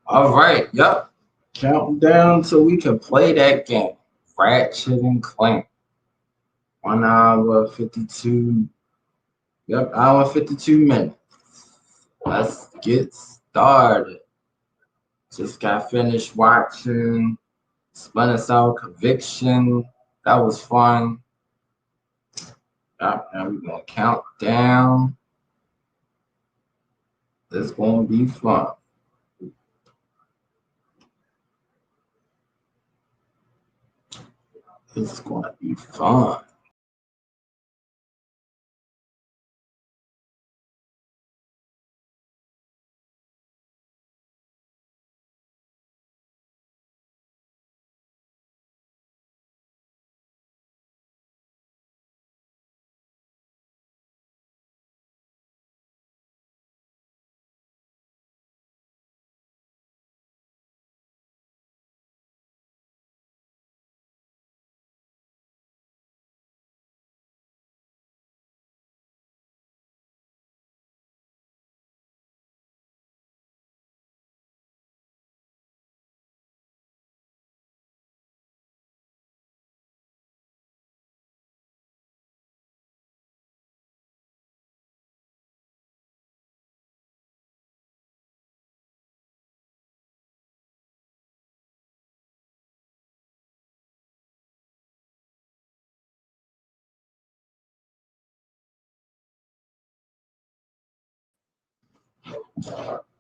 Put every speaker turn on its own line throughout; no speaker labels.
All right, yep. Counting down so we can play that game. Ratchet and Clank. 1 hour 52. Yep, hour 52 minutes. Let's get started. Just got finished watching Splinter Cell Conviction. That was fun. Yep, now we're gonna count down. It's gonna be fun. It's gonna be fun.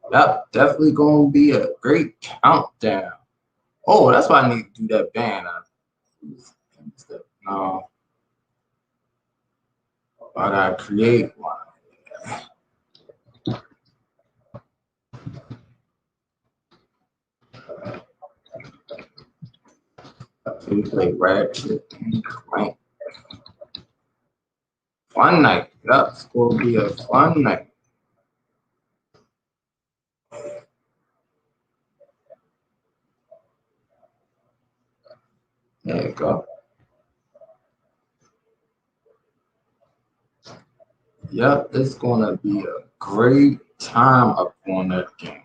Yep, definitely gonna be a great countdown. Oh, that's why I need to do that band. No, I gotta create one. We play Ratchet and Clank. Fun night. Yep, it's gonna be a fun night. There you go. Yep, it's gonna be a great time up on that game.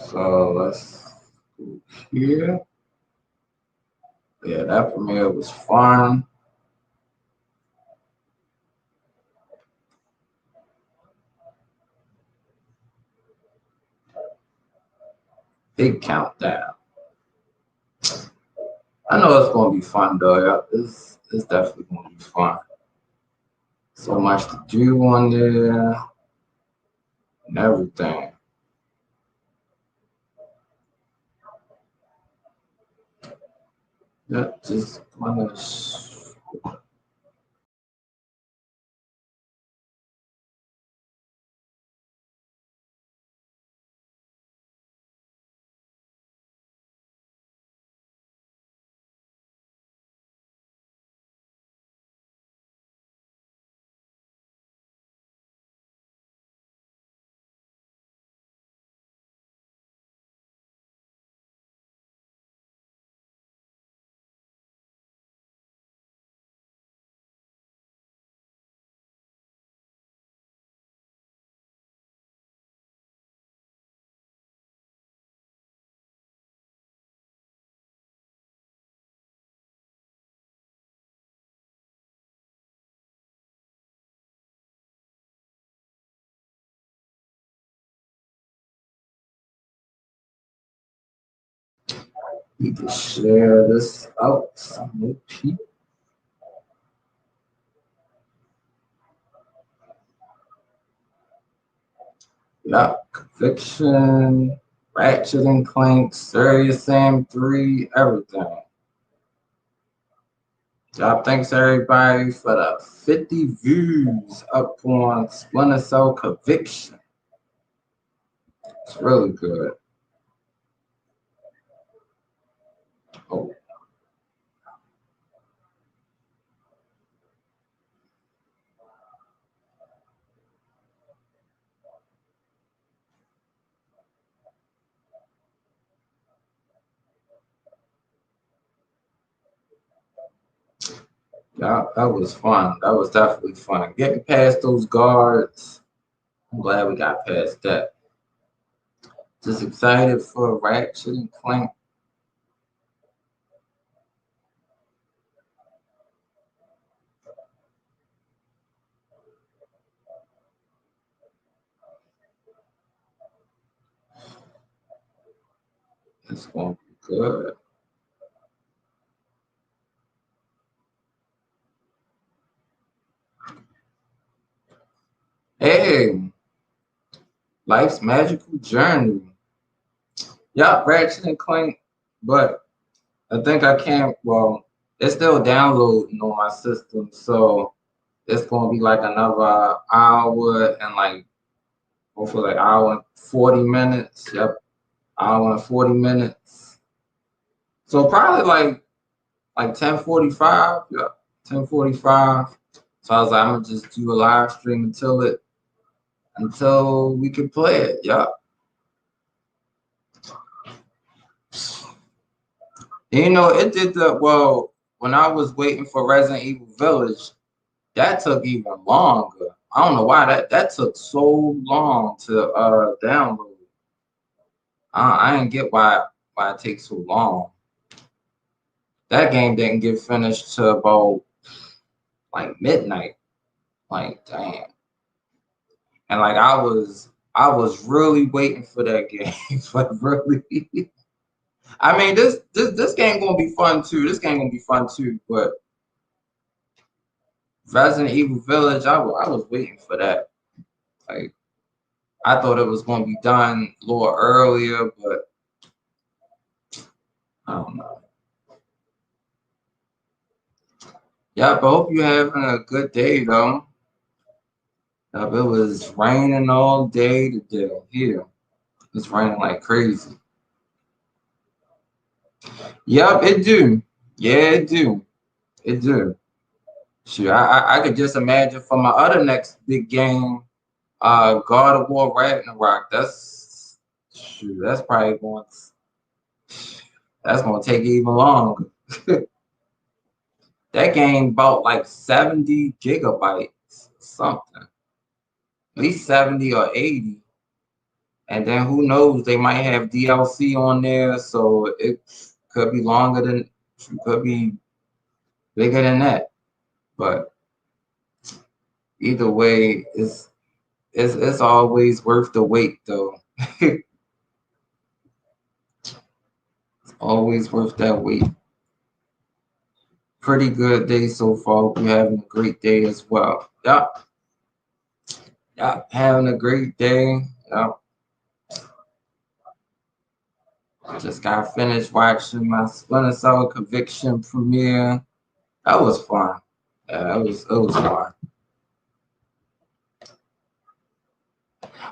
So let's go here. Yeah, that premiere was fun. Big countdown. I know it's gonna be fun though. Yeah, it's definitely gonna be fun. So much to do on there and everything. Yeah, just wanna. You can share this out some more people. Yeah, Conviction, Ratchet and Clank, Serious Sam 3, everything. Yeah, thanks everybody for the 50 views up on Splinter Cell Conviction. It's really good. Oh. Yeah, that was fun. That was definitely fun. Getting past those guards. I'm glad we got past that. Just excited for Ratchet and Clank. It's gonna be good. Hey, life's magical journey. Yeah, Ratchet and Clank, but I think I can't. Well, it's still downloading on my system, so it's gonna be like another hour and like hopefully like hour and 40 minutes. Yep, hour and 40 minutes. So probably like 10:45. Yep, 10:45. So I was like, I'm gonna just do a live stream until we can play it. Yep. And, you know, it did the well when I was waiting for Resident Evil Village. That took even longer. I don't know why that took so long to download. I didn't get why it takes so long. That game didn't get finished till about like midnight. Like damn. And like I was really waiting for that game. Like really. I mean this game gonna be fun too. This game gonna be fun too. But Resident Evil Village, I was waiting for that. Like I thought it was gonna be done a little earlier, but I don't know. Yeah, but hope you're having a good day though. It was raining all day today here. It's raining like crazy. Yep, it do. Yeah, it do. It do. Sure, I could just imagine for my other next big game, God of War Ragnarok. That's probably going to take even longer. That game about like 70 gigabytes, something. At least 70 or 80. And then who knows, they might have DLC on there, so it could be longer than, could be bigger than that. But either way, it's always worth the wait, though. It's always worth that wait. Pretty good day so far. Hope you're having a great day as well. Yep. Yep. Having a great day. Yep. Just got finished watching my Splinter Cell Conviction premiere. That was fun. Yeah, it was fun.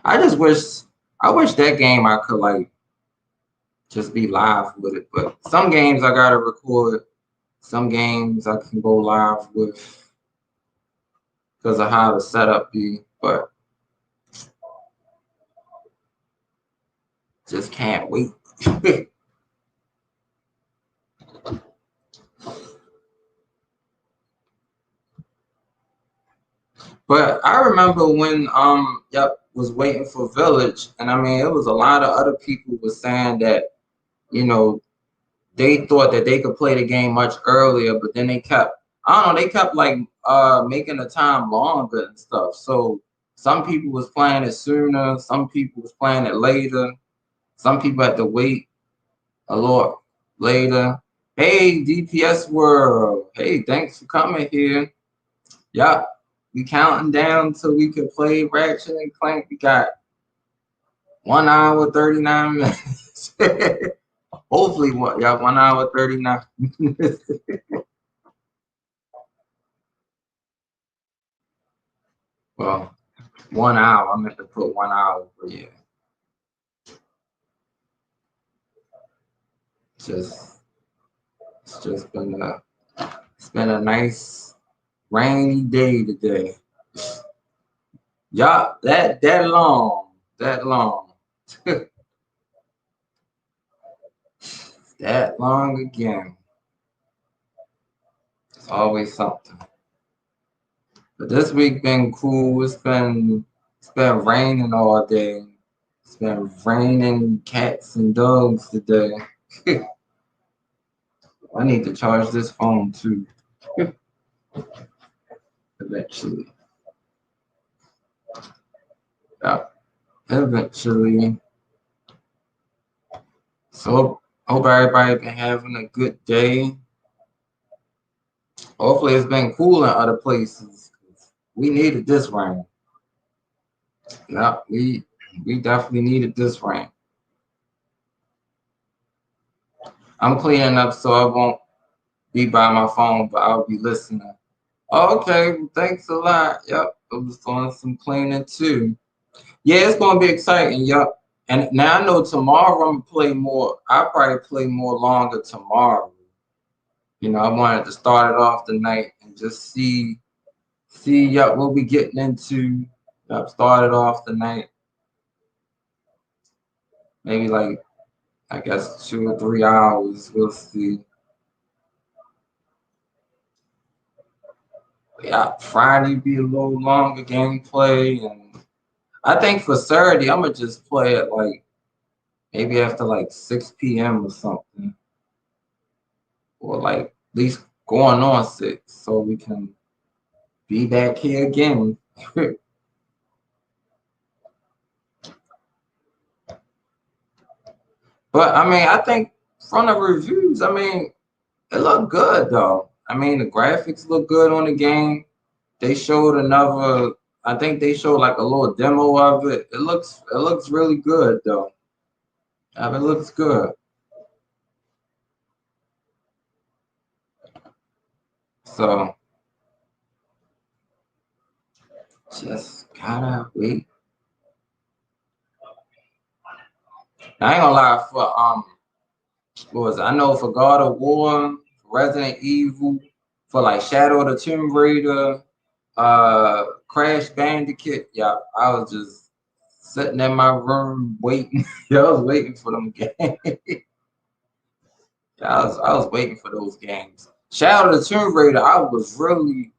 I wish that game I could like just be live with it. But some games I gotta record. Some games I can go live with because of how the setup be. But just can't wait. But I remember when was waiting for Village, and I mean it was a lot of other people was saying that you know they thought that they could play the game much earlier, but then they kept I don't know they kept like making the time longer and stuff. So some people was playing it sooner, some people was playing it later, some people had to wait a lot later. Hey DPS World, hey thanks for coming here. Yup. We counting down till we can play Ratchet and Clank. We got 1 hour 39 minutes. Hopefully, 1 hour 39 minutes. Well, 1 hour. I meant to put 1 hour, but yeah, just it's just been a nice rainy day today. Yup, that long, that long again. always something. But this week been cool. It's been raining all day. It's been raining cats and dogs today. I need to charge this phone too. Eventually. Yeah. Eventually. So hope everybody been having a good day. Hopefully it's been cool in other places. We needed this rain. Yeah, we definitely needed this rain. I'm cleaning up so I won't be by my phone, but I'll be listening. Okay, well, thanks a lot. Yep, I was doing some cleaning too. Yeah, it's gonna be exciting. Yep. And now I know tomorrow I'm gonna play more. I'll probably play more longer tomorrow. You know, I wanted to start it off the night and just see yep, what we getting into. Yep, started off the night. Maybe like I guess 2 or 3 hours. We'll see. Yeah, Friday be a little longer gameplay, and I think for Saturday I'm gonna just play it like maybe after like 6 p.m. or something, or like at least going on 6, so we can be back here again. But I mean, I think from the reviews, I mean, it looked good though. I mean, the graphics look good on the game. They showed another. I think they showed like a little demo of it. It looks really good though. I mean, it looks good. So just gotta wait. I ain't gonna lie for what was it? I know for God of War, Resident Evil, for like Shadow of the Tomb Raider, Crash Bandicoot. Yeah, I was just sitting in my room waiting. Yeah, I was waiting for them games. Yeah, I was waiting for those games. Shadow of the Tomb Raider, I was really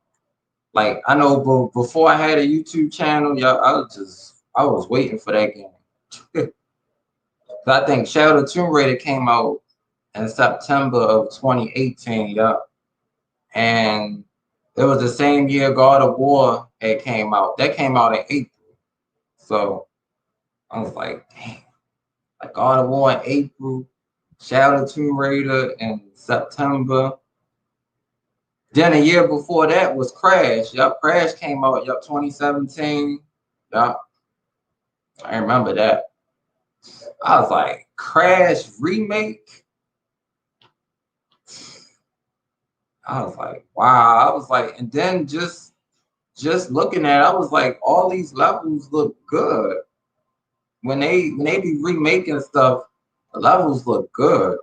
like I know before I had a YouTube channel, yeah, I was waiting for that game. I think Shadow of the Tomb Raider came out in September of 2018, yup. And it was the same year God of War had came out. That came out in April. So I was like, dang, like God of War in April, Shadow of the Tomb Raider in September. Then a year before that was Crash. Yup, Crash came out, yup, 2017. Yup, I remember that. I was like, Crash remake? I was like, wow. I was like, and then just looking at it, I was like, all these levels look good. When they be remaking stuff, the levels look good.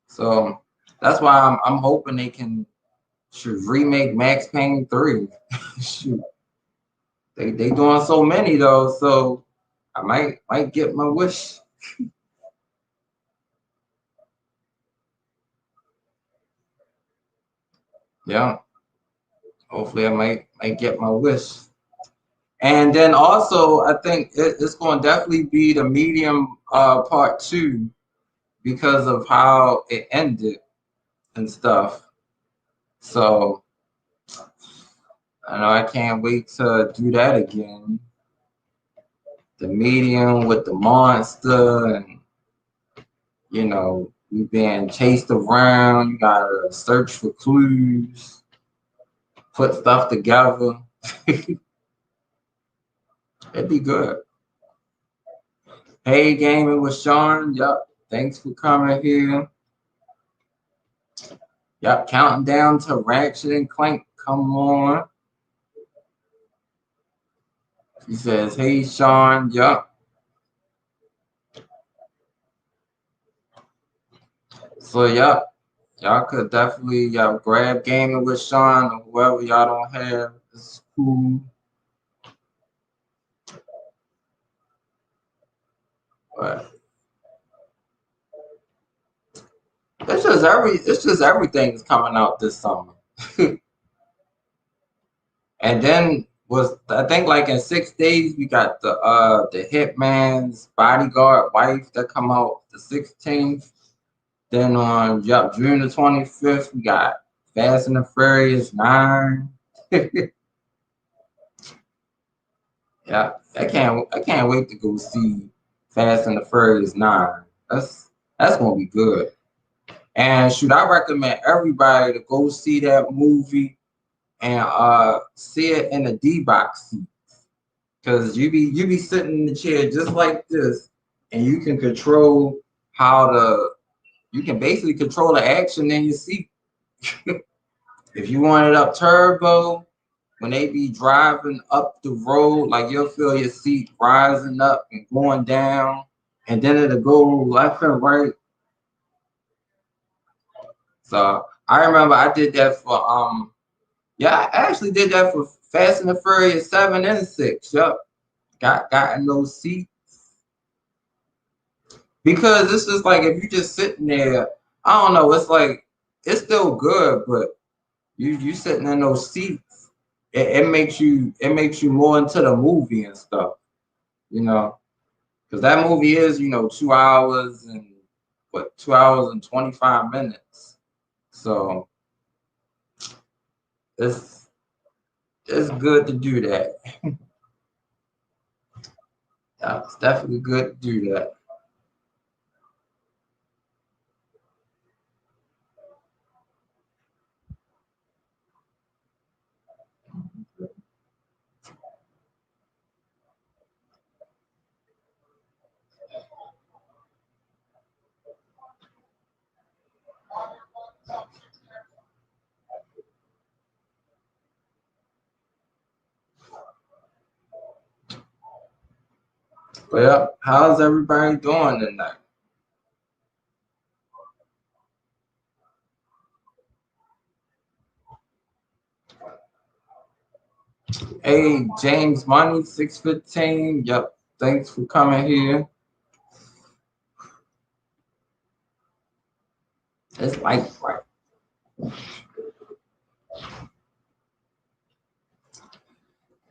So that's why I'm hoping they can should remake Max Payne 3. Shoot. They doing so many though, so I might get my wish. Yeah. Hopefully I might get my wish. And then also I think it's gonna definitely be the medium part 2 because of how it ended and stuff. So I know I can't wait to do that again. The medium with the monster, and you know, you being chased around. You gotta search for clues, put stuff together. It'd be good. Hey, gaming with Sean. Yup. Thanks for coming here. Yup. Counting down to Ratchet and Clank. Come on. He says, "Hey, Sean." Yup. So yup. Y'all could definitely grab gaming with Sean or whoever y'all don't have. It's cool. But it's just everything's coming out this summer. And then I think like in 6 days we got the Hitman's Bodyguard Wife that come out the 16th. Then on June the 25th we got Fast and the Furious 9. Yeah, I can't wait to go see Fast and the Furious 9. That's gonna be good. And should I recommend everybody to go see that movie and see it in a D-box seat? Because you be sitting in the chair just like this, and you can control you can basically control the action in your seat. If you want it up turbo, when they be driving up the road, like you'll feel your seat rising up and going down, and then it'll go left and right. So I remember I did that for yeah, I actually did that for Fast and the Furious 7 and 6. Yup. Got in those seats. Because it's just like if you just sitting there, I don't know, it's like it's still good, but you sitting in those seats, it makes you more into the movie and stuff, you know. Because that movie is, 2 hours and 2 hours and 25 minutes. So it's good to do that. Yeah, it's definitely good to do that. But yeah, how's everybody doing tonight? Hey, James Money, 615. Yep, thanks for coming here. It's like right.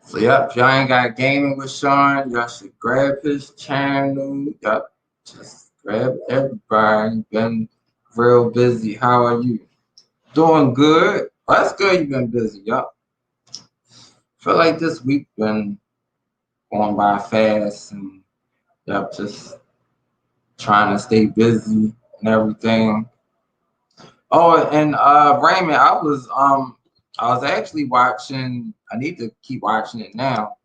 So yep, if y'all ain't got Gaming with Sean, y'all should grab his channel. Yep, just grab everybody. Been real busy. How are you? Doing good. Well, that's good. You've been busy. Yep. Feel like this week been going by fast, and yep, just trying to stay busy and everything. Oh, and Raymond, I was actually watching. I need to keep watching it now.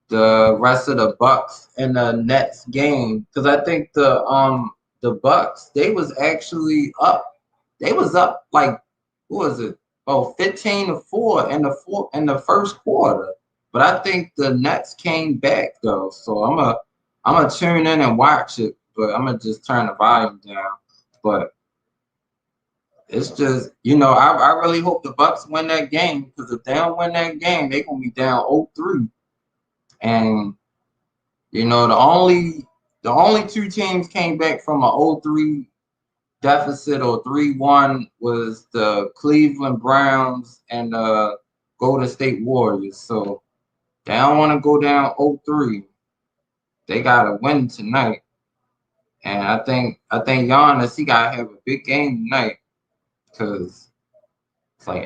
The rest of the Bucks and the Nets game, because I think the Bucks, they was actually up. They was up like, what was it? Oh, 15-4 in the first quarter. But I think the Nets came back though, so I'm gonna tune in and watch it. But I'm gonna just turn the volume down. But it's just, I really hope the Bucks win that game, because if they don't win that game, they're gonna be down 0-3. And the only two teams came back from a 0-3 deficit or 3-1 was the Cleveland Browns and the Golden State Warriors. So they don't want to go down 0-3. They gotta win tonight. And I think Giannis, he gotta have a big game tonight, because it's like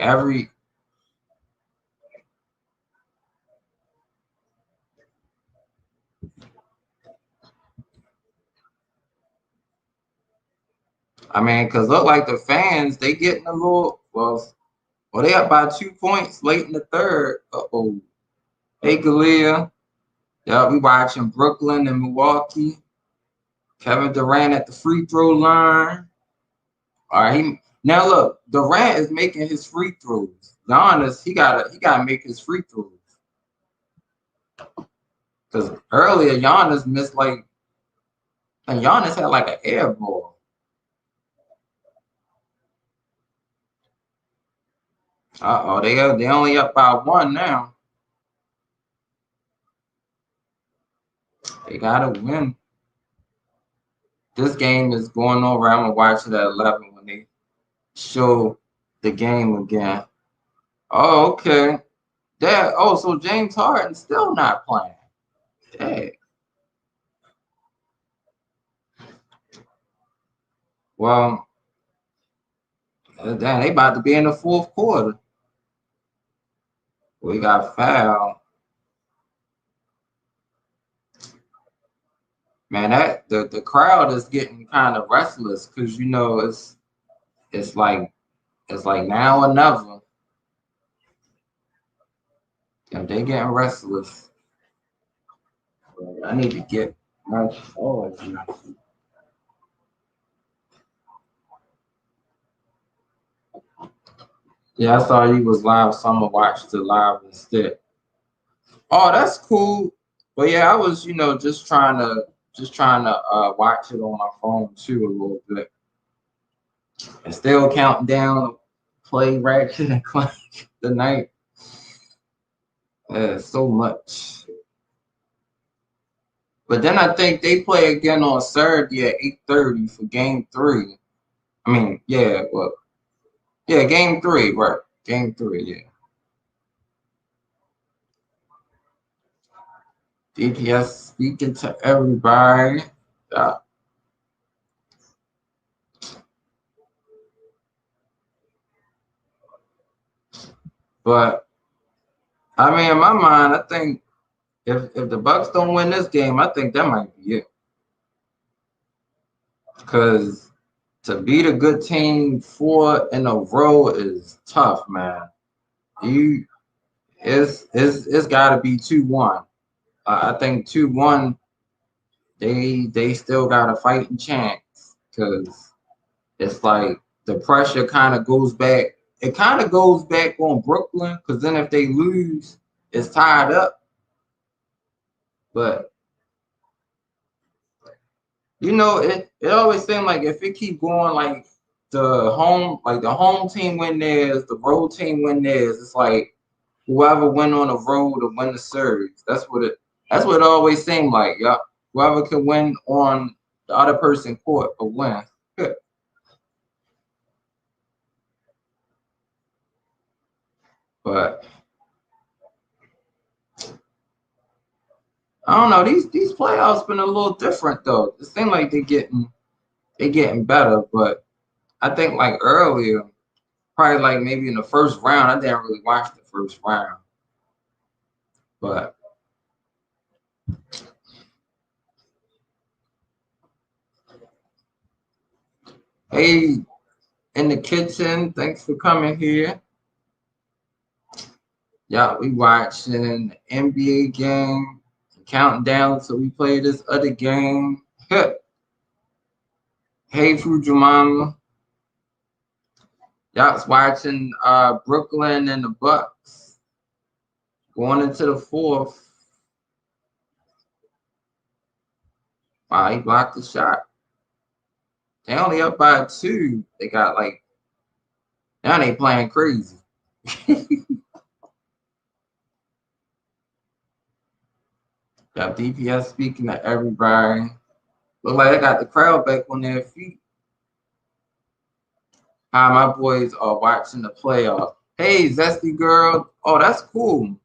because look like the fans, they getting a little, well, they up by 2 points late in the third. Uh-oh. Hey, Galia. Yeah, we watching Brooklyn and Milwaukee. Kevin Durant at the free throw line. All right, now look, Durant is making his free throws. Giannis, he gotta make his free throws. Because earlier Giannis missed and Giannis had like an air ball. Uh-oh, they only up by 1 now. They gotta win. This game is going over. I'm gonna watch it at 11 when they show the game again. Oh, okay. So James Harden's still not playing. Dang. Well, damn, they about to be in the fourth quarter. We got fouled. Man, that the crowd is getting kind of restless because it's like now or never. And they getting restless. I need to get my oh. Yeah, I saw you was live, so I'm gonna watch the live instead. Oh, that's cool. But yeah, I was, just trying to watch it on my phone too a little bit. And still counting down, play Ratchet and Clank tonight. So much. But then I think they play again on Saturday at 8:30 for game 3. I mean, yeah, well, yeah, game 3, right? Game 3, yeah. DPS speaking to everybody. Uh, but I mean, in my mind, I think if the Bucks don't win this game, I think that might be it. Because to beat a good team 4 in a row is tough, man. It's got to be 2-1. I think 2-1. They still got a fighting chance because it's like the pressure kind of goes back. It kind of goes back on Brooklyn because then if they lose, it's tied up. But it always seems like if it keep going like the home team win theirs, the road team win theirs, it's like whoever went on the road to win the series. That's what it always seemed like. Yeah. Whoever can win on the other person court will win. But I don't know. These playoffs been a little different though. It seems like they getting better, but I think like earlier, probably like maybe in the first round, I didn't really watch the first round. But hey, in the kitchen, thanks for coming here. Yeah, we watching the NBA game, counting down so we play this other game. Hey, Fujimama. Y'all's watching Brooklyn and the Bucks going into the fourth. Wow, he blocked the shot. They only up by 2. They got like now they playing crazy. Got DPS speaking to everybody. Look like they got the crowd back on their feet. Hi, my boys are watching the playoff. Hey, Zesty girl. Oh, that's cool.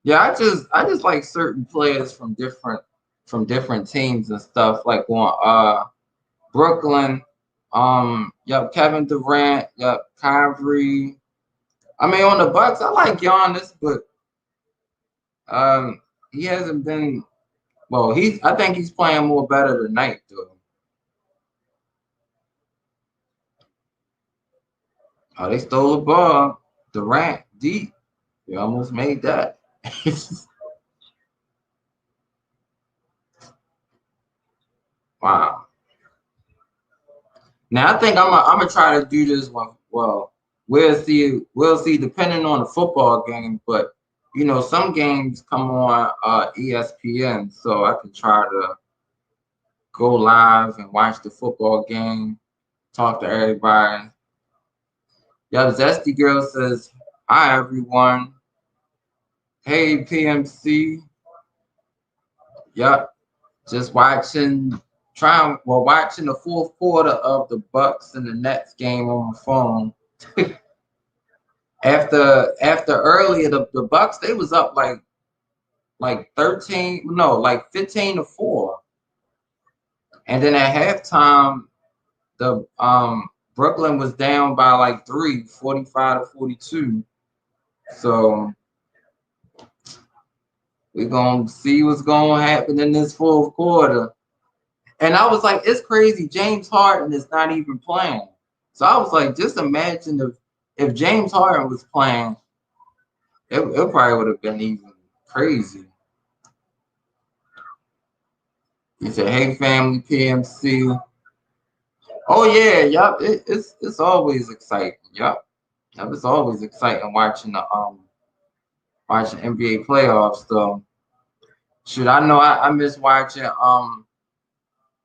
Yeah, I just like certain players from different teams and stuff. Like on Brooklyn. Yep, Kevin Durant. Yep, Kyrie. I mean, on the Bucks, I like Giannis, but he hasn't been. Well, I think he's playing more better tonight, though. Oh, they stole the ball. Durant deep. They almost made that. Wow. Now I think I'm gonna try to do this one. Well, we'll see depending on the football game, but some games come on ESPN, so I can try to go live and watch the football game, talk to everybody. Yeah, Zesty Girl says, hi everyone. Hey PMC. Yep. Just watching watching the fourth quarter of the Bucks and the Nets game on my phone. after earlier the Bucks, they was up like 15-4. And then at halftime, the Brooklyn was down by like 3, 45-42. So we're gonna see what's gonna happen in this fourth quarter. And I was like, it's crazy. James Harden is not even playing. So I was like, just imagine if James Harden was playing, it probably would have been even crazy. He said, "Hey, family, PMC." Oh yeah, yup. It's always exciting. Yup. It's always exciting watching watching NBA playoffs. So, shoot, I know I miss watching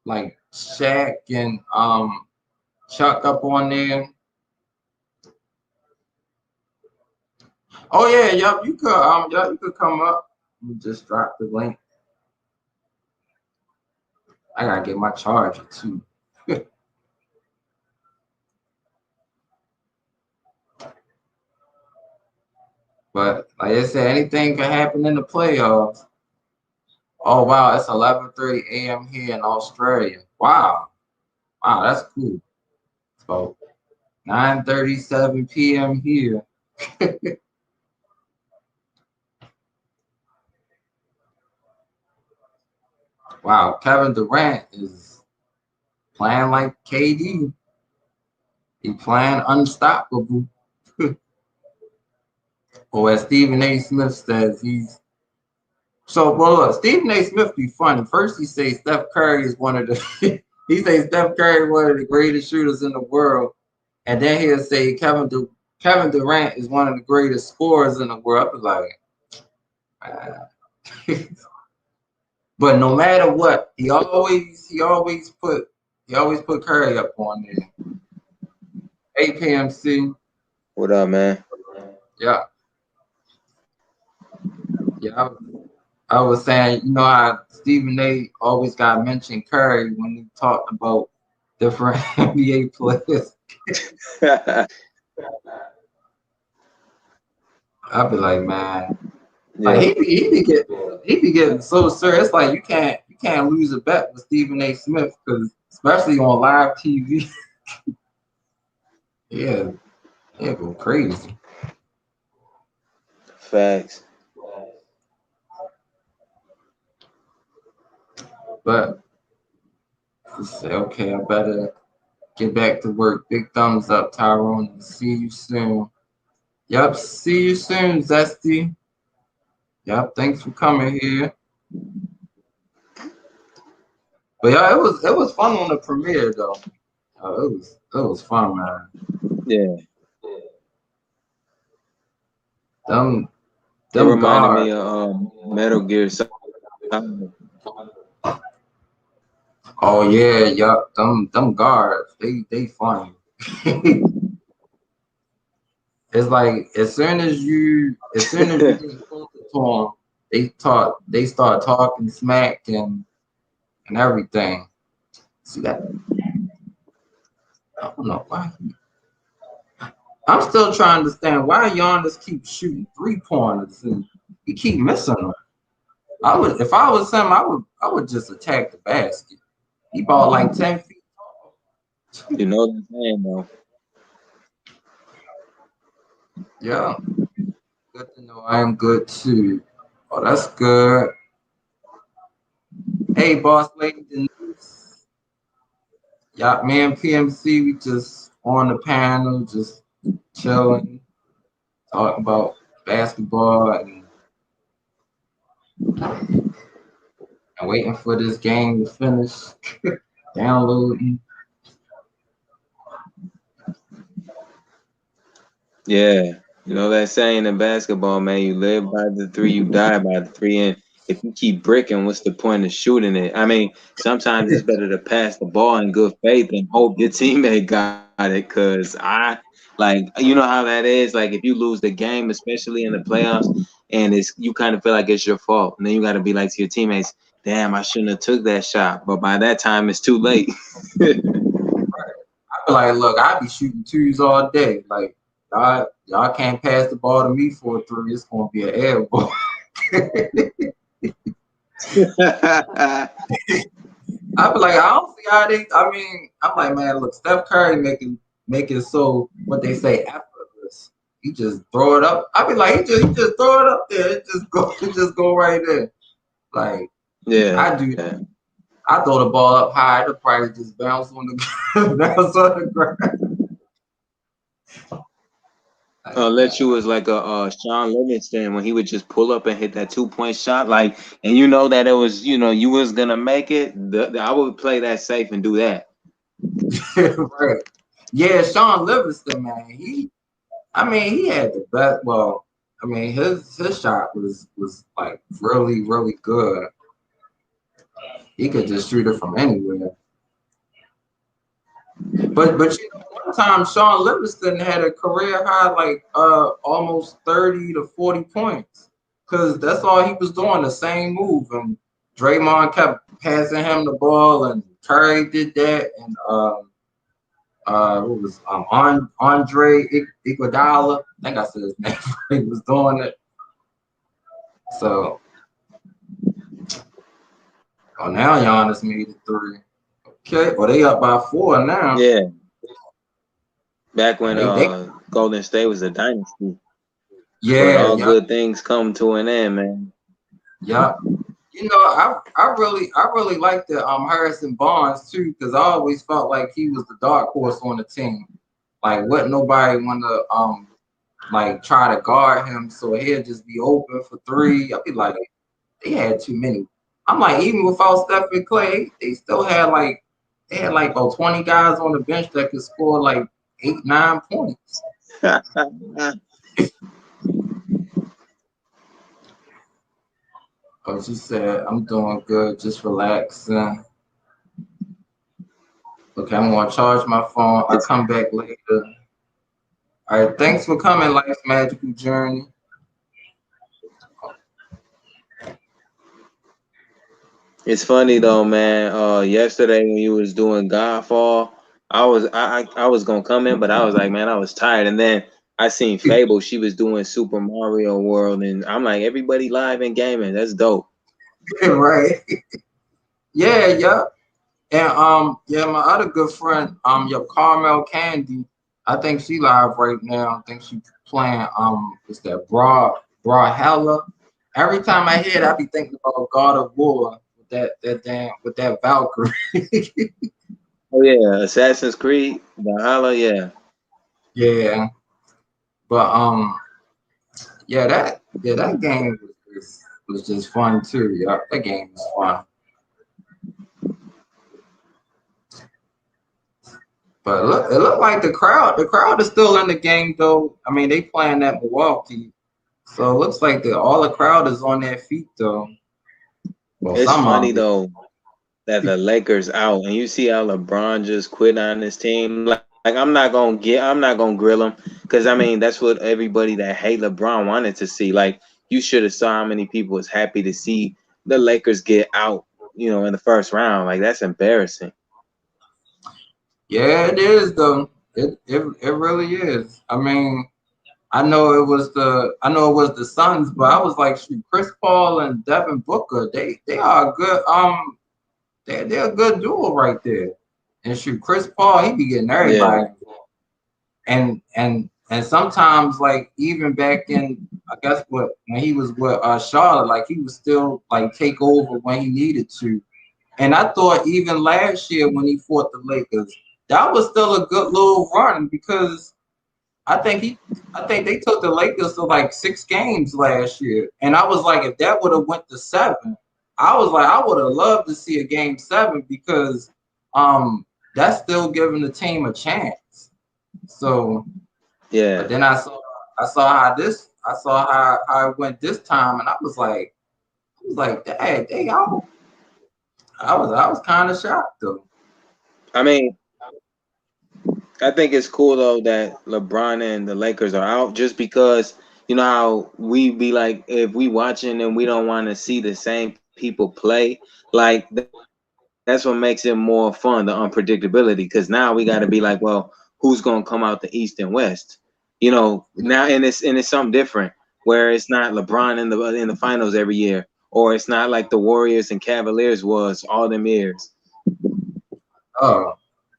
like Shaq and Chuck up on there. Oh yeah, yup. You could come up. You just drop the link. I gotta get my charger too. But like I said, anything can happen in the playoffs. Oh wow, it's 11:30 a.m. here in Australia. Wow, that's cool. So 9:37 p.m. here. Wow, Kevin Durant is playing like KD. He playing unstoppable. Or as Stephen A. Smith says, he's so well. Look, Stephen A. Smith be funny. First, he says Steph Curry is one of the. He says Steph Curry is one of the greatest shooters in the world, and then he'll say Kevin Durant is one of the greatest scorers in the world. I was like, but no matter what, he always put Curry up on there. APMC.
What up, man?
Yeah. Yeah, I was saying, you know how Stephen A. always got mentioned Curry when he talked about different NBA players. I'd be like, man, like
Yeah,
he be getting so serious. It's like you can't lose a bet with Stephen A. Smith because especially on live TV, yeah, go crazy.
facts.
But I say, okay, I better get back to work. Big thumbs up, Tyrone. See you soon. Yep, see you soon, Zesty. Yep, thanks for coming here. But yeah, it was fun on the premiere though. It was fun, man.
Yeah,
Them
it
them
reminded
guards.
me of Metal Gear Solid.
Oh yeah, yup. Them guards. They funny. It's like as soon as you get closer to them, they start talking smack and everything. See that? I don't know why. I'm still trying to understand why Giannis keeps shooting 3-pointers and he keep missing them. If I was him, I would just attack the basket. He bought like 10 feet.
You know what I'm saying, though.
Yeah. Good to know I am good too. Oh, that's good. Hey, boss lady Denise. Yeah, me and PMC, we just on the panel, just chilling, talking about basketball and waiting for this game to finish. Downloading.
Yeah, you know that saying in basketball, man. You live by the three, you die by the three. And if you keep bricking, what's the point of shooting it? I mean, sometimes it's better to pass the ball in good faith and hope your teammate got it. Cause you know how that is. Like if you lose the game, especially in the playoffs, and you kind of feel like it's your fault, and then you got to be like to your teammates, damn, I shouldn't have took that shot. But by that time, it's too late.
I be like, look, I be shooting twos all day. Like, y'all can't pass the ball to me for a three. It's gonna be an air ball. I be like, I don't see how they. I mean, I'm like, man, look, Steph Curry make it so what they say effortless. He just throw it up. I be like, he just throw it up there. It just go right there. Like,
Yeah.
I do. Yeah. I throw the ball up high. It'll probably just bounce on the bounce on the ground.
Unless you was like a Sean Livingston when he would just pull up and hit that 2-point shot, like, and you know that it was, you know, you was gonna make it. I would play that safe and do that.
Right. Yeah, Sean Livingston, man. He had the best. Well, I mean, his shot was like really, really good. He could just shoot it from anywhere. But you know, one time Sean Livingston had a career high like almost 30 to 40 points. Cause that's all he was doing, the same move. And Draymond kept passing him the ball and Curry did that and what was Andre Iguodala? I think I said his name. He was doing it. So now Giannis made it 3. Okay, well they up by 4 now.
Yeah. Back when Golden State was a dynasty.
Yeah,
but all good things come to an end, man.
Yeah. You know, I really liked the Harrison Barnes too, because I always felt like he was the dark horse on the team. Like, what nobody want to like try to guard him, so he'll just be open for 3. I'd be like, they had too many. I'm like, even without Steph and Clay, they still had like about 20 guys on the bench that could score like 8, 9 points. Oh, she said, I'm doing good, just relaxing. Okay, I'm gonna charge my phone. I'll come back later. All right, thanks for coming, Life's Magical Journey.
It's funny though, man. Yesterday when you was doing Godfall, I was gonna come in, but I was like, man, I was tired. And then I seen Fable, she was doing Super Mario World, and I'm like, everybody live in gaming, that's dope.
Right. Yeah. And yeah, my other good friend, your Carmel Candy, I think she live right now. I think she playing it's that Brawlhalla. Every time I hear it, I be thinking about God of War with that Valkyrie.
Oh yeah, Assassin's Creed, Valhalla, yeah.
Yeah. But yeah, that game was just fun too. Yeah, that game was fun. But it looked like the crowd is still in the game though. I mean, they playing at Milwaukee, so it looks like all the crowd is on their feet though. Well,
it's funny though that the Lakers out, and you see how LeBron just quit on this team. Like I'm not gonna grill him, because I mean that's what everybody that hate LeBron wanted to see. Like, you should have saw how many people was happy to see the Lakers get out, you know, in the first round. Like, that's embarrassing.
Yeah, it is though. It really is. I mean, I know it was the Suns, but I was like, shoot, Chris Paul and Devin Booker, they are a good they're a good duo right there. And shoot, Chris Paul, he be getting everybody. Yeah. And sometimes, like, even back in, I guess when he was with Charlotte, like, he was still like take over when he needed to. And I thought even last year when he fought the Lakers, that was still a good little run, because I think they took the Lakers to like 6 games last year. And I was like, if that would have went to 7, I was like, I would have loved to see a game 7, because that's still giving the team a chance. So
yeah.
But then I saw how it went this time, and I was like, dang, I was kind of shocked though.
I mean, I think it's cool though that LeBron and the Lakers are out, just because, you know how we be like, if we watching and we don't want to see the same people play, like that's what makes it more fun, the unpredictability. Because now we got to be like, well, who's gonna come out the East and West? You know, now and it's something different where it's not LeBron in the finals every year, or it's not like the Warriors and Cavaliers was all them years.
Oh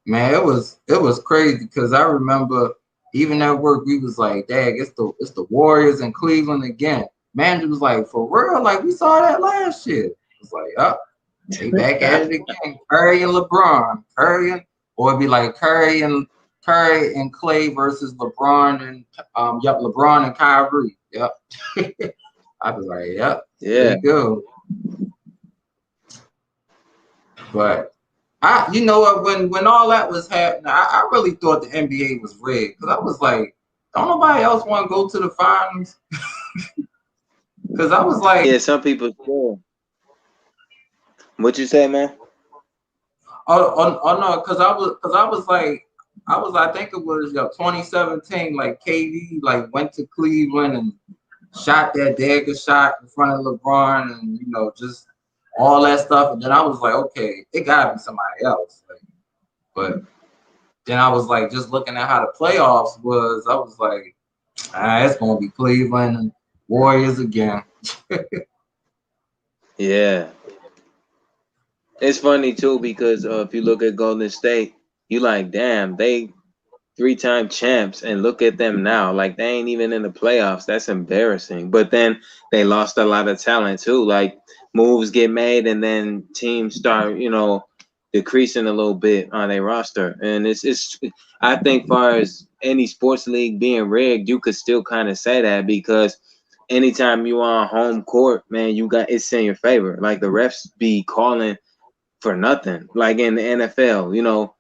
man, it was crazy because I remember even at work we was like, "Dang, it's the Warriors in Cleveland again." Manager was like, "For real? Like we saw that last year." It's like, "Up, they back at it again." Curry and LeBron, or it'd be like Curry and Clay versus LeBron and LeBron and Kyrie. Yep. I was like, "Yep, there
Yeah.
you go." But you know what? When all that was happening, I really thought the NBA was rigged because I was like, don't nobody else want to go to the finals? Because I was like,
Yeah, some people still. What you say, man?
oh no, because I was like, I think it was 2017, like KD like went to Cleveland and shot that dagger shot in front of LeBron and just all that stuff, and then I was like, okay, it gotta be somebody else. Like, but then I was like, just looking at how the playoffs was, I was like, it's gonna be Cleveland and Warriors again.
Yeah. It's funny too because if you look at Golden State, you like, damn, they three-time champs, and look at them now. Like they ain't even in the playoffs. That's embarrassing. But then they lost a lot of talent too. Like moves get made, and then teams start, decreasing a little bit on their roster. And it's. I think, far as any sports league being rigged, you could still kind of say that because anytime you on home court, man, you got it's in your favor. Like the refs be calling for nothing. Like in the NFL,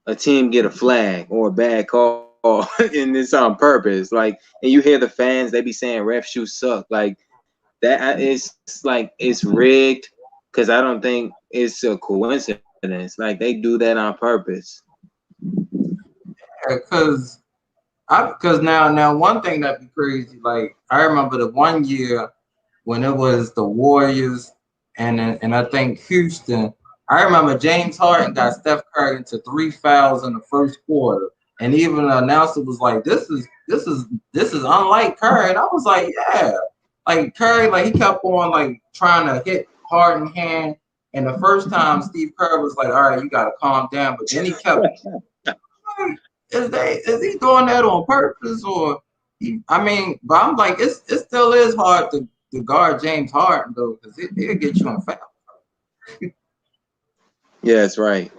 a team get a flag or a bad call and it's on purpose. Like, and you hear the fans, they be saying ref shoes suck. Like that it's like it's rigged because I don't think it's a coincidence. Like they do that on purpose.
Because now one thing that'd be crazy. Like I remember the one year when it was the Warriors and I think Houston. I remember James Harden got Steph Curry into 3 fouls in the first quarter, and even the announcer was like, "This is unlike Curry," and I was like, "Yeah." Like Curry, like he kept on like trying to hit Harden hand, and the first time Steve Kerr was like, "All right, you gotta calm down," but then he kept. Like, is he doing that on purpose or? I mean, but I'm like, it still is hard to guard James Harden though, because it'll get you in foul.
Yeah, that's right.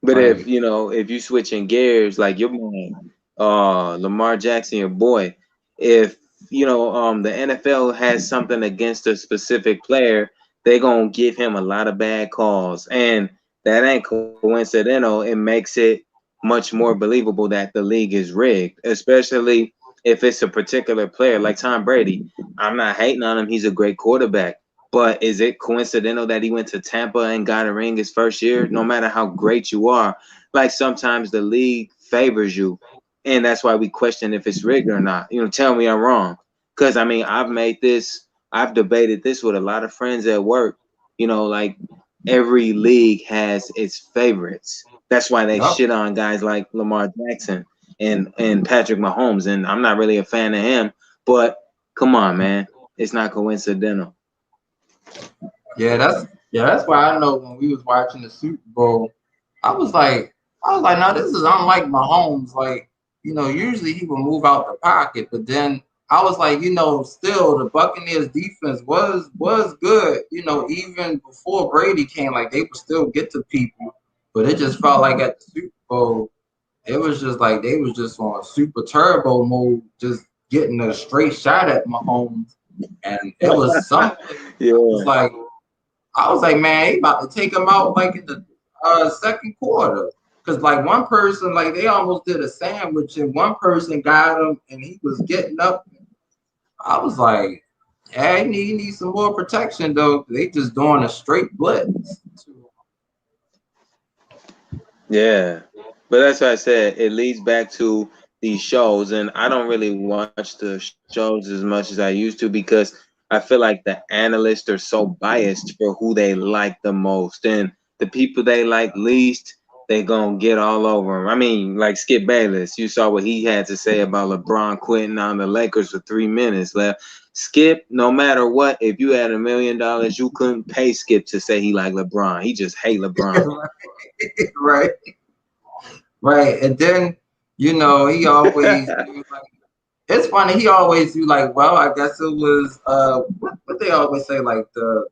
But
Like,
if you switching gears, like your man, Lamar Jackson, your boy, if the NFL has something against a specific player, they gonna give him a lot of bad calls, and that ain't coincidental. It makes it much more believable that the league is rigged, especially if it's a particular player like Tom Brady. I'm not hating on him; he's a great quarterback. But is it coincidental that he went to Tampa and got a ring his first year? No matter how great you are, like sometimes the league favors you, and that's why we question if it's rigged or not. Tell me I'm wrong, because I mean I've debated this with a lot of friends at work. Like every league has its favorites. That's why they
yup.
shit on guys like Lamar Jackson and Patrick Mahomes, and I'm not really a fan of him. But come on, man, it's not coincidental.
That's why I know when we was watching the Super Bowl, I was like, no, this is unlike Mahomes. Like, usually he would move out the pocket, but then I was like, still the Buccaneers defense was good. Even before Brady came, like they would still get to people, but it just felt like at the Super Bowl, it was just like they was just on super turbo mode, just getting a straight shot at Mahomes, and it was something.
Yeah.
I was like, man, he about to take him out like in the second quarter. Cause like one person, like they almost did a sandwich, and one person got him, and he was getting up. I was like, hey, he need some more protection though. They just doing a straight blitz.
Yeah, but that's why I said it leads back to these shows, and I don't really watch the shows as much as I used to because I feel like the analysts are so biased for who they like the most, and the people they like least, they gonna get all over them. I mean, like Skip Bayless, you saw what he had to say about LeBron quitting on the Lakers for 3 minutes left. Skip, no matter what, if you had $1 million, you couldn't pay Skip to say he like LeBron. He just hate LeBron.
Right, right. And then, you know, he always do like, it's funny, he always do like, well, I guess it was what they always say, like the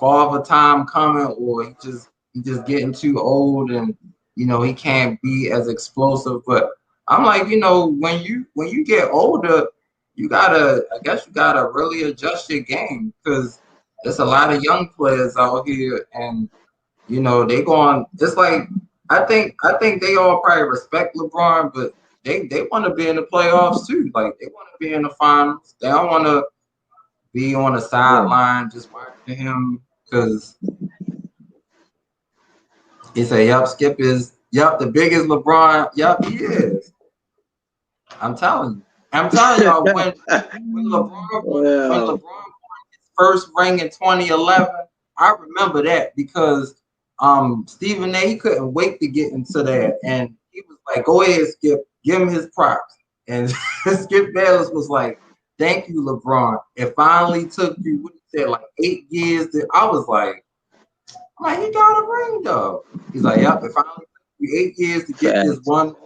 fall of a time coming, or he just getting too old, and you know he can't be as explosive. But I'm like, you know, when you get older, I guess you gotta really adjust your game, because there's a lot of young players out here, and you know they going. It's like I think they all probably respect LeBron, but they want to be in the playoffs too. Like they want to be in the finals. They don't want to be on the sideline just watching him, because he said, "Yep, Skip is the biggest LeBron. Yep, he is." I'm telling you. I'm telling y'all, when LeBron won his first ring in 2011, I remember that, because Stephen A, he couldn't wait to get into that, and he was like, "Go ahead, Skip, give him his props." And Skip Bayless was like, "Thank you, LeBron. It finally took you, what he said, like 8 years." I was like, he got a ring though. He's like, "Yep, it finally took you 8 years to get this one.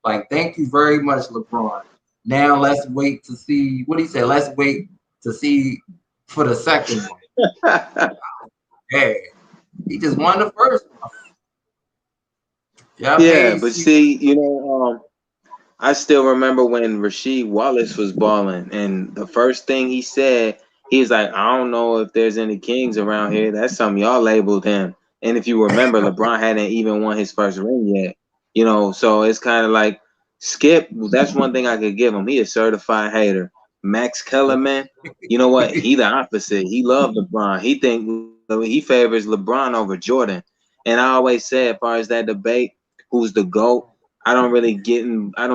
Like, thank you very much, LeBron. Now let's wait to see," what he said. "Let's wait to see for the second one." Yeah, he just won the first one. Yep,
Yeah, but
AC.
see, you know, I still remember when Rasheed Wallace was balling, and the first thing he said, he's like, "I don't know if there's any kings around here. That's something y'all labeled him." And if you remember, LeBron hadn't even won his first ring yet, you know. So it's kind of like Skip. That's one thing I could give him. He a certified hater. Max Kellerman, you know what? He the opposite. He loved LeBron. He favors LeBron over Jordan. And I always say, as far as that debate, who's the GOAT? I don't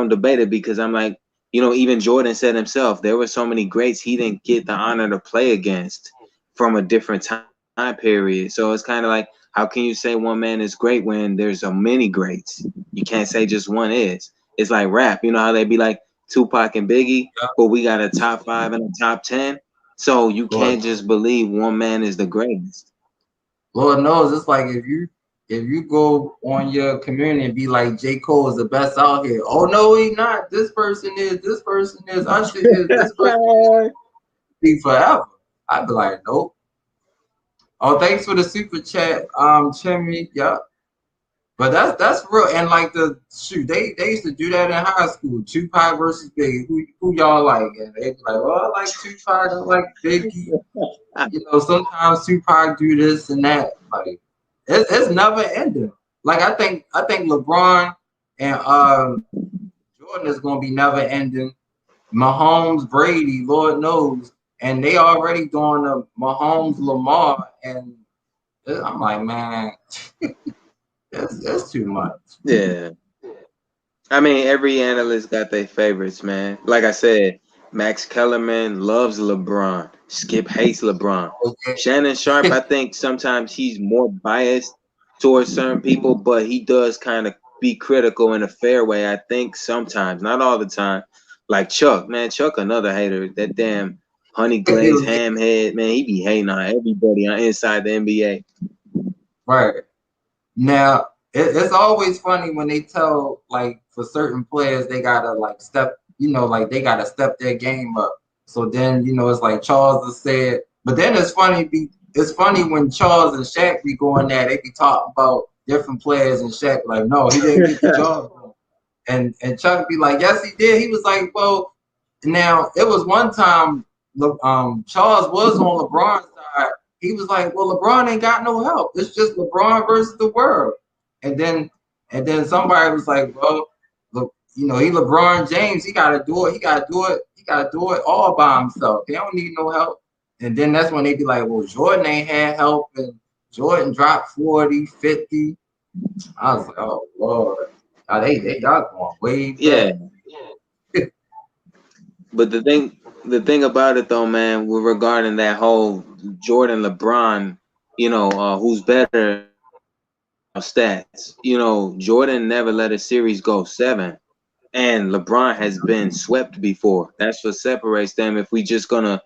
debate it, because I'm like, you know, even Jordan said himself, there were so many greats he didn't get the honor to play against from a different time period. So it's kind of like, how can you say one man is great when there's so many greats? You can't say just one is. It's like rap, you know how they be like Tupac and Biggie, but we got a top 5 and a top 10. So you can't just believe one man is the greatest.
Lord knows, it's like if you go on your community and be like, J. Cole is the best out here. Oh no, he not. This person is. This person is. Usher is. This person is. Be forever. I'd be like, nope. Oh, thanks for the super chat, Chimmy. Yep. But that's real. And like they used to do that in high school. Tupac versus Biggie. Who y'all like? And they be like, well, I like Tupac. I like Biggie. You know, sometimes Tupac do this and that. Like it's never ending. Like I think LeBron and Jordan is gonna be never ending. Mahomes, Brady, Lord knows, and they already doing the Mahomes, Lamar, and I'm like, man, it's too much.
Yeah. I mean, every analyst got their favorites, man. Like I said, Max Kellerman loves LeBron. Skip hates LeBron. Shannon Sharp, I think sometimes he's more biased towards certain people, but he does kind of be critical in a fair way, I think sometimes, not all the time. Like Chuck, man, Chuck another hater. That damn honey glazed ham head, man, he be hating on everybody on inside the NBA.
Right. Now, it's always funny when they tell, like, for certain players, they gotta like like they gotta step their game up. So then, it's like Charles has said, but then it's funny when Charles and Shaq be going there, they be talking about different players, and Shaq like, no, he didn't get the job done. And Chuck be like, yes, he did. He was like, well, now it was one time Charles was on LeBron's side. He was like, well, LeBron ain't got no help. It's just LeBron versus the world. And then somebody was like, well, look, he LeBron James. He got to do it. He got to do it. He got to do it all by himself. They don't need no help. And then that's when they be like, well, Jordan ain't had help, and Jordan dropped 40, 50. I was like, oh Lord, y'all going way back.
Yeah. But the the thing about it though, man, regarding that whole Jordan LeBron, who's better stats. Jordan never let a series go 7, and LeBron has been swept before. That's what separates them. If we just gonna,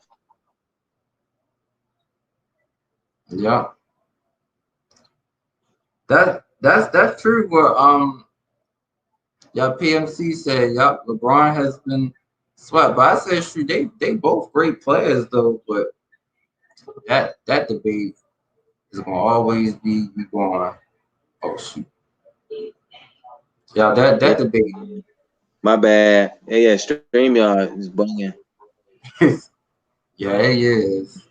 Yeah. That's true. What PMC said. Yup, LeBron has been swept. But I said, shoot, they both great players though. But that debate is gonna always be going. Oh shoot. Yeah, that
yeah,
debate.
my bad. Yeah, StreamYard is bugging.
Yeah, it is.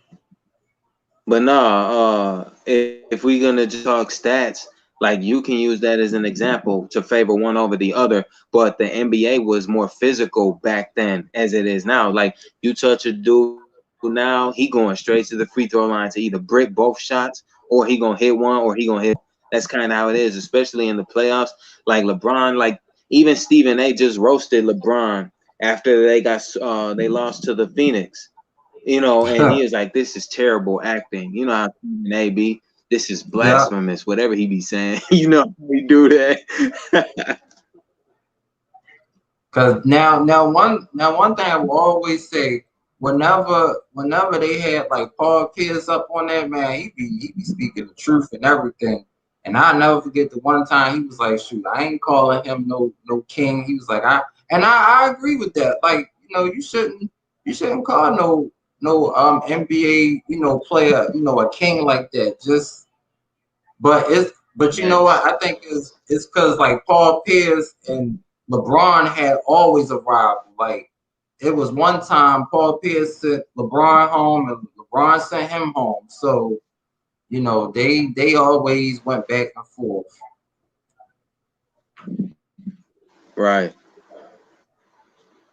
But nah, if we gonna just talk stats, like you can use that as an example to favor one over the other. But the NBA was more physical back then as it is now. Like you touch a dude now, he going straight to the free throw line to either brick both shots, or he gonna hit one, or he gonna hit. That's kind of how it is, especially in the playoffs. Like LeBron, like even Stephen A. just roasted LeBron after they lost to the Phoenix. And he was like, "This is terrible acting." You know how AB, this is
Yeah,
blasphemous. Whatever he be saying, we do that.
because now one thing I will always say, whenever they had like Paul Pierce up on that, man, he be speaking the truth and everything. And I'll never forget the one time he was like, shoot, I ain't calling him no king. He was like, I agree with that. Like, you shouldn't call no NBA, player, a king like that. But you know what? I think it's because like Paul Pierce and LeBron had always a rival. Like it was one time Paul Pierce sent LeBron home and LeBron sent him home. So they always went back and forth.
Right.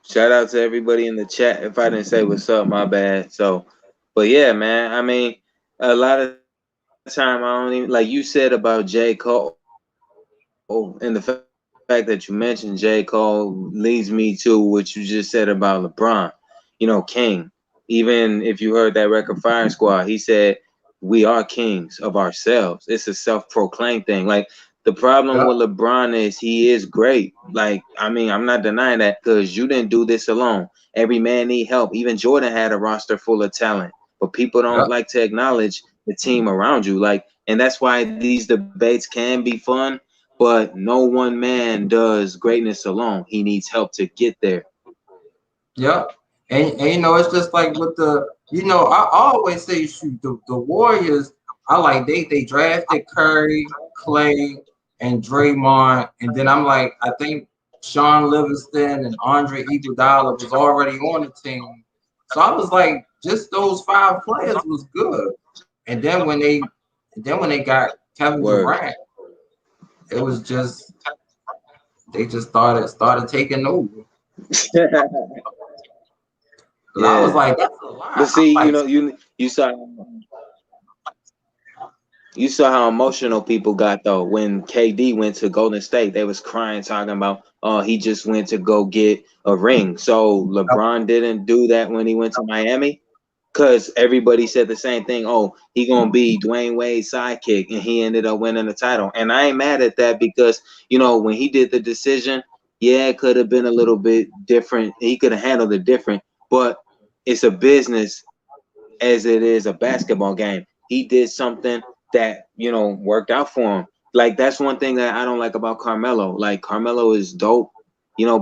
Shout out to everybody in the chat. If I didn't say what's up, my bad. So, but yeah, man. I mean, a lot of time I don't even like you said about J. Cole, and the fact that you mentioned J. Cole leads me to what you just said about LeBron. King. Even if you heard that record Fire Squad, he said we are kings of ourselves. It's a self-proclaimed thing. Like the problem
Yep,
with LeBron is he is great. Like, I mean, I'm not denying that because you didn't do this alone. Every man need help. Even Jordan had a roster full of talent, but people don't
yep,
like to acknowledge the team around you. Like, and that's why these debates can be fun, but no one man does greatness alone. He needs help to get there.
yep. And it's just like with I always say shoot the Warriors. I like they drafted Curry, Clay, and Draymond, and then I'm like I think Sean Livingston and Andre Iguodala was already on the team, so I was like just those 5 players was good, and then when they got Kevin
Word.
Durant, it was just they just started taking over. Cause I was
Yeah.
like, that's a
But
lot.
see,
I'm like,
you saw how emotional people got though when KD went to Golden State. They was crying, talking about, oh, he just went to go get a ring. So LeBron didn't do that when he went to Miami, because everybody said the same thing. Oh, he gonna be Dwayne Wade's sidekick, and he ended up winning the title. And I ain't mad at that because when he did the decision, yeah, it could have been a little bit different. He could have handled it different, but it's a business as it is a basketball game. He did something that worked out for him. Like that's one thing that I don't like about Carmelo. Like Carmelo is dope,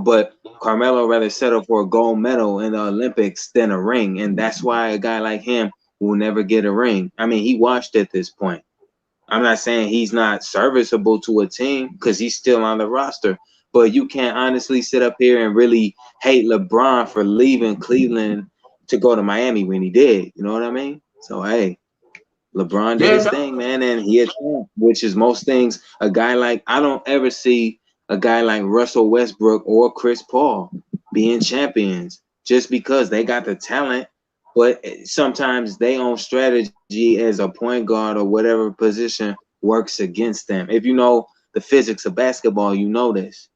but Carmelo rather settle for a gold medal in the Olympics than a ring, and that's why a guy like him will never get a ring. I mean, he washed at this point. I'm not saying he's not serviceable to a team because he's still on the roster, but you can't honestly sit up here and really hate LeBron for leaving Cleveland to go to Miami when he did. You know what I mean? So hey, LeBron did
yeah,
his thing, man, and he had fun, which is most things. A guy like I don't ever see a guy like Russell Westbrook or Chris Paul being champions just because they got the talent, but sometimes their own strategy as a point guard or whatever position works against them. If you know the physics of basketball, you know this.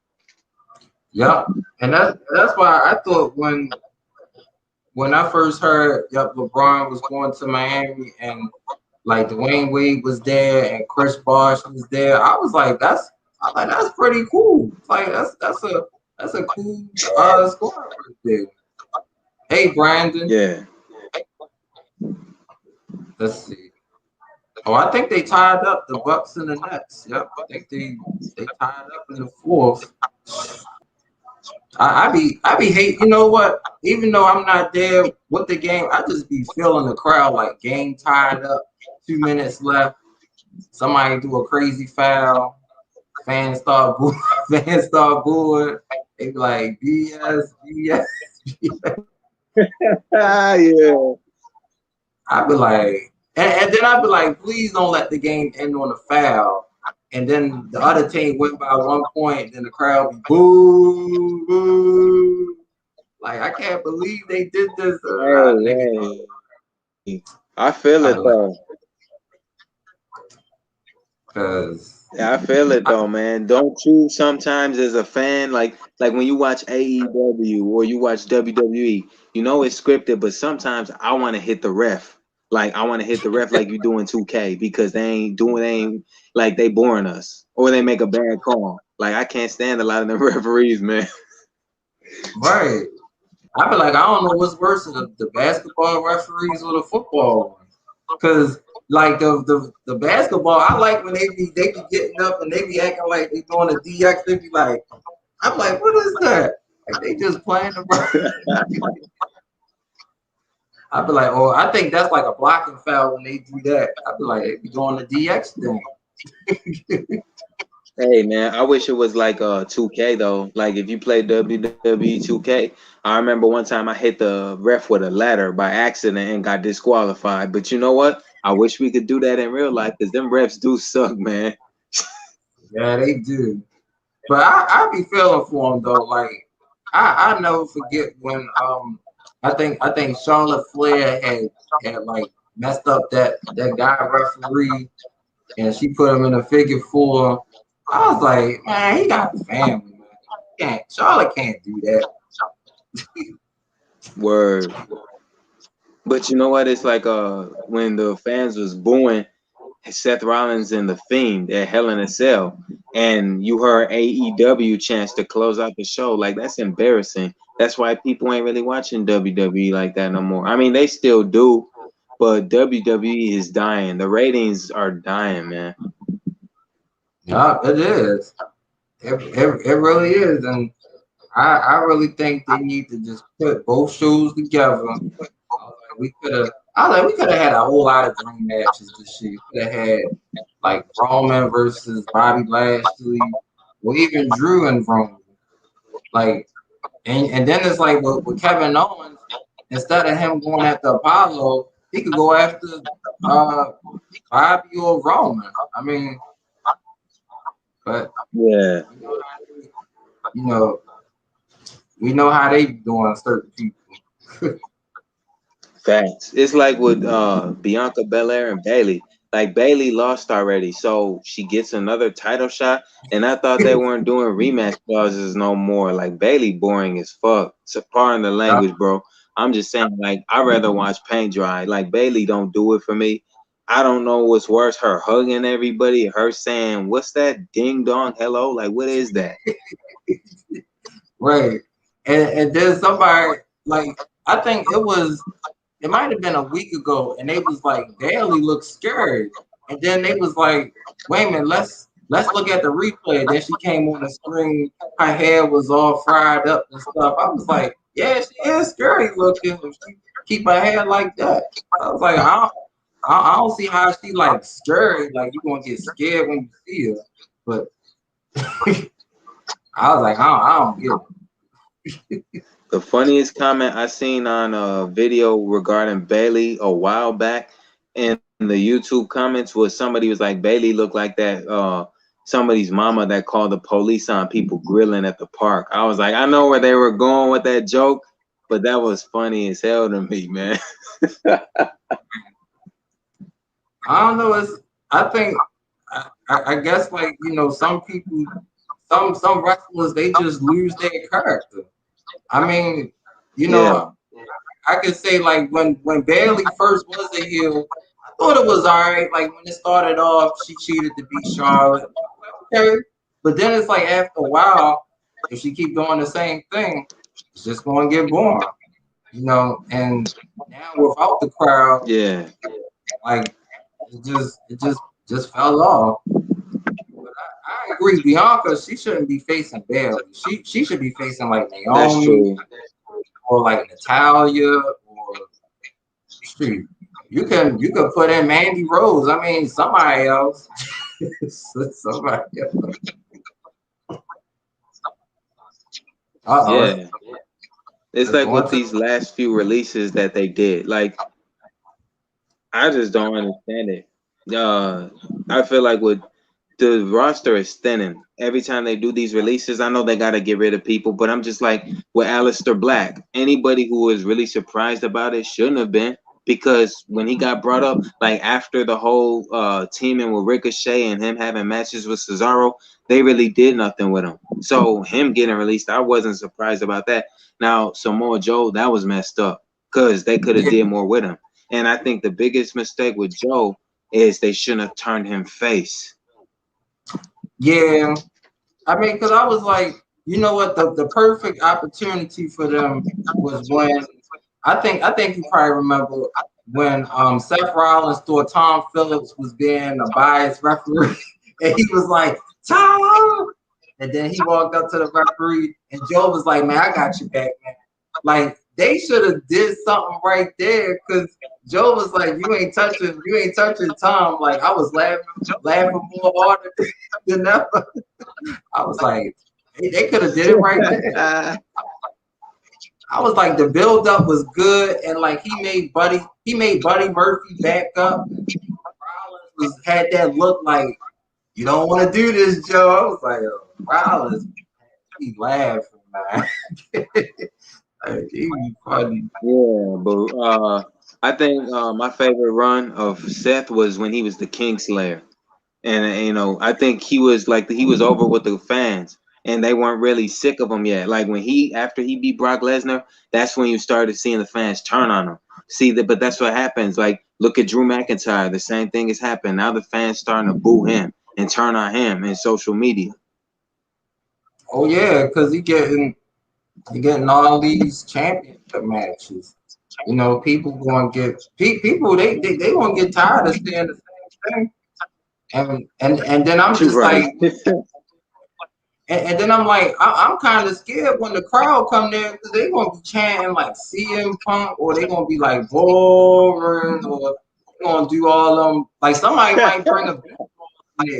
yeah. And that's why I thought when I first heard, yep, LeBron was going to Miami, and like Dwayne Wade was there and Chris Bosh was there, I was like, that's pretty cool. Like that's a cool squad right there. Hey, Brandon.
Yeah.
Let's see. Oh, I think they tied up the Bucks and the Nets. Yep, I think they tied up in the fourth. I be hate. You know what? Even though I'm not there with the game, I just be feeling the crowd like game tied up, 2 minutes left. Somebody do a crazy foul. Fans start booing. Fans start booing. They be like BS, BS, BS.
Yeah.
I be like, and then I be like, please don't let the game end on a foul. And then the other team went by 1 point, then the crowd be boo, boo. Like, I can't believe they did this.
I feel it though.
Cause
Yeah, I feel it though, man. Don't you sometimes as a fan, like when you watch AEW or you watch WWE, you know it's scripted, but sometimes I want to hit the ref. Like I want to hit the ref like you do in 2K because they ain't like they boring us or they make a bad call. Like I can't stand a lot of the referees, man.
right. I be like, I don't know what's worse, the basketball referees or the football ones. Cause like the basketball, I like when they be getting up and they be acting like they doing a DX. They be like, I'm like, what is that? Like they just playing the. I'd be like, oh, I think that's like a blocking foul when they do that. I'd be like, they be doing the DX thing.
Hey man, I wish it was like 2K though. Like if you play WWE 2K, I remember one time I hit the ref with a ladder by accident and got disqualified. But you know what? I wish we could do that in real life because them refs do suck, man.
Yeah, they do. But I be feeling for them though. Like I never forget when I think Charlotte Flair had like messed up that guy referee and she put him in a figure four. I was like, man, he got a family, man. Charlotte can't do that.
Word. But you know what? It's like when the fans was booing Seth Rollins and the Fiend at Hell in a Cell, and you heard AEW chants to close out the show. Like that's embarrassing. That's why people ain't really watching WWE like that no more. I mean, they still do, but WWE is dying. The ratings are dying, man.
Yeah, it is. It really is, and I really think they need to just put both shows together. We could have had a whole lot of dream matches this year. We could have had like Roman versus Bobby Lashley, or even Drew and Roman. Like, and then it's like with Kevin Owens, instead of him going after Apollo, he could go after uh Bobby or Roman. I mean, but
Yeah.
you know, we know how they doing certain people.
Facts. It's like with Bianca Belair and Bailey. Like Bailey lost already, so she gets another title shot. And I thought they weren't doing rematch clauses no more. Like Bailey boring as fuck. So pardon the language, bro. I'm just saying, like, I'd rather watch paint dry. Like Bailey don't do it for me. I don't know what's worse, her hugging everybody, her saying, "What's that? Ding dong, hello." Like, what is that?
Right. And then somebody like I think it might have been a week ago, and they was like, Bailey looked scared. And then they was like, wait a minute, let's look at the replay. Then she came on the screen, her hair was all fried up and stuff. I was like, yeah, she is scary looking if she keep her hair like that. I was like, I don't see how she like scary, like you gonna get scared when you see her. But I was like, I don't get it.
The funniest comment I seen on a video regarding Bailey a while back in the YouTube comments was somebody was like, Bailey looked like that somebody's mama that called the police on people grilling at the park. I was like, I know where they were going with that joke, but that was funny as hell to me, man.
I don't know. I think I guess like some people, some wrestlers they just lose their character. I mean, you
Yeah.
know, I could say like when Bailey first was a heel, I thought it was alright. Like when it started off, she cheated to beat Charlotte. Okay, but then it's like after a while, if she keep doing the same thing, it's just going to get boring, you know. And now without the crowd,
Yeah,
like it just fell off. But I agree, Bianca, she shouldn't be facing Bailey. She should be facing like
that's
Naomi
true.
or like Natalia or shoot. You could put in Mandy Rose. I mean somebody else. Somebody else. Uh-oh.
Yeah, it's
It's
like
going
with
to
these last few releases that they did. Like I just don't understand it. I feel like with the roster is thinning. Every time they do these releases, I know they got to get rid of people, but I'm just like with Aleister Black. Anybody who was really surprised about it shouldn't have been because when he got brought up, like after the whole teaming with Ricochet and him having matches with Cesaro, they really did nothing with him. So him getting released, I wasn't surprised about that. Now Samoa Joe, that was messed up because they could have
yeah.
did more with him. And I think the biggest mistake with Joe is they shouldn't have turned him face.
Yeah. I mean, because I was like, you know what, the perfect opportunity for them was when I think you probably remember when Seth Rollins thought Tom Phillips was being a biased referee, and he was like, Tom, and then he walked up to the referee, and Joe was like, man, I got you back, man. Like they should have did something right there, because Joe was like, you ain't touching Tom. Like I was laughing more harder than ever. I was like, they could have did it right there. I was like, the build up was good, and like he made Buddy Murphy back up. Rollins had that look like you don't want to do this, Joe. I was like, oh, Rollins, he laughing, man. Like, he be funny.
Yeah, but I think my favorite run of Seth was when he was the Kingslayer, and I think he was over with the fans, and they weren't really sick of him yet. Like when after he beat Brock Lesnar, that's when you started seeing the fans turn on him. See that, but that's what happens. Like look at Drew McIntyre, the same thing has happened. Now the fans starting to boo him and turn on him in social media.
Oh yeah, because he getting all these championship matches. You know, people going to get people. They going to get tired of seeing the same thing. And then I'm just
Right.
like, and then I'm like, I'm kind of scared when the crowd come there because they gonna be chanting like CM Punk, or they gonna be like boring, or they gonna do all them. Like somebody might bring a beat in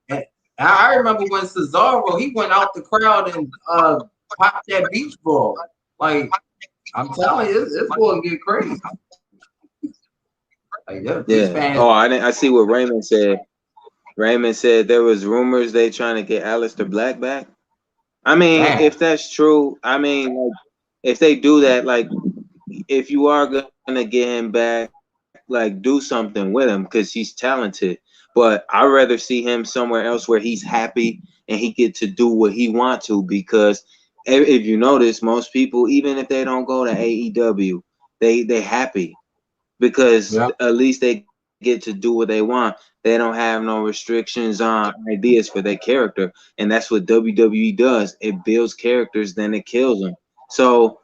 there. And I remember when Cesaro he went out the crowd and popped that beach ball. Like I'm telling you, it's going to get crazy. Like these
Yeah.
fans.
Oh, I see what Raymond said. Raymond said there was rumors they trying to get Aleister Black back. I mean,
Damn.
if that's true, I mean, like, if they do that, like, if you are gonna get him back, like, do something with him because he's talented. But I'd rather see him somewhere else where he's happy and he get to do what he want to. Because if you notice, most people, even if they don't go to AEW, they happy because
Yeah.
at least they get to do what they want. They don't have no restrictions on ideas for their character, and that's what WWE does. It builds characters, then it kills them. So,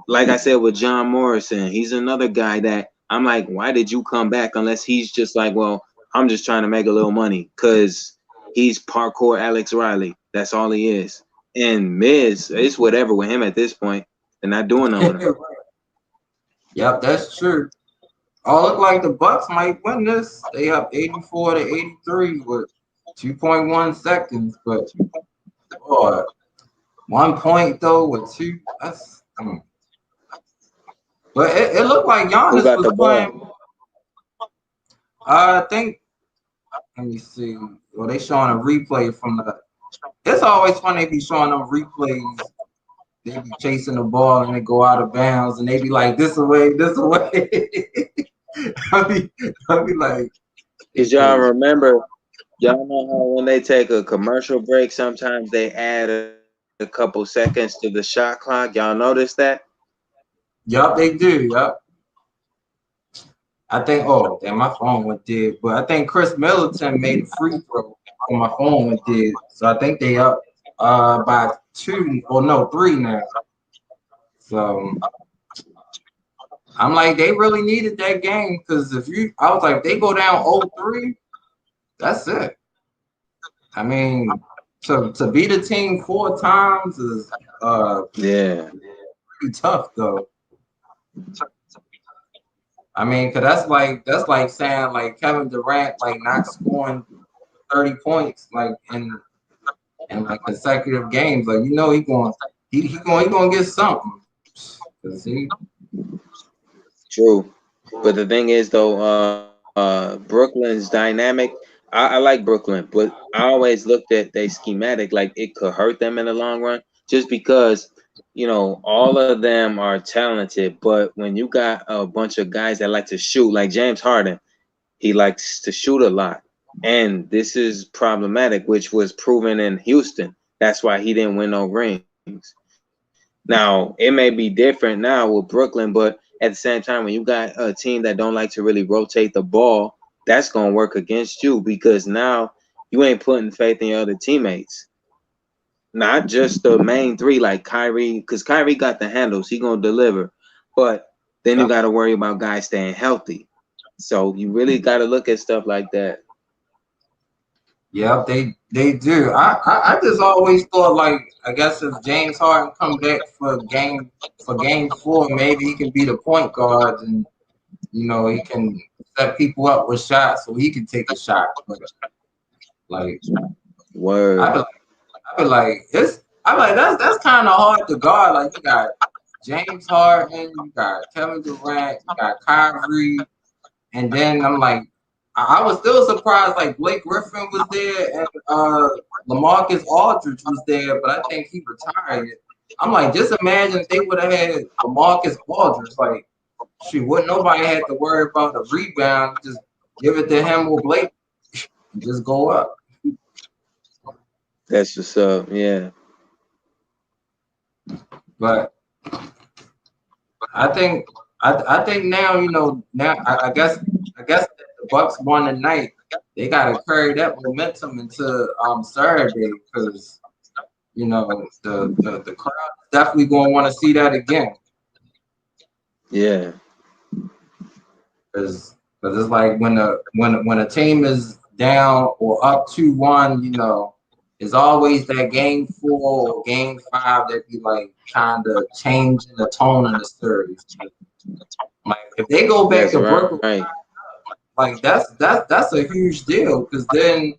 like I said with John Morrison, he's another guy that I'm like, why did you come back? Unless he's just like, well, I'm just trying to make a little money because he's parkour Alex Riley. That's all he is. And Miz, it's whatever with him at this point. They're not doing nothing with him.
Yep, that's true. Oh, look like the Bucks might win this. They up 84 to 83 with 2.1 seconds, but boy, 1 point though with two. That's but it looked like
Who
Giannis
got
was
the ball?
playing. I think. Let me see. Well, they showing a replay from the. It's always funny if you showing them replays. They be chasing the ball and they go out of bounds, and they be like, "This away, this away." I be like, they
Because y'all
crazy.
remember, y'all know how when they take a commercial break, sometimes they add a couple seconds to the shot clock. Y'all notice that?
Yup, they do. Yup. I think. Oh, damn, my phone went dead. But I think Chris Middleton made a free throw, and my phone went dead. So I think they up by 2 or no 3 now. So I'm like, they really needed that game because I was like, if they go down 0-3, that's it. I mean, to beat a team 4 times is
yeah.
pretty tough though. I mean, cause that's like saying like Kevin Durant like not scoring 30 points like in like consecutive games. Like he gonna get something. 'Cause
True. But the thing is, though, Brooklyn's dynamic. I like Brooklyn, but I always looked at they schematic like it could hurt them in the long run, just because all of them are talented. But when you got a bunch of guys that like to shoot, like James Harden, he likes to shoot a lot, and this is problematic, which was proven in Houston. That's why he didn't win no rings. Now, it may be different now with Brooklyn, but at the same time, when you got a team that don't like to really rotate the ball, that's going to work against you because now you ain't putting faith in your other teammates. Not just the main three like Kyrie, because Kyrie got the handles. He going to deliver. But then you got to worry about guys staying healthy. So you really got to look at stuff like that.
yeah, they do. I just always thought like I guess if James Harden come back for game 4, maybe he can be the point guard and he can set people up with shots so he can take a shot. But like
Word.
I feel like that's kind of hard to guard. Like you got James Harden, you got Kevin Durant, you got Kyrie, and then I'm like, I was still surprised like Blake Griffin was there and LaMarcus Aldridge was there, but I think he retired. I'm like, just imagine if they would have had LaMarcus Aldridge, like, shoot, wouldn't nobody had to worry about the rebound, just give it to him or Blake and just go up.
That's what's up. Yeah.
But I think now I guess that the Bucks won tonight. They gotta carry that momentum into Saturday because the crowd is definitely gonna want to see that again.
Yeah.
Because it's like when a team is down or up 2-1, it's always that game 4 or game 5 that be like kind of changing the tone of the series. Like if they go back to Brooklyn,
right.
like that's a huge deal because then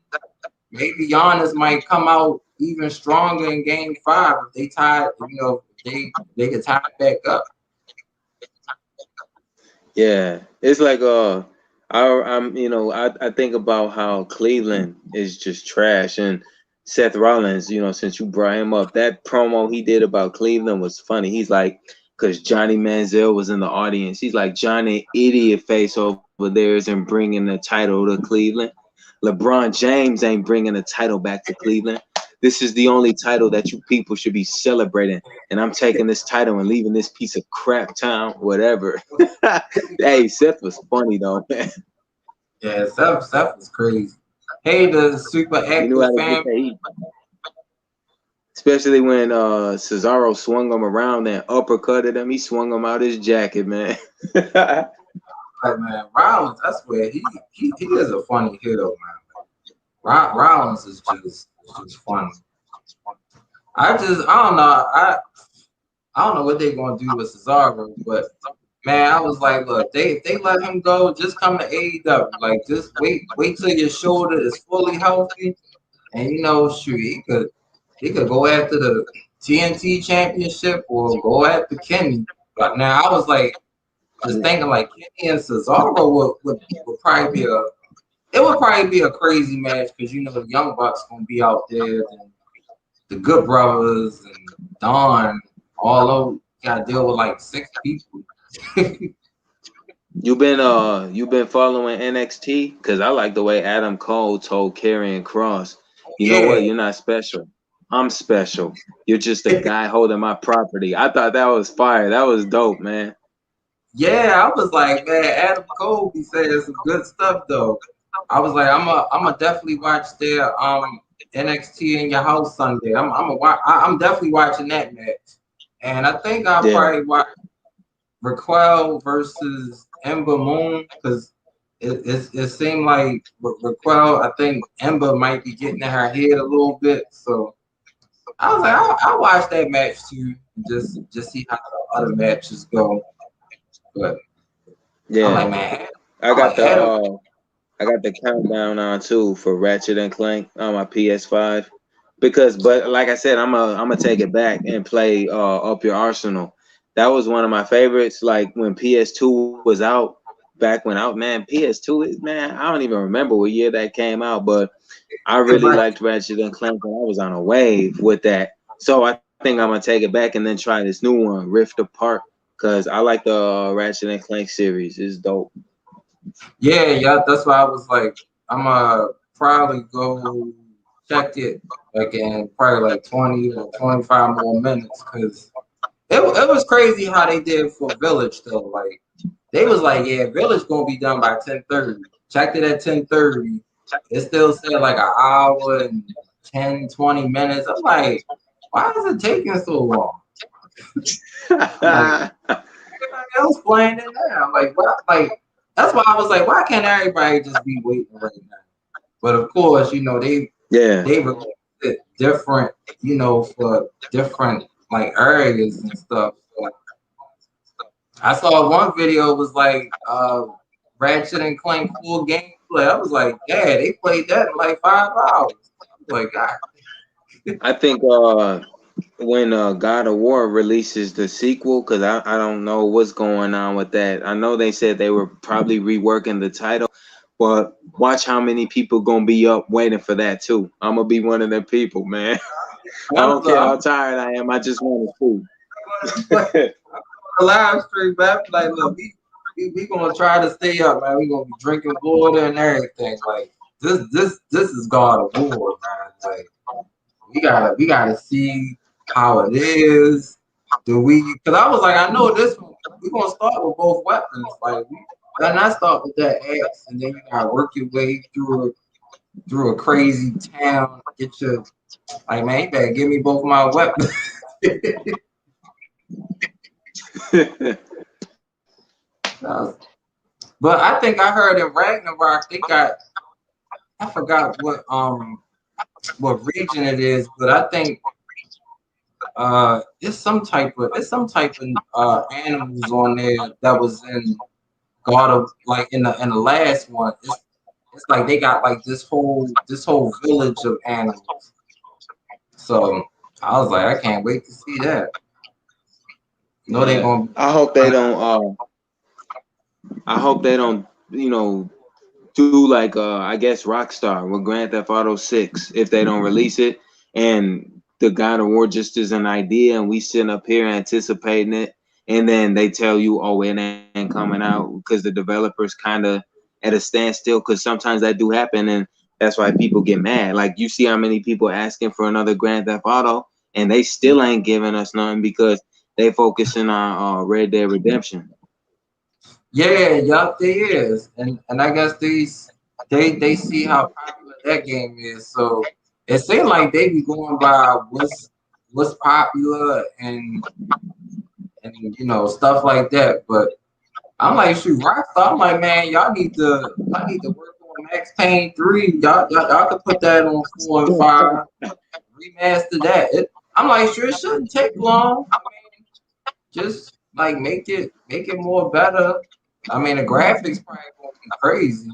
maybe Giannis might come out even stronger in game 5 if they tie. They can tie it back up.
Yeah, it's like I think about how Cleveland is just trash, and Seth Rollins, since you brought him up, that promo he did about Cleveland was funny. He's like, because Johnny Manziel was in the audience, he's like, Johnny idiot face over there isn't bringing the title to Cleveland. LeBron James ain't bringing the title back to Cleveland. This is the only title that you people should be celebrating. And I'm taking this title and leaving this piece of crap town, whatever. Hey, Seth was funny though, man.
Yeah, Seth was crazy. Hey, the super active fan.
Especially when Cesaro swung him around and uppercutted him. He swung him out his jacket, man.
Like, man, Rollins, I swear, he is a funny heel, man. Rollins is just funny. I don't know. I don't know what they're gonna do with Cesaro, but man, I was like, look, if they let him go, just come to AEW. Like, just wait till your shoulder is fully healthy, and shoot, he could go after the TNT championship or go after Kenny. But now I was like, just thinking like Kenny and Cesaro would probably be a crazy match because the Young Bucks gonna be out there and the Good Brothers and Don all over. Gotta deal with like 6 people.
You've been following NXT? Because I like the way Adam Cole told Karrion Kross, you know what, you're not special. I'm special. You're just a guy holding my property. I thought that was fire. That was dope, man.
Yeah, I was like, man, Adam Cole be saying some good stuff though. I was like, I'm a definitely watch their NXT in your house Sunday. I'm definitely watching that match, and I think I'll
Yeah,
probably watch Raquel versus Ember Moon because it seemed like Raquel. I think Ember might be getting in her head a little bit, so I was like, I'll watch that match too, and just see how the other matches go. But I'm like,
yeah.
man,
I
I'm
got
like
the
Adam.
I got the countdown on too for Ratchet and Clank on my PS5 because, but like I said, I'm gonna take it back and play Up Your Arsenal. That was one of my favorites. Like when PS2 was out, back when out, man, PS2 is man. I don't even remember what year that came out, but I really
Right.
liked Ratchet and Clank, and I was on a wave with that. So I think I'm gonna take it back and then try this new one, Rift Apart, because I like the Ratchet and Clank series. It's dope.
Yeah. That's why I was like, I'm probably go check it like in probably like 20 or 25 more minutes because it was crazy how they did for Village though. Like they was like, yeah, Village gonna be done by 10:30. Checked it at 10:30. It still said like an hour and 10, 20 minutes. I'm like, why is it taking so long? Like everybody else playing it now. Like what? Like that's why I was like, why can't everybody just be waiting right now? But of course,
Yeah,
they released it different, for different like areas and stuff. So I saw one video was like Ratchet and Clank full gameplay. I was like, yeah, they played that in like 5 hours. I was like, God.
I think when God of War releases the sequel, because I don't know what's going on with that. I know they said they were probably reworking the title, but watch how many people gonna be up waiting for that too. I'm gonna be one of them people, man. I
I'm,
don't care how
I'm
tired I am. I just want
like
to
a live stream, man. Like, look, we gonna try to stay up, man. We gonna be drinking water and everything. Like this is God of War, man. Like we gotta see how it is. Do we? Because I was like, I know this one. We gonna start with both weapons. Like we better not start with that axe, and then you gotta work your way through a crazy town. Get your like, man. You better give me both my weapons.
see.
But I think I heard in Ragnarok they got I forgot what region it is, but I think it's some type of animals on there that was in God of like in the last one. It's like they got like this whole village of animals. So I was like, I can't wait to see that. No, they
Yeah,
gonna be
I hope they don't. I hope they don't. Do like I guess Rockstar with Grand Theft Auto 6 if they don't release it, and the God of War just is an idea, and we sitting up here anticipating it, and then they tell you, oh, it ain't coming out because the developers kind of at a standstill, because sometimes that do happen, and that's why people get mad. Like you see how many people asking for another Grand Theft Auto, and they still ain't giving us nothing because they focusing on Red Dead Redemption.
Yeah, yup, they is, and I guess they see how popular that game is, so it seems like they be going by what's popular and stuff like that. But I'm like, shoot, Rockstar, I'm like, man, y'all need to work on Max Payne 3. Y'all could put that on 4 and 5, remaster that. I'm like, sure, it shouldn't take long. I mean, just like make it more better. I mean, the graphics probably gonna be crazy.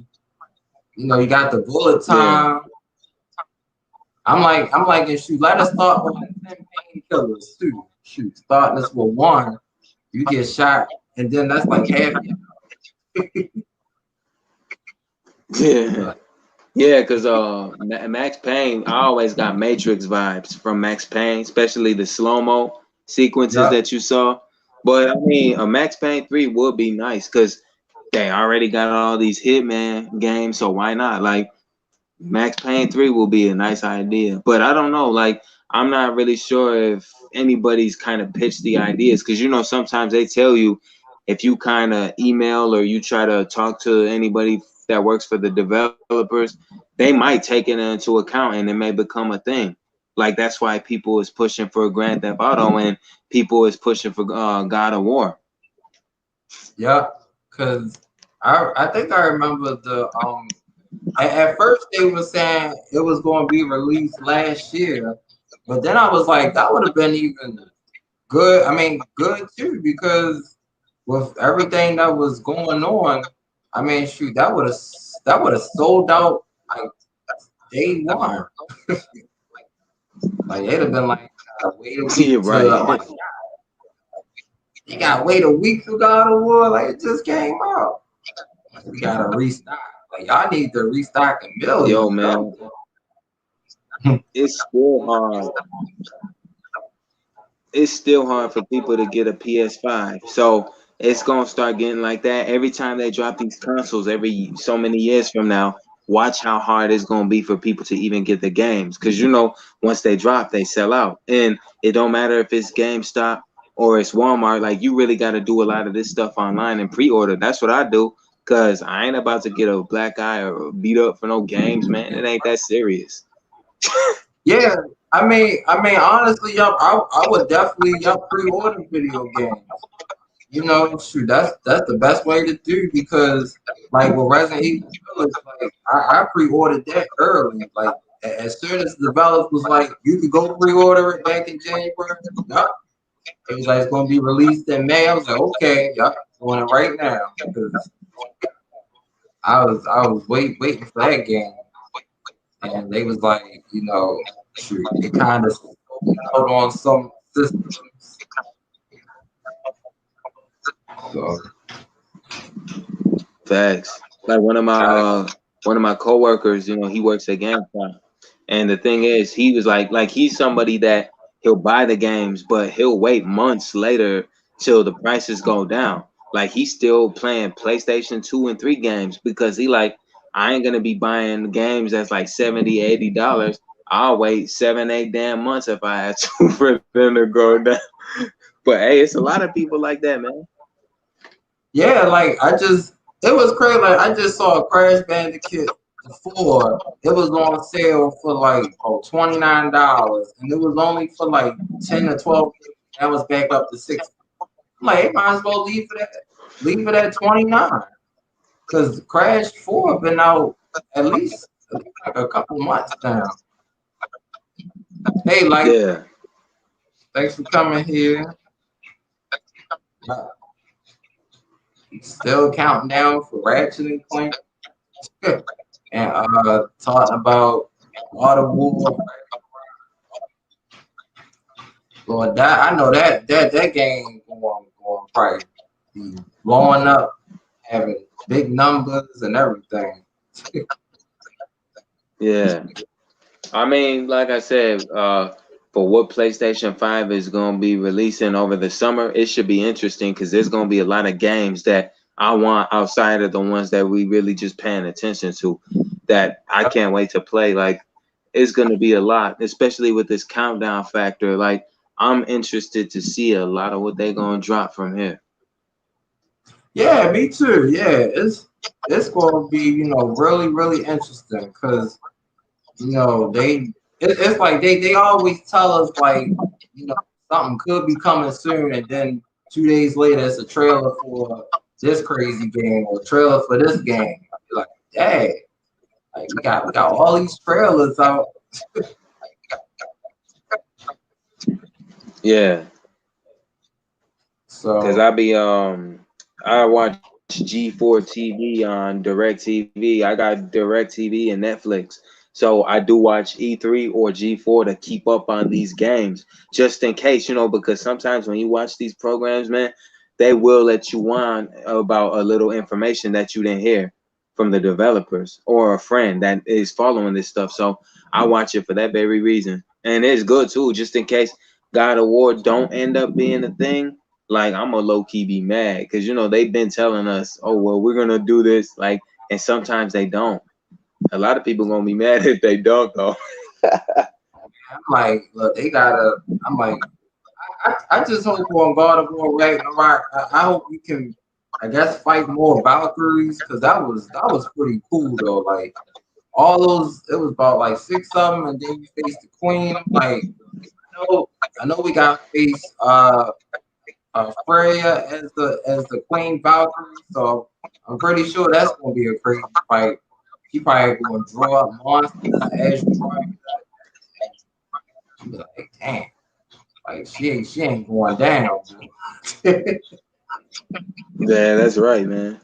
You got the bullet
Yeah,
time. I'm like, and shoot, let us start with like 10 painkillers too. Shoot, starting this with one, you get shot, and then that's like half your
yeah.
but
Yeah, because Max Payne, I always got Matrix vibes from Max Payne, especially the slow mo sequences
yeah.
that you saw. But I mean, a Max Payne 3 would be nice because they already got all these Hitman games, so why not? Like Max Payne 3 will be a nice idea. But I don't know, like I'm not really sure if anybody's kind of pitched the ideas because sometimes they tell you if you kind of email or you try to talk to anybody that works for the developers, they might take it into account and it may become a thing. Like that's why people is pushing for Grand Theft Auto and people is pushing for God of War.
Yeah, because I think I remember the at first they were saying it was going to be released last year, but then I was like, that would have been even good. I mean, good too, because with everything that was going on, I mean, shoot, that would have sold out like day one. Like it'd have been like wait a
Yeah,
week to
right.
I'm like, you gotta wait a week to God of War, like it just came out. We gotta restock. Like y'all need to restock a
Yo,
million.
man, it's still hard. It's still hard for people to get a PS5. So it's gonna start getting like that every time they drop these consoles. Every so many years from now, watch how hard it's gonna be for people to even get the games. Because you know, once they drop, they sell out, and it don't matter if it's GameStop or it's Walmart. Like you really got to do a lot of this stuff online and pre-order. That's what I do. Cause I ain't about to get a black eye or beat up for no games, man. It ain't that serious.
Yeah, honestly, y'all, I would definitely y'all pre-order video games. You know, shoot, that's the best way to do because like with Resident Evil Village, like I pre-ordered that early. Like as soon as the developers was like, you could go pre-order it back in January. Yup. It was like it's gonna be released in May. I was like, okay, yup, doing it right now because I was waiting for that game, and they was like, you know, shoot, it kind of out on some systems. So
Facts. Like one of my coworkers, you know, he works at GameStop, and the thing is, he was like he's somebody that he'll buy the games, but he'll wait months later till the prices go down. Like he's still playing PlayStation 2 and 3 games because he like I ain't gonna be buying games that's like $70, $80. I'll wait 7, 8 damn months if I had to for them to go down. But hey, it's a lot of people like that, man.
yeah, like it was crazy. Like I just saw a Crash Bandicoot 4. It was on sale for like $29, and it was only for like 10 to 12. That was back up to 60. I'm like, might as well leave it at 29, because Crash 4 been out at least like a couple months now. Hey, like,
Yeah.
thanks for coming here. Still counting down for Ratchet and Clank. And talking about Audible. Well, that I know that game going probably be blowing up, having big numbers and everything.
Yeah. I mean, like I said, for what PlayStation 5 is going to be releasing over the summer, it should be interesting because there's going to be a lot of games that I want outside of the ones that we really just paying attention to that I can't wait to play. Like, it's going to be a lot, especially with this countdown factor. Like, I'm interested to see a lot of what they're going to drop from here.
Yeah, me too. Yeah, it's going to be really really interesting because it's like they always tell us like something could be coming soon, and then 2 days later it's a trailer for this crazy game or a trailer for this game. You're like, dang, like we got all these trailers out.
Yeah.
So
Because I watch G4 TV on DirecTV. I got DirecTV and Netflix. So I do watch E3 or G4 to keep up on these games just in case, because sometimes when you watch these programs, man, they will let you on about a little information that you didn't hear from the developers or a friend that is following this stuff. So I watch it for that very reason. And it's good too, just in case God of War don't end up being a thing. Like I'm a low key be mad because they've been telling us, oh well, we're gonna do this, like, and sometimes they don't. A lot of people gonna be mad if they don't though.
I'm like, look, they gotta. I'm like, I just hope on God of War Ragnarok. I hope we can, I guess, fight more Valkyries because that was pretty cool though. Like all those, it was about like 6 of them, and then you face the Queen. I'm like, I know we got to face Freya as the Queen Valkyrie, so I'm pretty sure that's gonna be a crazy fight. She probably gonna draw up monsters as you fight. She be like, damn, like she ain't going down.
Yeah, that's right, man.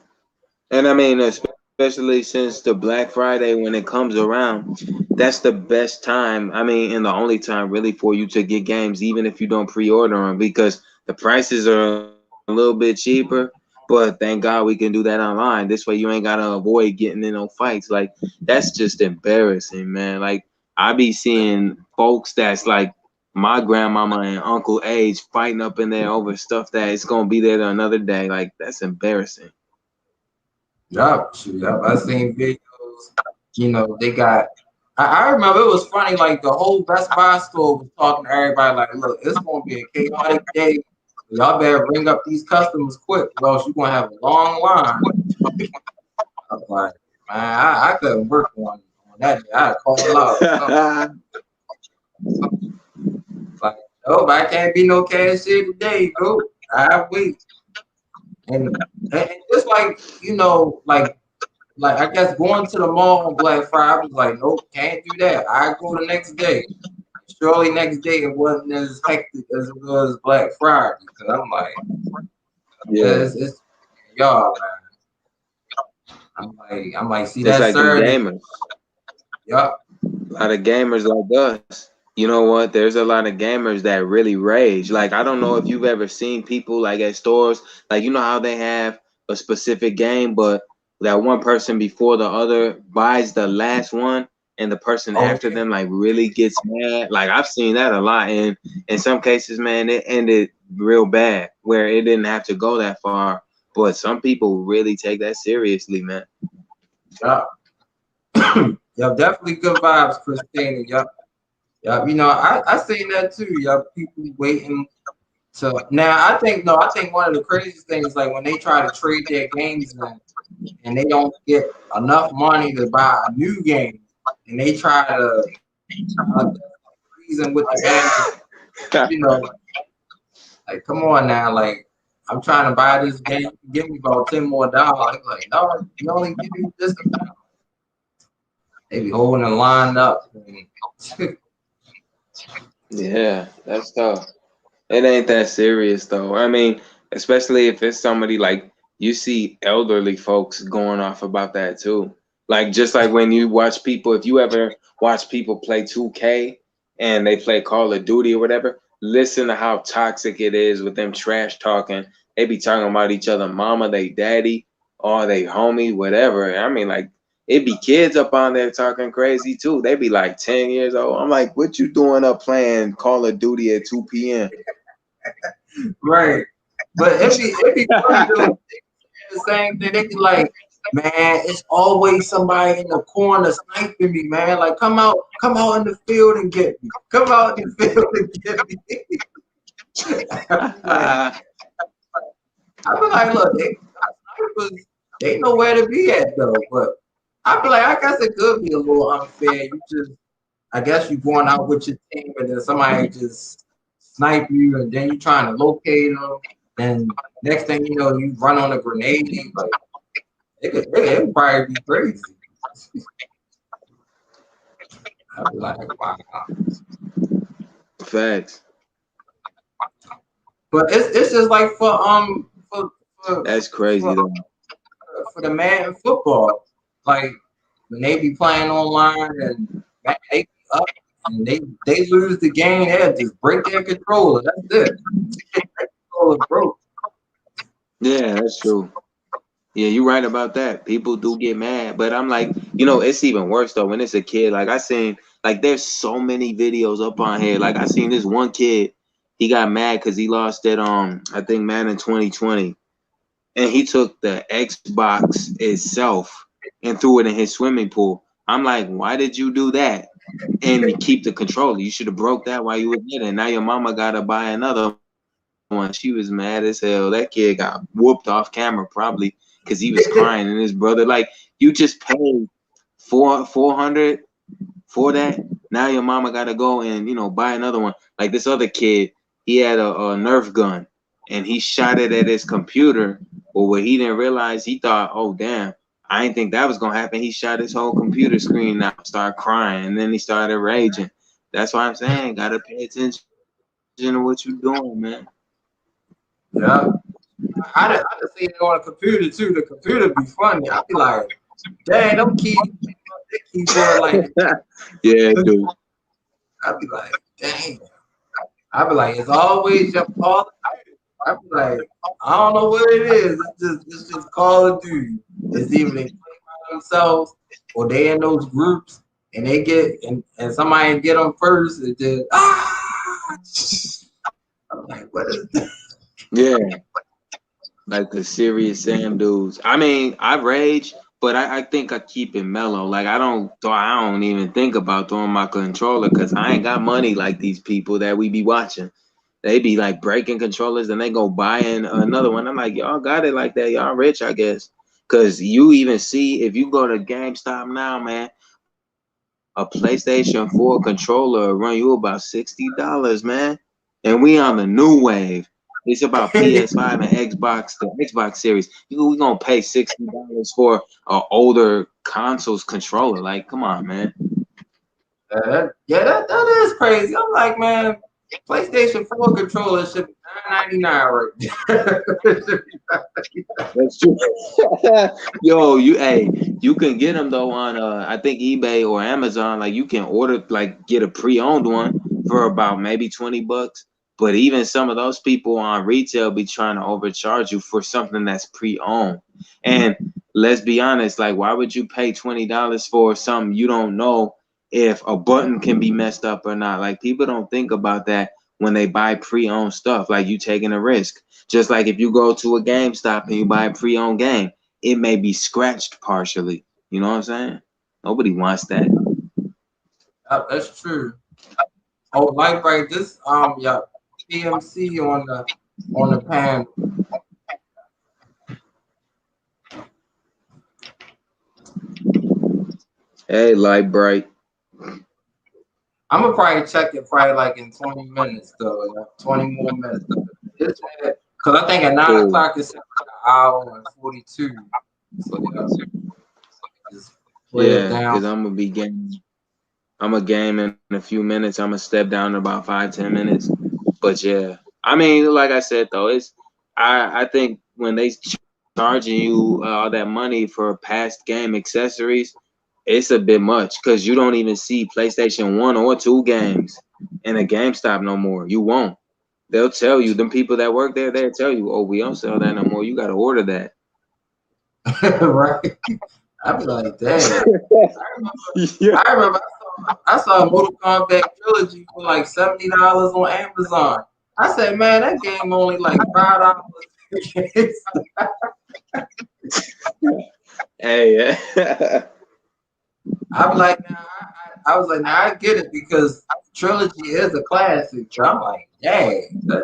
And I mean, especially since the Black Friday when it comes around, that's the best time. I mean, and the only time really for you to get games, even if you don't pre-order them, because the prices are a little bit cheaper. But thank God we can do that online. This way, you ain't gotta avoid getting in no fights. Like that's just embarrassing, man. Like I be seeing folks that's like my grandmama and uncle age fighting up in there over stuff that it's gonna be there another day. Like that's embarrassing.
Yup, yup. I seen videos. They got. I remember it was funny. Like the whole Best Buy store was talking to everybody. Like, look, it's gonna be a chaotic day. Y'all better bring up these customers quick, or else you're gonna have a long line. I was like, man, I couldn't work on that day. I had to call it out. Like, oh, I can't be no cashier today, bro. I wait. And just like like I guess going to the mall on Black Friday, I was like, nope, can't do that. I go the next day. Surely next day it wasn't as hectic as it was Black Friday. Cause I'm like,
Yeah,
it's y'all, man. I'm like, see
it's
that
like them
Saturday.
gamers.
Yup.
A lot of gamers like us. You know what? There's a lot of gamers that really rage. Like I don't know if you've ever seen people like at stores, like you know how they have a specific game, but that one person before the other buys the last one, and the person
Oh
after
yeah.
them like really gets mad. Like I've seen that a lot, and in some cases, man, it ended real bad where it didn't have to go that far. But some people really take that seriously, man.
Yup. Yup, definitely good vibes, Christina. Yup. Yup. I seen that too. Yup, people waiting. So now I think no, I think one of the craziest things like when they try to trade their games in and they don't get enough money to buy a new game, and they try to reason with the manager, you know, like come on now, like I'm trying to buy this game, give me about $10 more. Like no, you only give me this amount. They be holding the line up.
Yeah, that's tough. It ain't that serious though. I mean, especially if it's somebody like you see elderly folks going off about that too. Like just like when you watch people, if you ever watch people play 2K and they play Call of Duty or whatever, listen to how toxic it is with them trash talking. They be talking about each other, mama, they daddy, or they homie, whatever. I mean, like it be kids up on there talking crazy too. They be like 10 years old. I'm like, what you doing up playing Call of Duty at 2 p.m.?
Right. But it be funny though. The same thing. They be like, man, it's always somebody in the corner sniping me, man. Like, come out in the field and get me. Come out in the field and get me. I be like, look, snipers, they know where to be at though. But I feel like I guess it could be a little unfair. I guess you going out with your team, and then somebody just snipe you, and then you trying to locate them. Then next thing you know, you run on a grenade. Like it would probably be crazy. I'd be like, wow.
Facts.
But it's just like
That's crazy
for,
though.
for the Madden football, like when they be playing online and they be up and they lose the game, they just break their controller. That's it. Their controller broke.
Yeah, that's true. Yeah, you're right about that. People do get mad, but I'm like, it's even worse though when it's a kid. Like I seen, like there's so many videos up on here. Like I seen this one kid, he got mad because he lost that I think Madden 2020, and he took the Xbox itself and threw it in his swimming pool. I'm like, why did you do that? And you keep the controller. You should have broke that while you were there. And now your mama gotta buy another one. She was mad as hell. That kid got whooped off camera probably because he was crying, and his brother, like, you just paid 400 for that. Now your mama gotta go and, you know, buy another one. Like this other kid, he had a Nerf gun and he shot it at his computer, but what he didn't realize, he thought, oh damn, I didn't think that was gonna happen. He shot his whole computer screen out, started crying, and then he started raging. That's why I'm saying, gotta pay attention to what you're doing, man.
Yeah. I done seen it on a computer too. The computer be funny. I'd be like, dang, them kids, they keyboard like
Yeah, dude.
I'd be like, dang. I'd be like, it's always your fault. I'd be like, I don't know what it is. It's just Call of Duty. It's either they play by themselves or they in those groups and they get and somebody get them first and then I'm like, what is that?
Yeah. Like the serious Sam dudes. I mean, I rage, but I think I keep it mellow. Like I don't even think about throwing my controller because I ain't got money like these people that we be watching. They be like breaking controllers and they go buying another one. I'm like, y'all got it like that. Y'all rich, I guess. Cause you even see if you go to GameStop now, man, a PlayStation 4 controller run you about $60, man. And we on the new wave. It's about PS5 and Xbox, the Xbox series. We gonna pay $60 for an older console's controller. Like, come on, man.
That is crazy. I'm like, man, PlayStation 4 controller should be $9.99 right now.
That's true. Yo, you can get them though on I think eBay or Amazon. Like you can order, like get a pre-owned one for about maybe $20. But even some of those people on retail be trying to overcharge you for something that's pre-owned. And let's be honest, like why would you pay $20 for something you don't know if a button can be messed up or not? Like people don't think about that when they buy pre-owned stuff. Like you taking a risk. Just like if you go to a GameStop and you buy a pre-owned game, it may be scratched partially. You know what I'm saying? Nobody wants that.
That's true. Oh, like right, this yeah, PMC on the panel.
Hey, Light Bright.
I'm gonna probably check it probably like in 20 minutes though, 20 more minutes. Because I think at 9 o'clock it's an hour and 42. So
yeah, because I'm gonna be gaming. I'm a game in a few minutes. I'm gonna step down in about 5-10 minutes. But yeah, I mean, like I said though, I think when they charging you all that money for past game accessories, it's a bit much because you don't even see PlayStation 1 or 2 games in a GameStop no more. You won't. They'll tell you, them people that work there, they'll tell you, oh, we don't sell that no more. You got to order that.
Right. I'd be like, dang. I remember I saw a Mortal Kombat trilogy for like $70 on Amazon. I said, man, that game only like $5.
Hey,
I'm like, I was like, now I get it because trilogy is a classic. So I'm like, dang, that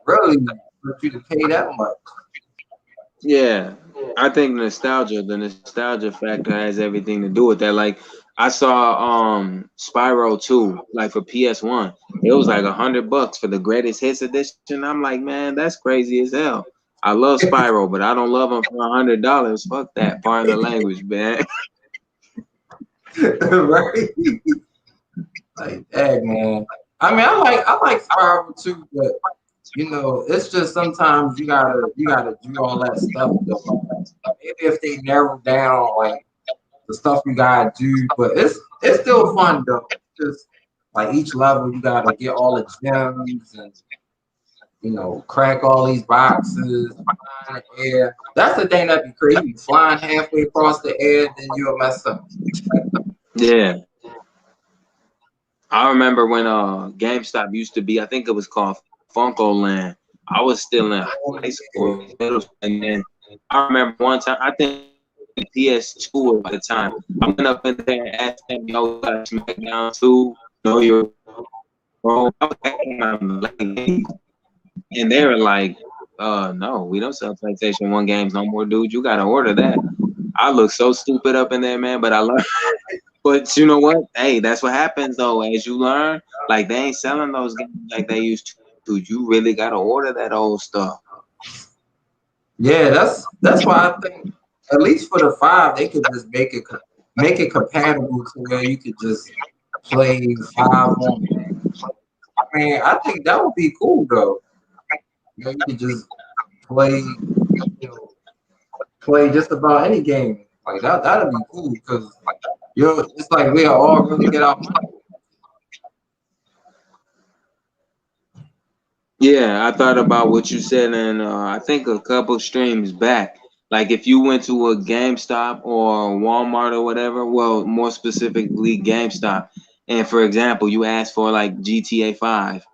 really want you to pay that much.
Yeah, I think the nostalgia factor has everything to do with that. Like I saw Spyro 2, like for PS1. It was like $100 for the greatest hits edition. I'm like, man, that's crazy as hell. I love Spyro, but I don't love him for $100. Fuck that, pardon the language, man.
Right? Like, dang, man. I mean, I like Spyro too, but you know, it's just sometimes you gotta do all that stuff. Maybe if they narrow down like the stuff you gotta do, but it's still fun though. It's just like each level you gotta get all the gems and you know crack all these boxes, fly in the air. That's the thing that'd be crazy. Flying halfway across the air, then you'll mess up.
Yeah. I remember when GameStop used to be, I think it was called Funko Land. I was still in high school, middle school, and then I remember one time, I think PS2 at the time, I went up in there and asked them, yo, got SmackDown 2? No, you're wrong. I was acting on the late. And they were like, no, we don't sell PlayStation 1 games no more, dude. You gotta order that. I look so stupid up in there, man, but I learned. But you know what? Hey, that's what happens though. As you learn, like they ain't selling those games like they used to. You really gotta order that old stuff.
Yeah, that's why I think at least for the 5, they could just make it compatible to where you could just play 5 on. I mean, I think that would be cool though. You know, you could just play, you know, play just about any game like that. That'd be cool because it's like we all really get our money.
Yeah, I thought about what you said, and I think a couple streams back. Like if you went to a GameStop or Walmart or whatever, well, more specifically GameStop, and for example, you asked for like GTA 5,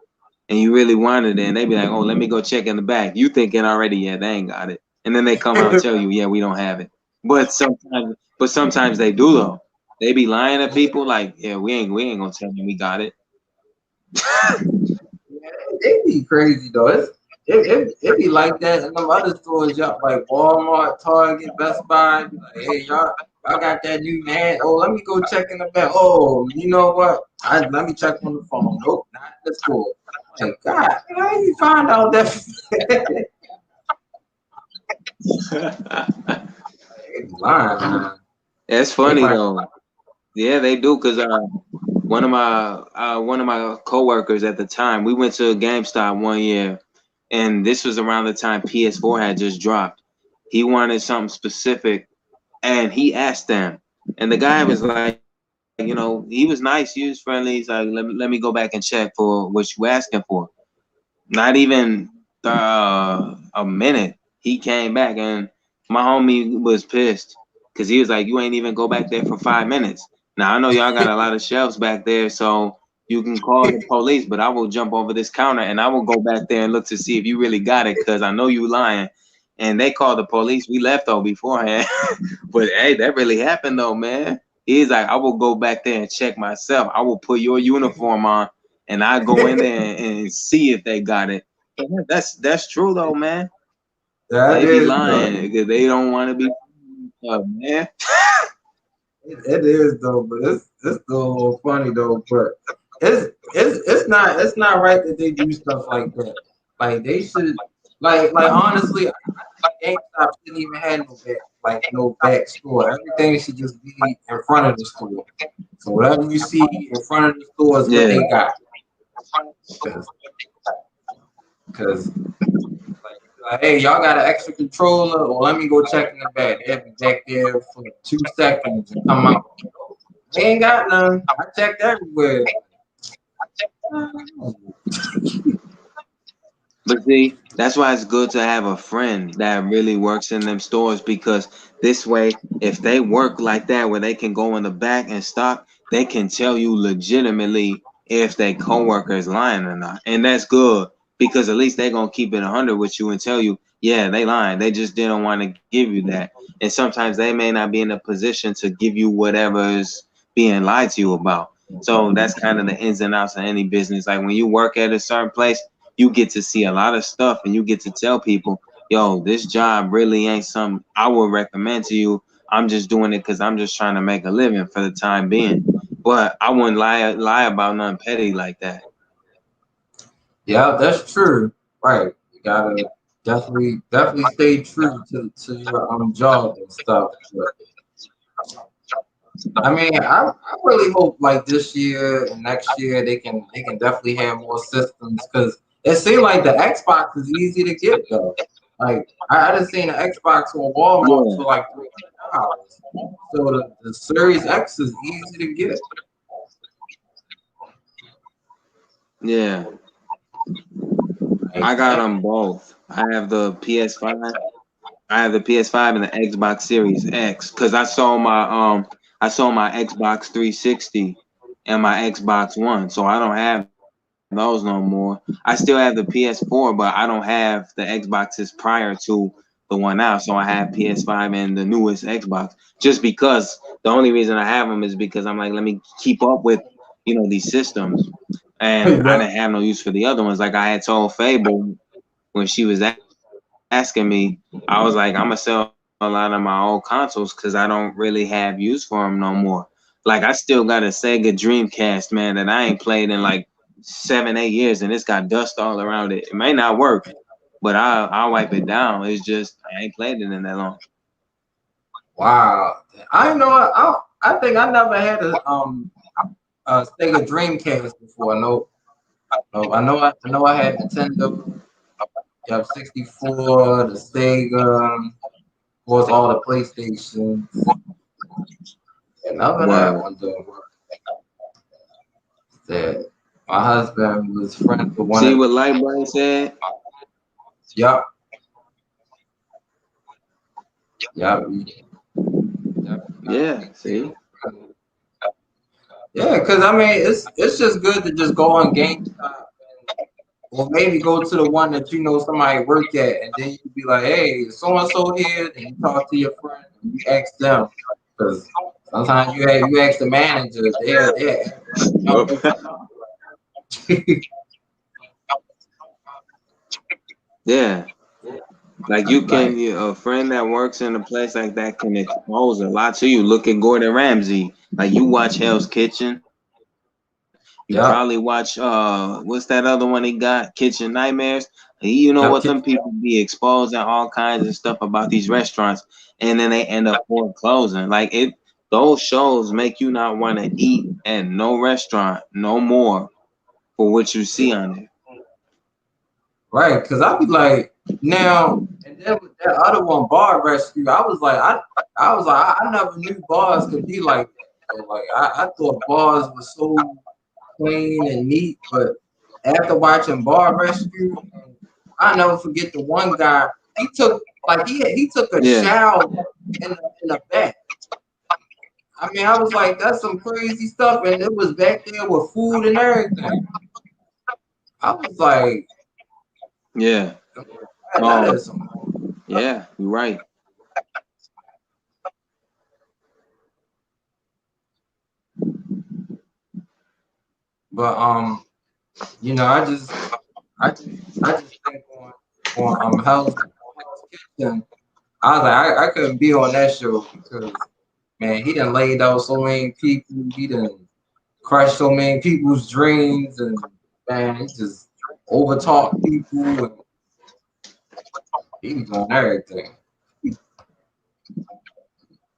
and you really wanted it, and they be like, "Oh, let me go check in the back." You thinking already, yeah, they ain't got it, and then they come out and tell you, "Yeah, we don't have it." But sometimes they do though. They be lying to people like, "Yeah, we ain't gonna tell them we got it."
It be crazy though. It be like that in them other stores, y'all, like Walmart, Target, Best Buy. Be like, hey, y'all got that new man. Oh, let me go check in the back. Oh, you know what? Let me check on the phone. Nope, not in the store. Like, God, how you find out that? They be lying, man.
It's
They
funny
might.
though. Yeah, they do. Cause one of my coworkers at the time, we went to a GameStop one year, and this was around the time PS4 had just dropped. He wanted something specific, and he asked them, and the guy was like, he was nice, he was friendly. He's like, let me go back and check for what you asking for. Not even a minute, he came back, and my homie was pissed because he was like, "You ain't even go back there for 5 minutes." Now I know y'all got a lot of shelves back there, so you can call the police, but I will jump over this counter and I will go back there and look to see if you really got it because I know you lying. And they called the police. We left though beforehand, but hey, that really happened though, man. He's like, I will go back there and check myself. I will put your uniform on and I go in there and see if they got it. But that's true though, man.
That
They be
is though.
lying because they don't want to be man.
It is though, but it's still a little funny though. But it's not right that they do stuff like that. Like they should like honestly, GameStop shouldn't even have no back store. Everything should just be in front of the store. So whatever you see in front of the store is what
Yeah,
they got. Because like, hey, y'all got an extra controller? Well, let me go check in the back. They'll be back there for 2 seconds and come out. They ain't got none. I checked everywhere.
but see, that's why it's good to have a friend that really works in them stores because this way, if they work like that where they can go in the back and stock, they can tell you legitimately if their coworker is lying or not, and that's good because at least they're gonna keep it 100 with you and tell you, yeah, they lying. They just didn't want to give you that, and sometimes they may not be in a position to give you whatever is being lied to you about. So that's kind of the ins and outs of any business. Like when you work at a certain place, you get to see a lot of stuff and you get to tell people, yo, this job really ain't something I would recommend to you. I'm just doing it because I'm just trying to make a living for the time being. But I wouldn't lie about nothing petty like that.
Yeah, that's true. Right. You gotta definitely stay true to your job and stuff. But I mean, I really hope like this year and next year they can definitely have more systems because it seems like the Xbox is easy to get though. Like I just seen an Xbox on Walmart
Yeah,
for like $300. So the Series X is easy to get.
yeah.
Like,
I got them both. I have the PS5. I have the PS5 and the Xbox Series X because I sold my Xbox 360 and my Xbox One, so I don't have those no more. I still have the PS4, but I don't have the Xboxes prior to the one now. So I have PS5 and the newest Xbox. Just because the only reason I have them is because I'm like, let me keep up with these systems. And I
yeah,
didn't have no use for the other ones. Like I had told Fable. when she was asking me, I was like, I'm gonna sell a lot of my old consoles because I don't really have use for them no more. Like I still got a Sega Dreamcast, man, that I ain't played in like 7, 8 years, and it's got dust all around it. It may not work, but I'll wipe it down. It's just I ain't played it in that long.
Wow, I know. I think I never had a Sega Dreamcast before. No, no. I know I had Nintendo. You have 64, the Sega, of course, all the PlayStations. And none of that one doing work. Said my husband was friends with one.
See
of
what Lightbright said?
Yup. Yup.
Yeah. See.
Yeah, because I mean, it's just good to just go on GameStop or maybe go to the one that you know somebody work at, and then you be like, "Hey, so and so here," and you talk to your friend, and you ask them, because sometimes you ask the manager,
Yeah. Like you can, a friend that works in a place like that can expose a lot to you. Look at Gordon Ramsay. Like you watch Hell's Kitchen. You probably
yeah,
watch what's that other one he got? Kitchen Nightmares. You know what them people be exposing all kinds of stuff about these restaurants, and then they end up foreclosing. Like it, those shows make you not want to eat at no restaurant no more for what you see on there.
right. Because I be like, now, and then with that other one, Bar Rescue, I was like, I never knew bars could be like that. So, like, I thought bars were so clean and neat, but after watching Bar Rescue, I never forget the one guy. He took a
Yeah,
shower in the back. I mean, I was like, that's some crazy stuff, and it was back there with food and everything. I was like,
yeah.
man, that is some.
Yeah, you're right.
But you know, I just think on Hell's Kitchen, I was like, I couldn't be on that show because man, he done laid out so many people, he done crushed so many people's dreams, and man, he just overtalked people, and he was doing everything.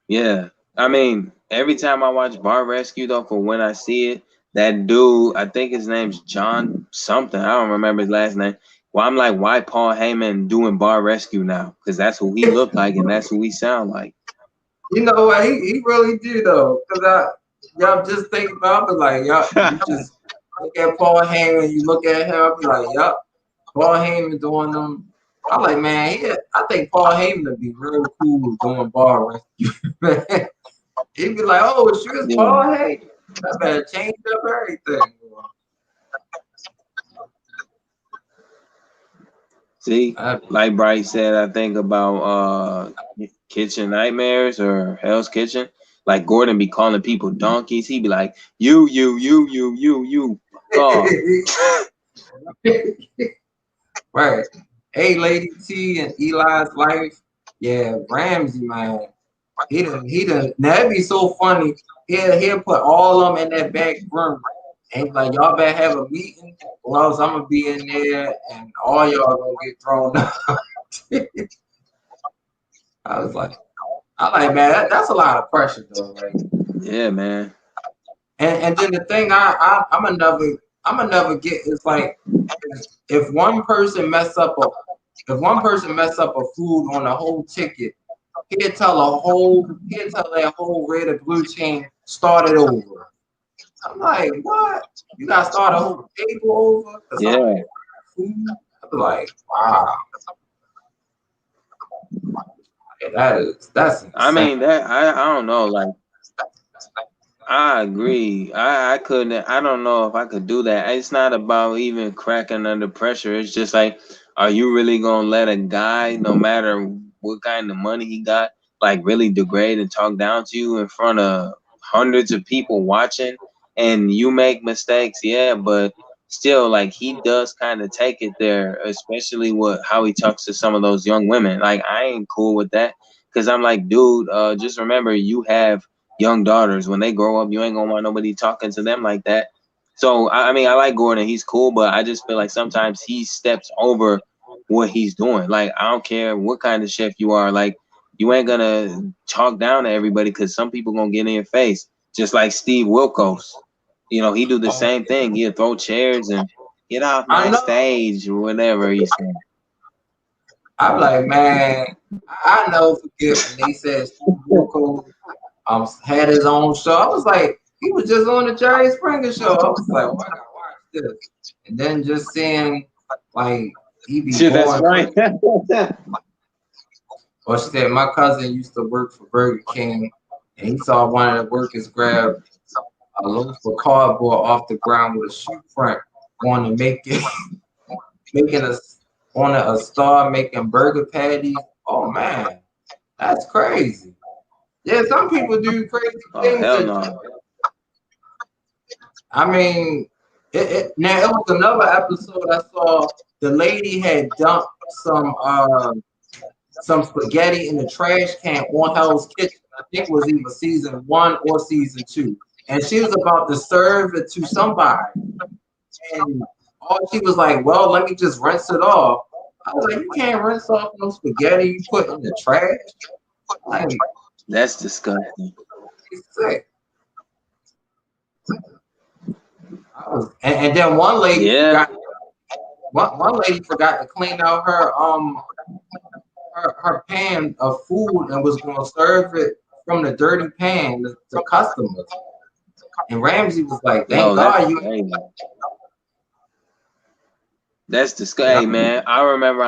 Yeah. I mean, every time I watch Bar Rescue though, for when I see it, that dude, I think his name's John something. I don't remember his last name. Well, I'm like, why Paul Heyman doing Bar Rescue now? Because that's who he looked like and that's who he sound like.
You know what? He really did though, because y'all just think about it, like y'all, you just look at Paul Heyman, you look at him, be like, yup, Paul Heyman doing them. I'm like, man, I think Paul Heyman would be real cool doing Bar Rescue. Man. He'd be like, oh, it's you, it's
Yeah.
Paul Heyman. I better change up everything.
See, like Bright said, I think about Kitchen Nightmares or Hell's Kitchen. Like Gordon be calling people donkeys. He be like, you, fuck off.
Right. Hey, Lady T and Eli's life. Yeah, Ramsey, man. He done. Now it'd be so funny. He'll put all of them in that back room. And he's like, y'all better have a meeting, or else I'm gonna be in there and all y'all gonna get thrown out. I was like, man, that's a lot of pressure though. Like,
Yeah, man.
and then the thing I'm gonna never get is like if one person mess up a food on the whole ticket, he'll tell that whole red or blue team start it over. I'm like, what? You gotta start a whole table over?
Yeah.
Food? I'm like, wow. Yeah, that's insane.
I mean that I don't know, like I agree. I couldn't. I don't know if I could do that. It's not about even cracking under pressure. It's just like, are you really gonna let a guy, no matter what kind of money he got, like really degrade and talk down to you in front of hundreds of people watching, and you make mistakes? Yeah, but still, like, he does kind of take it there, especially with how he talks to some of those young women. Like, I ain't cool with that, because I'm like, dude, just remember, you have young daughters. When they grow up, you ain't gonna want nobody talking to them like that. So I mean, I like Gordon, he's cool, but I just feel like sometimes he steps over what he's doing. Like, I don't care what kind of chef you are, like, you ain't gonna talk down to everybody, because some people gonna get in your face, just like Steve Wilkos. You know, he do the same thing. He'll throw chairs and get off my stage or whatever he said.
I'm like, man, I never forget when they said Steve Wilkos had his own show. I was like, he was just on the Jerry Springer show. I was like, oh, I gotta watch this. And then just seeing, like, he be
Shit, that's right.
Well, she said my cousin used to work for Burger King, and he saw one of the workers grab a loaf of cardboard off the ground with a shoe print on to making a star making burger patties. Oh man, that's crazy. Yeah, some people do crazy things.
Hell no.
I mean, now it was another episode I saw. The lady had dumped some spaghetti in the trash can on Hell's Kitchen. I think it was either season 1 or season 2. And she was about to serve it to somebody. And she was like, well, let me just rinse it off. I was like, you can't rinse off no spaghetti you put in the trash. Like,
that's disgusting.
He's sick. And then one lady forgot to clean out her pan of food and was going to serve it from the dirty pan to customers. And Ramsey was like, "Thank God you."
That's disgusting, hey, man. I remember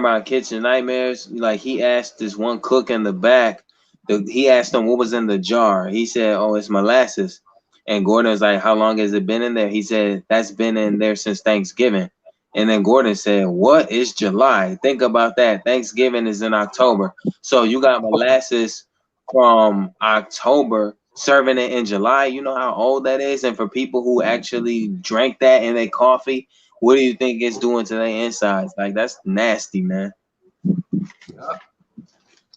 on Kitchen Nightmares, like, he asked this one cook in the back. He asked him what was in the jar. He said, "Oh, it's molasses." And Gordon was like, "How long has it been in there?" He said, "That's been in there since Thanksgiving." And then Gordon said, "What? It's July. Think about that. Thanksgiving is in October. So you got molasses from October serving it in July. You know how old that is? And for people who actually drank that in their coffee, what do you think it's doing to their insides? Like, that's nasty, man."
Yeah.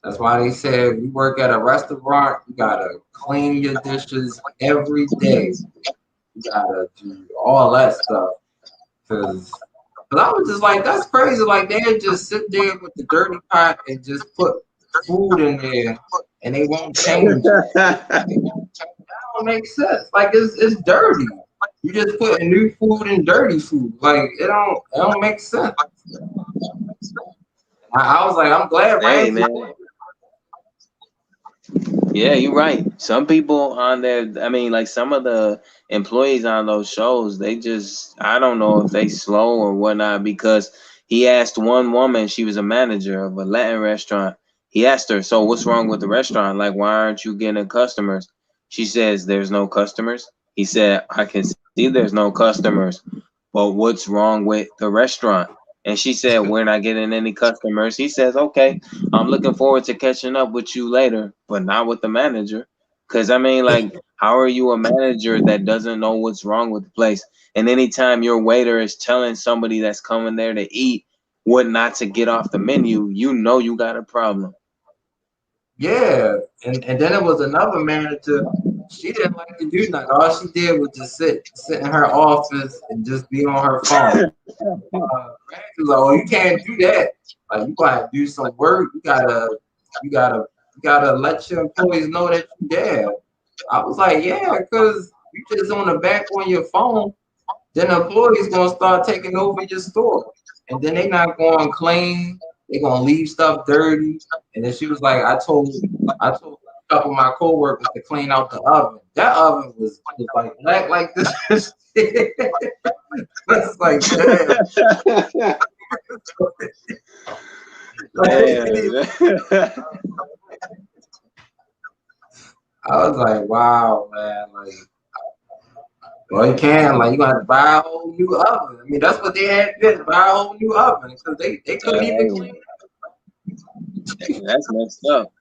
That's why they said you work at a restaurant, you gotta clean your dishes every day. You gotta do all that stuff. Cause I was just like, that's crazy. Like, they'd just sit there with the dirty pot and just put food in there and they won't change it. That don't make sense. Like, it's dirty. You just put new food in dirty food. Like, it don't make sense. I was like, I'm glad
Hey, man. Yeah, you're right. Some people on there, I mean, like, some of the employees on those shows, they just, I don't know if they slow or whatnot, because he asked one woman, she was a manager of a Latin restaurant. He asked her, "So what's wrong with the restaurant? Like, why aren't you getting customers?" She says, "There's no customers." He said, "I can see there's no customers, but what's wrong with the restaurant?" And she said, "We're not getting any customers." He says, "Okay, I'm looking forward to catching up with you later, but not with the manager." Because, I mean, like, how are you a manager that doesn't know what's wrong with the place? And anytime your waiter is telling somebody that's coming there to eat what not to get off the menu, you know you got a problem.
Yeah, and then it was another manager. She didn't like to do nothing. All she did was just sit in her office and just be on her phone. She was like, "Oh, you can't do that. Like, you gotta do some work. You gotta let your employees know that you're there." I was like, "Yeah, because you just on the back on your phone, then the employees gonna start taking over your store, and then they not going clean. They're gonna leave stuff dirty." And then she was like, I told a couple of my coworkers to clean out the oven. That oven was like black like this. It's like, damn. I was like, wow, man. Like, well, you can, like, you gonna have to buy a whole new oven. I mean, that's what they had to buy a whole new oven because they couldn't even clean it.
That's messed up.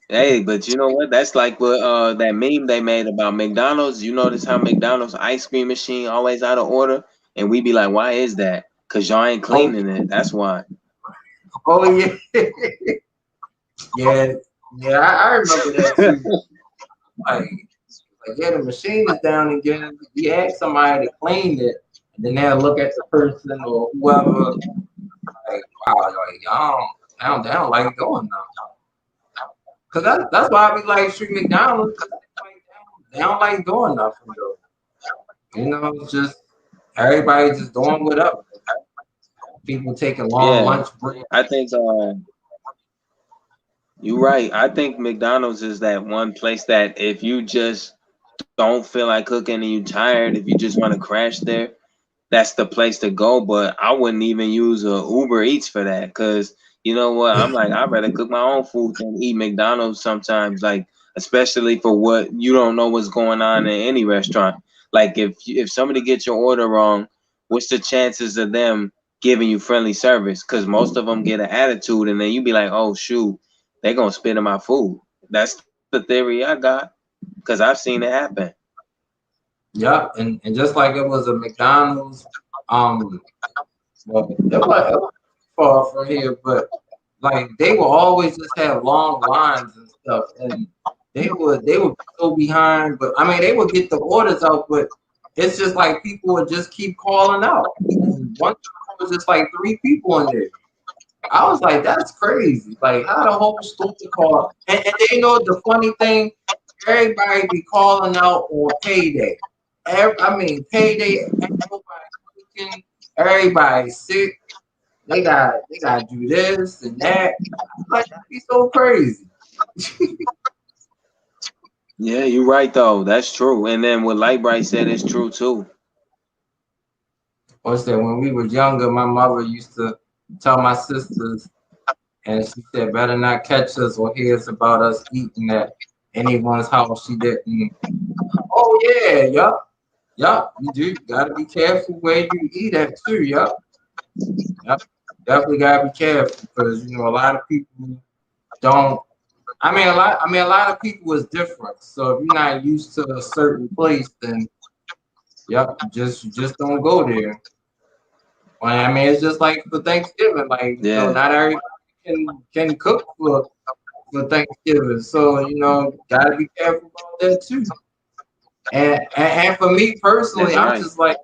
Hey, but you know what? That's like what that meme they made about McDonald's. You notice how McDonald's ice cream machine always out of order, and we be like, why is that? Cause y'all ain't
Oh,
cleaning it. That's why.
oh yeah, yeah, yeah. I remember that too. Like, yeah, the machine is down again. You ask somebody to clean it, and then they'll look at the person or whoever. Like, wow, like they don't like it going now. Cause that's why I be like street McDonald's. Cause like, they don't like doing nothing though. You know, it's just everybody just doing whatever. People taking long
Yeah,
lunch breaks.
I think you're right. I think McDonald's is that one place that if you just don't feel like cooking and you tired, if you just want to crash there, that's the place to go. But I wouldn't even use a Uber Eats for that because you know what? I'm like, I'd rather cook my own food than eat McDonald's sometimes. Like, especially for what you don't know what's going on in any restaurant. Like, if somebody gets your order wrong, what's the chances of them giving you friendly service? Because most of them get an attitude, and then you be like, oh shoot, they gonna spit in my food. That's the theory I got because I've seen it happen.
Yeah, and just like it was a McDonald's, um, well, it was far from here, but like they will always just have long lines and stuff, and they would be so behind. But I mean, they would get the orders out, but it's just like people would just keep calling out. And one time it was just like three people in there. I was like, that's crazy. Like, how the whole store call? And they know the funny thing, everybody be calling out on payday. I mean, payday. Ain't nobody working. Everybody sick. They got to do this and that. Like, that'd be so crazy.
Yeah, you're right though. That's true. And then what Lightbright said is true too.
What's that? When we was younger, my mother used to tell my sisters, and she said, better not catch us or hear us about us eating at anyone's house. She didn't. Oh yeah, yup. Yup, you do gotta be careful where you eat at too, yup. Yep. Definitely gotta be careful because you know a lot of people don't a lot of people is different. So if you're not used to a certain place, then yep, you just don't go there. Well, I mean it's just like for Thanksgiving, like you know,
Yeah.
not everybody can cook for Thanksgiving. So, you know, gotta be careful about that too. And for me personally,
That's right.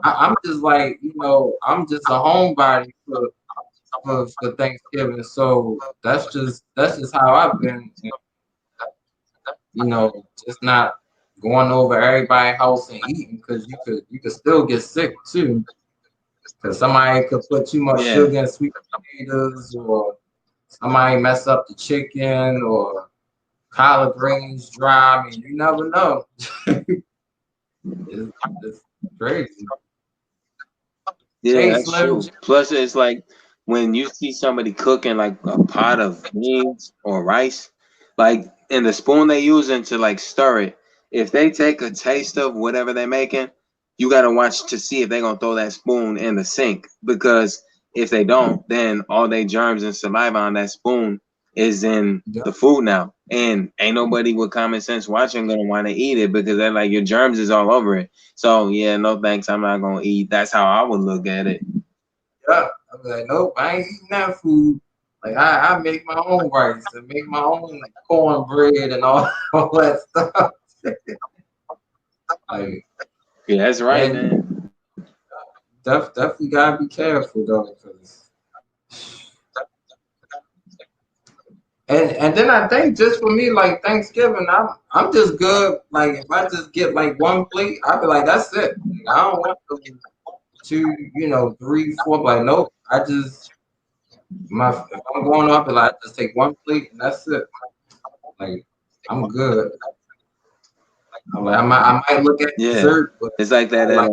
I'm just like, you know, I'm just a homebody for Thanksgiving. So that's just how I've been, you know, just not going over everybody's house and eating because you could still get sick too. Because somebody could put too much
Yeah.
sugar in sweet potatoes, or somebody mess up the chicken, or collard greens dry. I mean, you never know. It's crazy.
Yeah,
Hey,
that's
Slim.
true. Plus, it's like when you see somebody cooking like a pot of beans or rice, like in the spoon they using to like stir it. If they take a taste of whatever they're making, you gotta watch to see if they're gonna throw that spoon in the sink. Because if they don't, then all they germs and saliva on that spoon is in
Yeah,
the food now. And ain't nobody with common sense watching gonna want to eat it because they're like your germs is all over it. So yeah, no thanks. I'm not gonna eat. That's how I would look at it.
yeah. I'm like, nope, I ain't eating that food. Like I make my own rice and make my own cornbread and all, all that stuff. Like,
Yeah, that's right,
and
man.
definitely gotta be careful though, because and then I think just for me, like Thanksgiving, I'm just good. Like if I just get like one plate, I'll be like, that's it. I don't want the two, you know, three, four. Like nope, I just if I'm going up, like I just take one plate and that's it. Like I'm good. I'm like I might look at
Yeah,
dessert, but
it's like that.
I like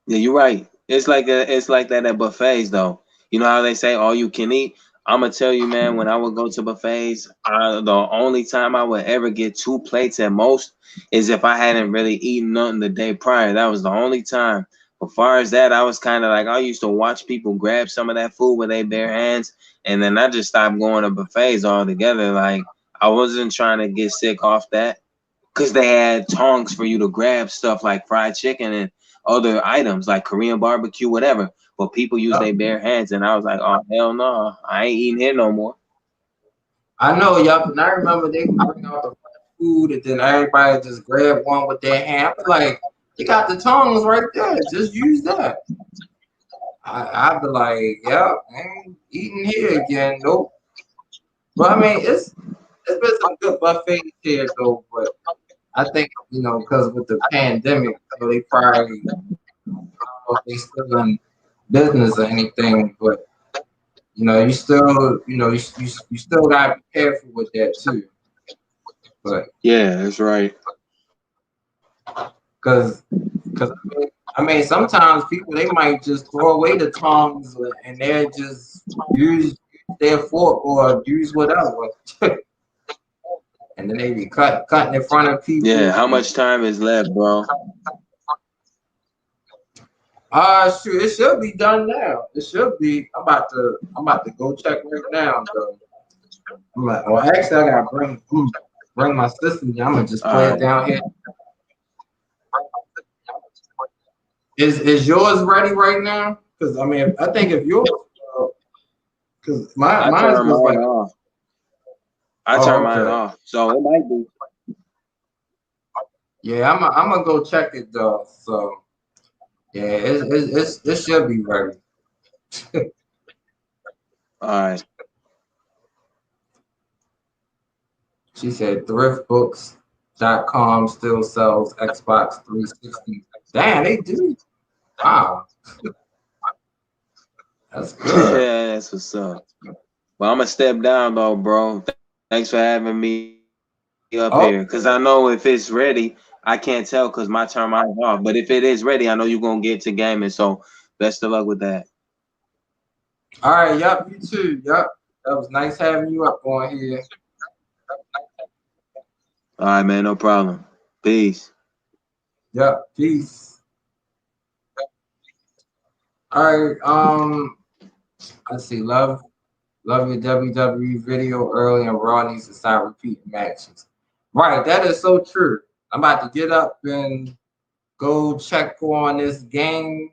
Yeah, you're right. It's like that at buffets though. You know how they say all you can eat. I'm gonna tell you, man. When I would go to buffets, the only time I would ever get two plates at most is if I hadn't really eaten nothing the day prior. That was the only time. As far as that, I was kind of like, I used to watch people grab some of that food with their bare hands, and then I just stopped going to buffets altogether. Like, I wasn't trying to get sick off that because they had tongs for you to grab stuff like fried chicken and other items like Korean barbecue, whatever. But people use their bare hands, and I was like, oh, hell no, I ain't eating here no more.
I know, yup, and I remember they would bring out the food and then everybody just grab one with their hand. I was like, you got the tongs right there. Just use that. I'd be like, yeah, I ain't eating here again. Nope. But I mean, it's been some good buffets here though. But I think because with the pandemic, they probably I don't know if they still in business or anything. But you still you still gotta be careful with that too. But
Yeah, that's right.
because I mean, sometimes people they might just throw away the tongs and they just use their fork or use whatever, and then they be cutting in front of
Yeah,
people.
how much time is left, bro?
Shoot, it should be done now. It should be. I'm about to go check right now. Though. Well, actually, I gotta bring my system. I'm gonna just
All
play it
right.
down here. Is yours ready right now? Because I mean, I think if yours, because
I
mine
turned
was
mine
like,
off. I turned
oh,
mine
okay.
off, so it might be.
Yeah, I'm gonna go check it though. So yeah, it should be ready.
All right.
She said thriftbooks.com still sells Xbox 360. Damn, they do. Wow, that's good.
Yeah, that's what's up. Well, I'm gonna step down though, bro. Thanks for having me up
Oh,
here, cause I know if it's ready, I can't tell cause my turn mine off. But if it is ready, I know you're gonna get to gaming. So best of luck with that.
all right. Yup, you too. Yup, that was nice having you up on here.
All right, man, no problem. Peace.
Yup, peace. All right. Let's see. Love your WWE video early and Raw needs to start repeating matches. Right, that is so true. I'm about to get up and go check on this game.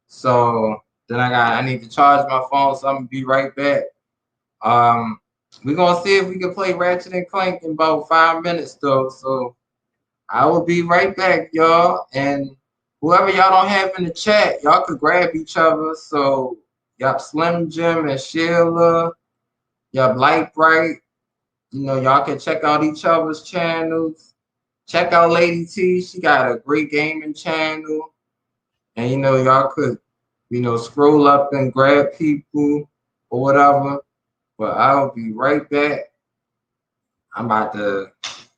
So then I need to charge my phone, so I'm gonna be right back. Um, we're gonna see if we can play Ratchet and Clank in about 5 minutes though. So I will be right back, y'all. And whoever y'all don't have in the chat, y'all could grab each other. So y'all Slim Jim and Sheila, y'all Light Bright. Y'all can check out each other's channels. Check out Lady T. She got a great gaming channel. And y'all could, scroll up and grab people or whatever. But I'll be right back. I'm about to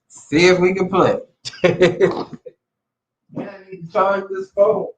see if we can play. Man, I need to charge this phone.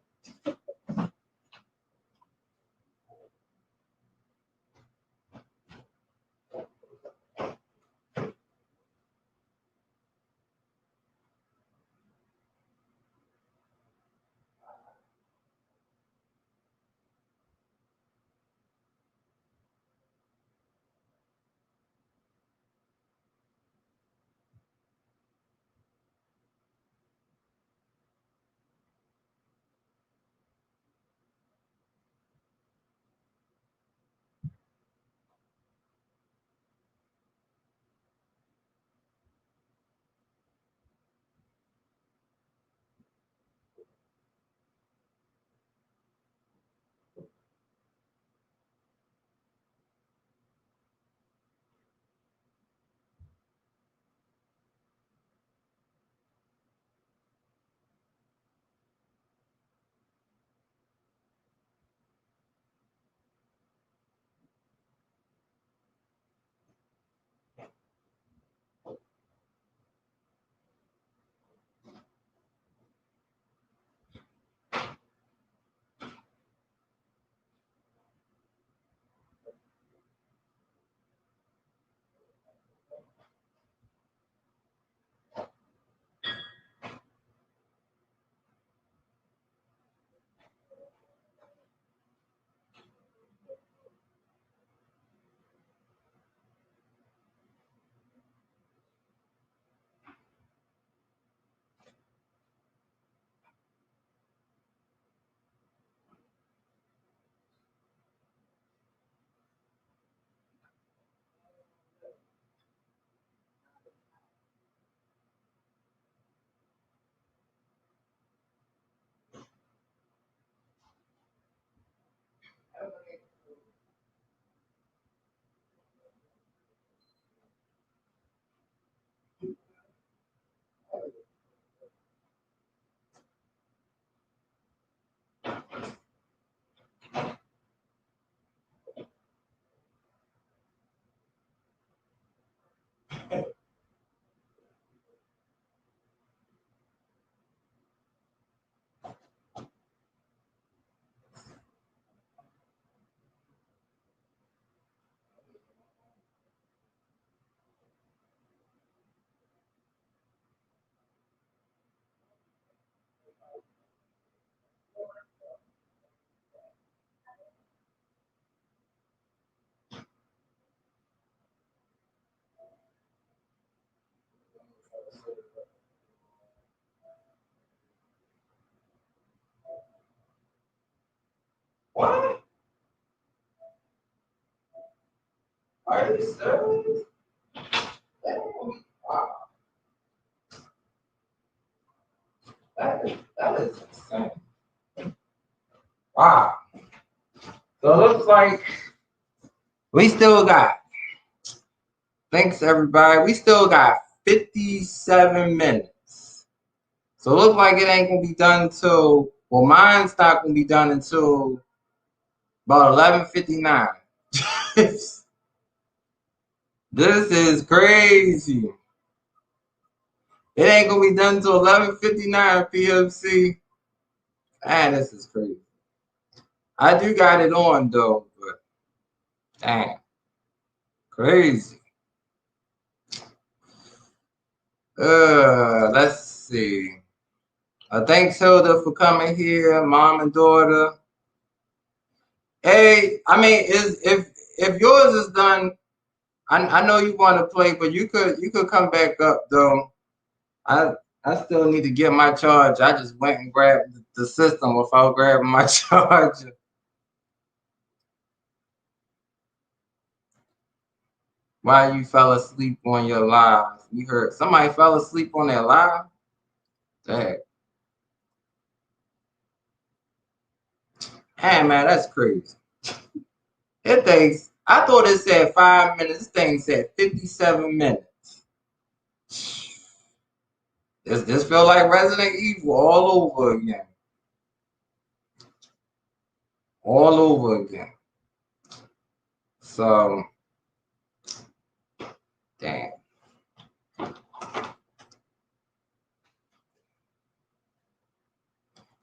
What? Are you serious? Wow. That is insane. Wow. So it looks like we still got, thanks everybody, we still got 57 minutes. So it looks like it ain't gonna be done until, well, mine's not gonna be done until about 11:59. This is crazy. It ain't gonna be done until 11:59 PMC. Man, this is crazy. I do got it on though, but dang, crazy. Let's see. Thanks Hilda for coming here, mom and daughter. Hey, I mean, if yours is done, I know you want to play, but you could come back up though. I still need to get my charge. I just went and grabbed the system without grabbing my charger. Why you fell asleep on your live? You heard somebody fell asleep on their live? Dang. Hey man, that's crazy. It thinks, I thought it said 5 minutes. This thing said 57 minutes. This feel like Resident Evil all over again. All over again. So, damn.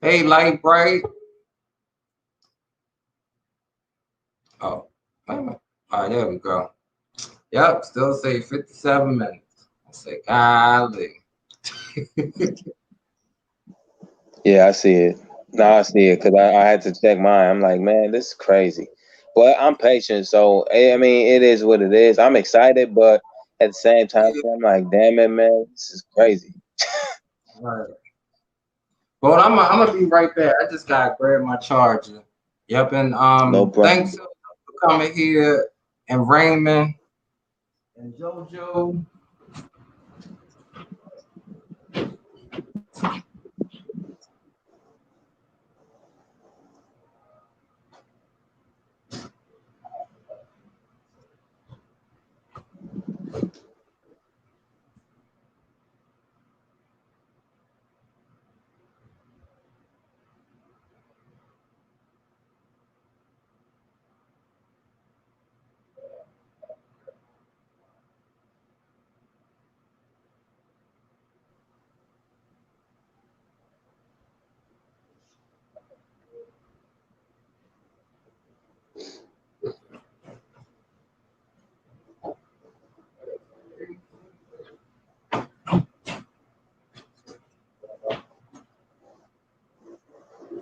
Hey, Light Bright. Oh, wait a minute. All right, there we go. Yep, still say 57 minutes. I say, golly.
Yeah, I see it. No, I see it because I had to check mine. I'm like, man, this is crazy. But I'm patient, so I mean, it is what it is. I'm excited, but at the same time, I'm like, damn it, man, this is crazy.
Right. Well, I'm gonna be right back. I just gotta grab my charger. Yep, and
No problem.
thanks for coming here, and Raymond and JoJo.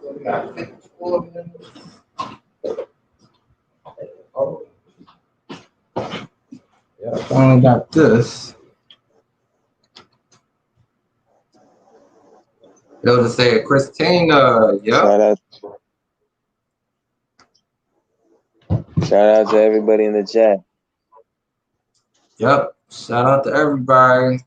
We got 54 minutes. Oh, yeah, I only got this. They'll just say Christina. Yep.
Shout out to everybody in the chat.
Yep. Shout out to everybody.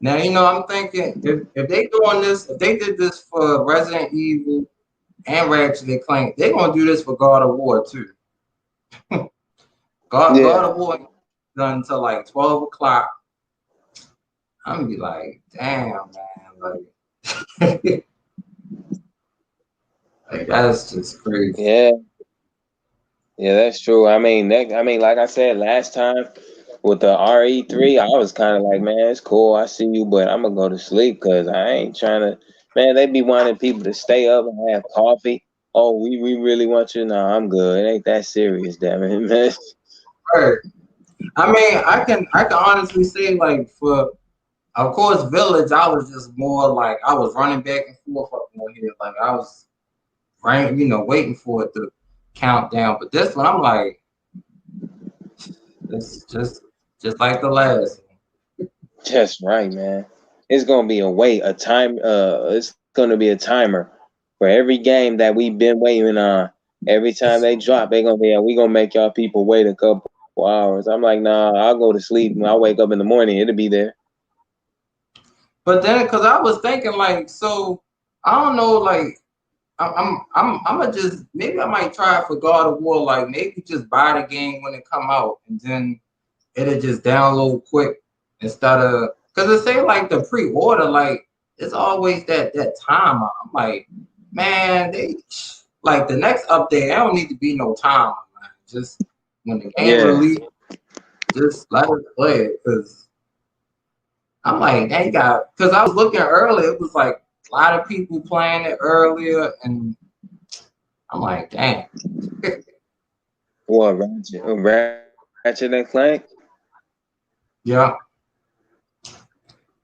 Now, you know, I'm thinking if they doing this, if they did this for Resident Evil and Ratchet and Clank, they're gonna do this for God of War too. God
Yeah.
of War done until like 12 o'clock. I'm gonna be like, damn, man, like, like that's just crazy.
Yeah. Yeah, that's true. I mean, like I said last time with the RE3, I was kind of like, man, it's cool. I see you, but I'm gonna go to sleep because I ain't trying to. Man, they be wanting people to stay up and have coffee. Oh, we really want you. No, I'm good. It ain't that serious, damn it, man.
Right. I mean, I can honestly say like for of course Village, I was just more like I was running back and forth up on here, like I was right, waiting for it to count down. But this one, I'm like, it's just like the last one.
Just right, man. It's gonna be a time. It's gonna be a timer for every game that we've been waiting on. Every time they drop, they gonna be. We gonna make y'all people wait a couple hours. I'm like, nah. I'll go to sleep and I'll wake up in the morning. It'll be there.
But then, cause I was thinking like, so I don't know, like I'm gonna just maybe I might try it for God of War, like maybe just buy the game when it come out and then it'll just download quick instead of because it say like the pre-order, like it's always that timer. I'm like, man, they like the next update. I don't need to be no timer, man. Just when the game
Yeah,
release, just let it play it. Cause I'm like, they got because I was looking earlier. It was like a lot of people playing it earlier, and I'm like, dang.
what Ratchet and Clank?
Yeah.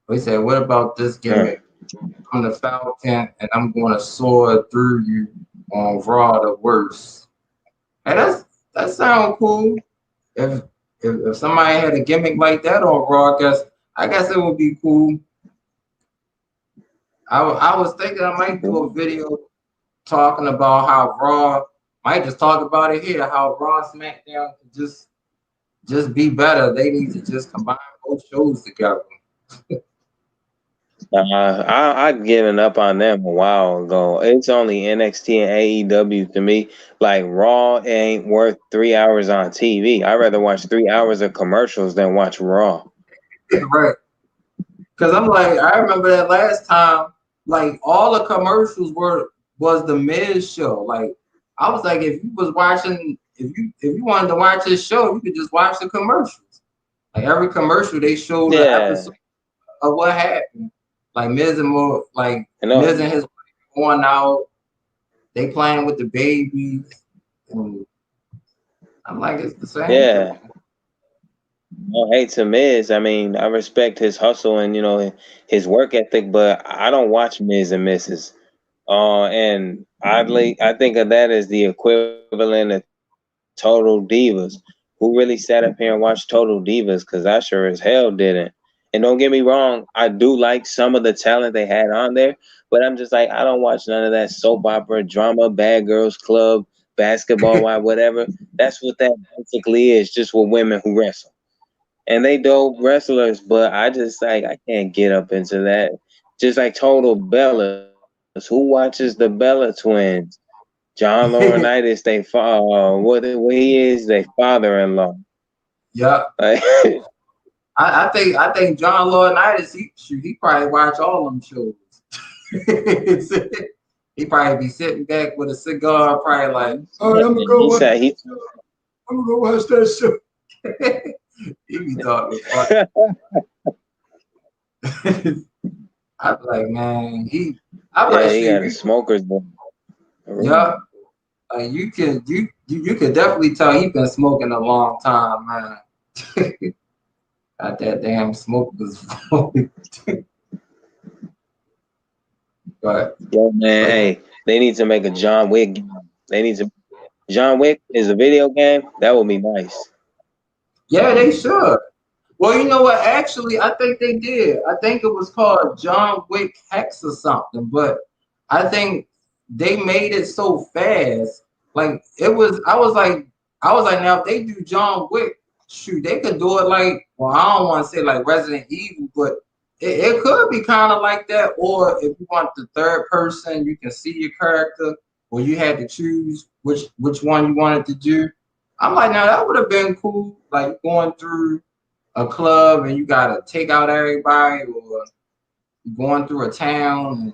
We said, what about this
Huh.
gimmick? I'm the Falcon, and I'm going to soar through you on Raw the worst. Hey, that sounds cool. If somebody had a gimmick like that on Raw, I guess it would be cool. I was thinking I might do a video talking about how Raw might just talk about it here, how Raw SmackDown could just be better. They need to just combine both shows together.
I've given up on them a while ago. It's only NXT and AEW to me. Like Raw ain't worth 3 hours on TV. I'd rather watch 3 hours of commercials than watch Raw.
Right. Because I'm like, I remember that last time, like all the commercials was the Miz show. Like I was like, if you was watching, if you wanted to watch this show, you could just watch the commercials. Like every commercial, they showed the
Yeah,
episode of what happened. Like Miz and more, like
I know.
Miz and his wife going out, they playing with the babies, and I'm like, it's the same
Yeah.
thing.
No hate to Miz. I mean, I respect his hustle and his work ethic, but I don't watch Miz and Mrs. And oddly, I think of that as the equivalent of Total Divas. Who really sat up here and watched Total Divas? Because I sure as hell didn't. And don't get me wrong, I do like some of the talent they had on there, but I'm just like, I don't watch none of that soap opera drama, Bad Girls Club, basketball, whatever. That's what that basically is, just with women who wrestle. And they dope wrestlers, but I just like I can't get up into that. Just like Total Bellas. Who watches the Bella twins? John Laurinaitis, what he is, they father-in-law.
Yeah,
Like,
I think John Laurinaitis, he probably watch all them shows. He probably be sitting back with a cigar, probably like, oh, I'm gonna go
he
watch
said he.
I'm gonna go watch that show. He be talking fuck. I'm like, man, I'm
Yeah,
like,
he
shit,
got a smoker's boy.
yeah, you can definitely tell he been smoking a long time, man. Got that damn smoke was but
Yo, man, hey, they need to make a John Wick game. They need to. John Wick is a video game. That would be nice.
yeah, they should. Well, you know what? Actually, I think they did. I think it was called John Wick Hex or something, but I think they made it so fast. Like it was, I was like, now if they do John Wick, shoot, they could do it like, well, I don't want to say like Resident Evil, but it could be kind of like that. Or if you want the third person, you can see your character. where you had to choose which one you wanted to do. I'm like, now that would have been cool, like going through a club and you gotta take out everybody, or going through a town.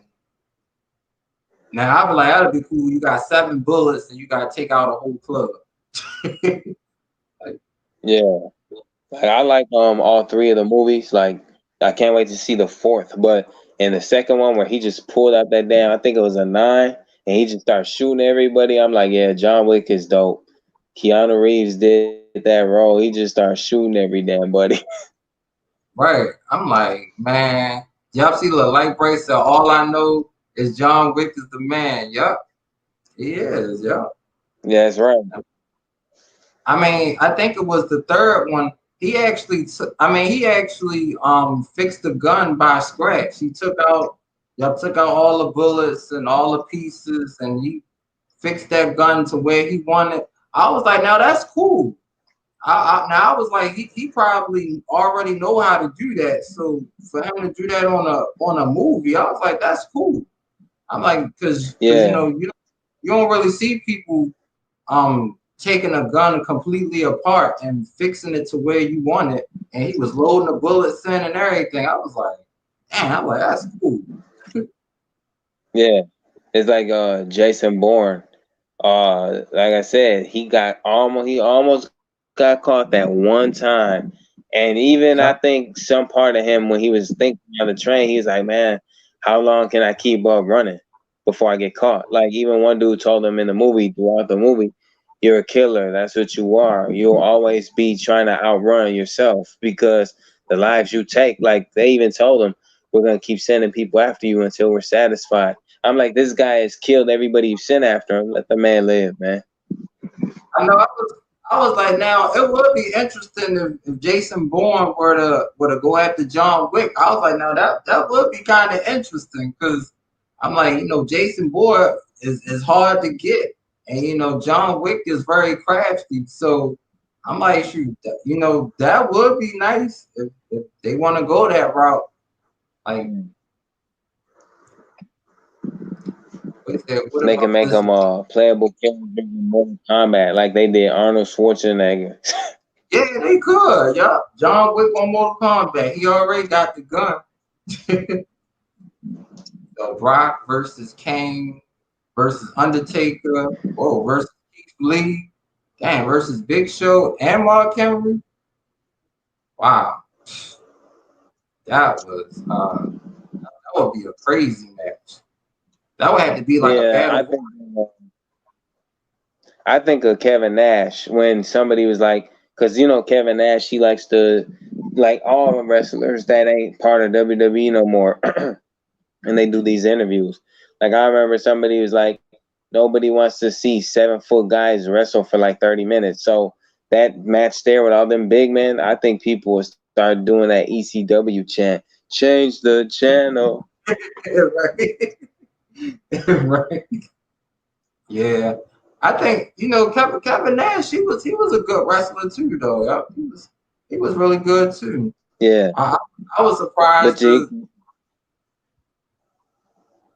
Now I'd be like, that'd be cool. You got 7 bullets and you gotta take out a whole club. Like,
Yeah. Like I like all three of the movies. Like I can't wait to see the fourth. But in the second one where he just pulled out that damn, I think it was a 9, and he just started shooting everybody. I'm like, yeah, John Wick is dope. Keanu Reeves did that role. He just started shooting every damn buddy.
right. I'm like, man, y'all see the light bracelet. All I know is John Wick is the man. Yup. He is, yup.
Yeah, that's right.
I mean, I think it was the third one. He actually fixed the gun by scratch. Y'all took out all the bullets and all the pieces, and he fixed that gun to where he wanted. I was like, now that's cool. I was like, he probably already know how to do that. So for him to do that on a movie, I was like, that's cool. I'm like, because
Yeah.
you don't really see people taking a gun completely apart and fixing it to where you want it, and he was loading the bullets in and everything. I was like, damn, I'm like, that's cool.
Yeah. It's like Jason Bourne. Like I said, he almost got caught that one time. And even I
Yeah,
think some part of him, when he was thinking on the train, he was like, man, how long can I keep up running before I get caught? Like even one dude told him in the movie, throughout the movie, you're a killer. That's what you are. You'll always be trying to outrun yourself because the lives you take, like they even told him, we're going to keep sending people after you until we're satisfied. I'm like, this guy has killed everybody you sent after him. Let the man live, man.
I know. I was like, now it would be interesting if Jason Bourne were to go after John Wick. I was like, now that would be kind of interesting, because I'm like, Jason Bourne is hard to get, and John Wick is very crafty. So I'm like, shoot, that would be nice if they want to go that route. Like, what
They can
about
make
this?
him playable character in Mortal Kombat like they did Arnold Schwarzenegger.
Yeah, they could. Yup, John Wick on Mortal Kombat. He already got the gun. The Rock versus Kane versus Undertaker. Whoa, versus Keith Lee. Damn, versus Big Show and Mark Henry. Wow, that would be a crazy match. That would have to be like a
Yeah,
battle.
I think of Kevin Nash when somebody was like, because Kevin Nash, he likes to like all the wrestlers that ain't part of WWE no more, and they do these interviews. Like I remember somebody was like, nobody wants to see 7-foot guys wrestle for like 30 minutes. So that match there with all them big men, I think people will start doing that ECW chant. Change the channel.
Right. Right. Yeah. I think Kevin Nash. He was a good wrestler too, though. Yeah, he was really good too.
Yeah.
I was surprised
But
because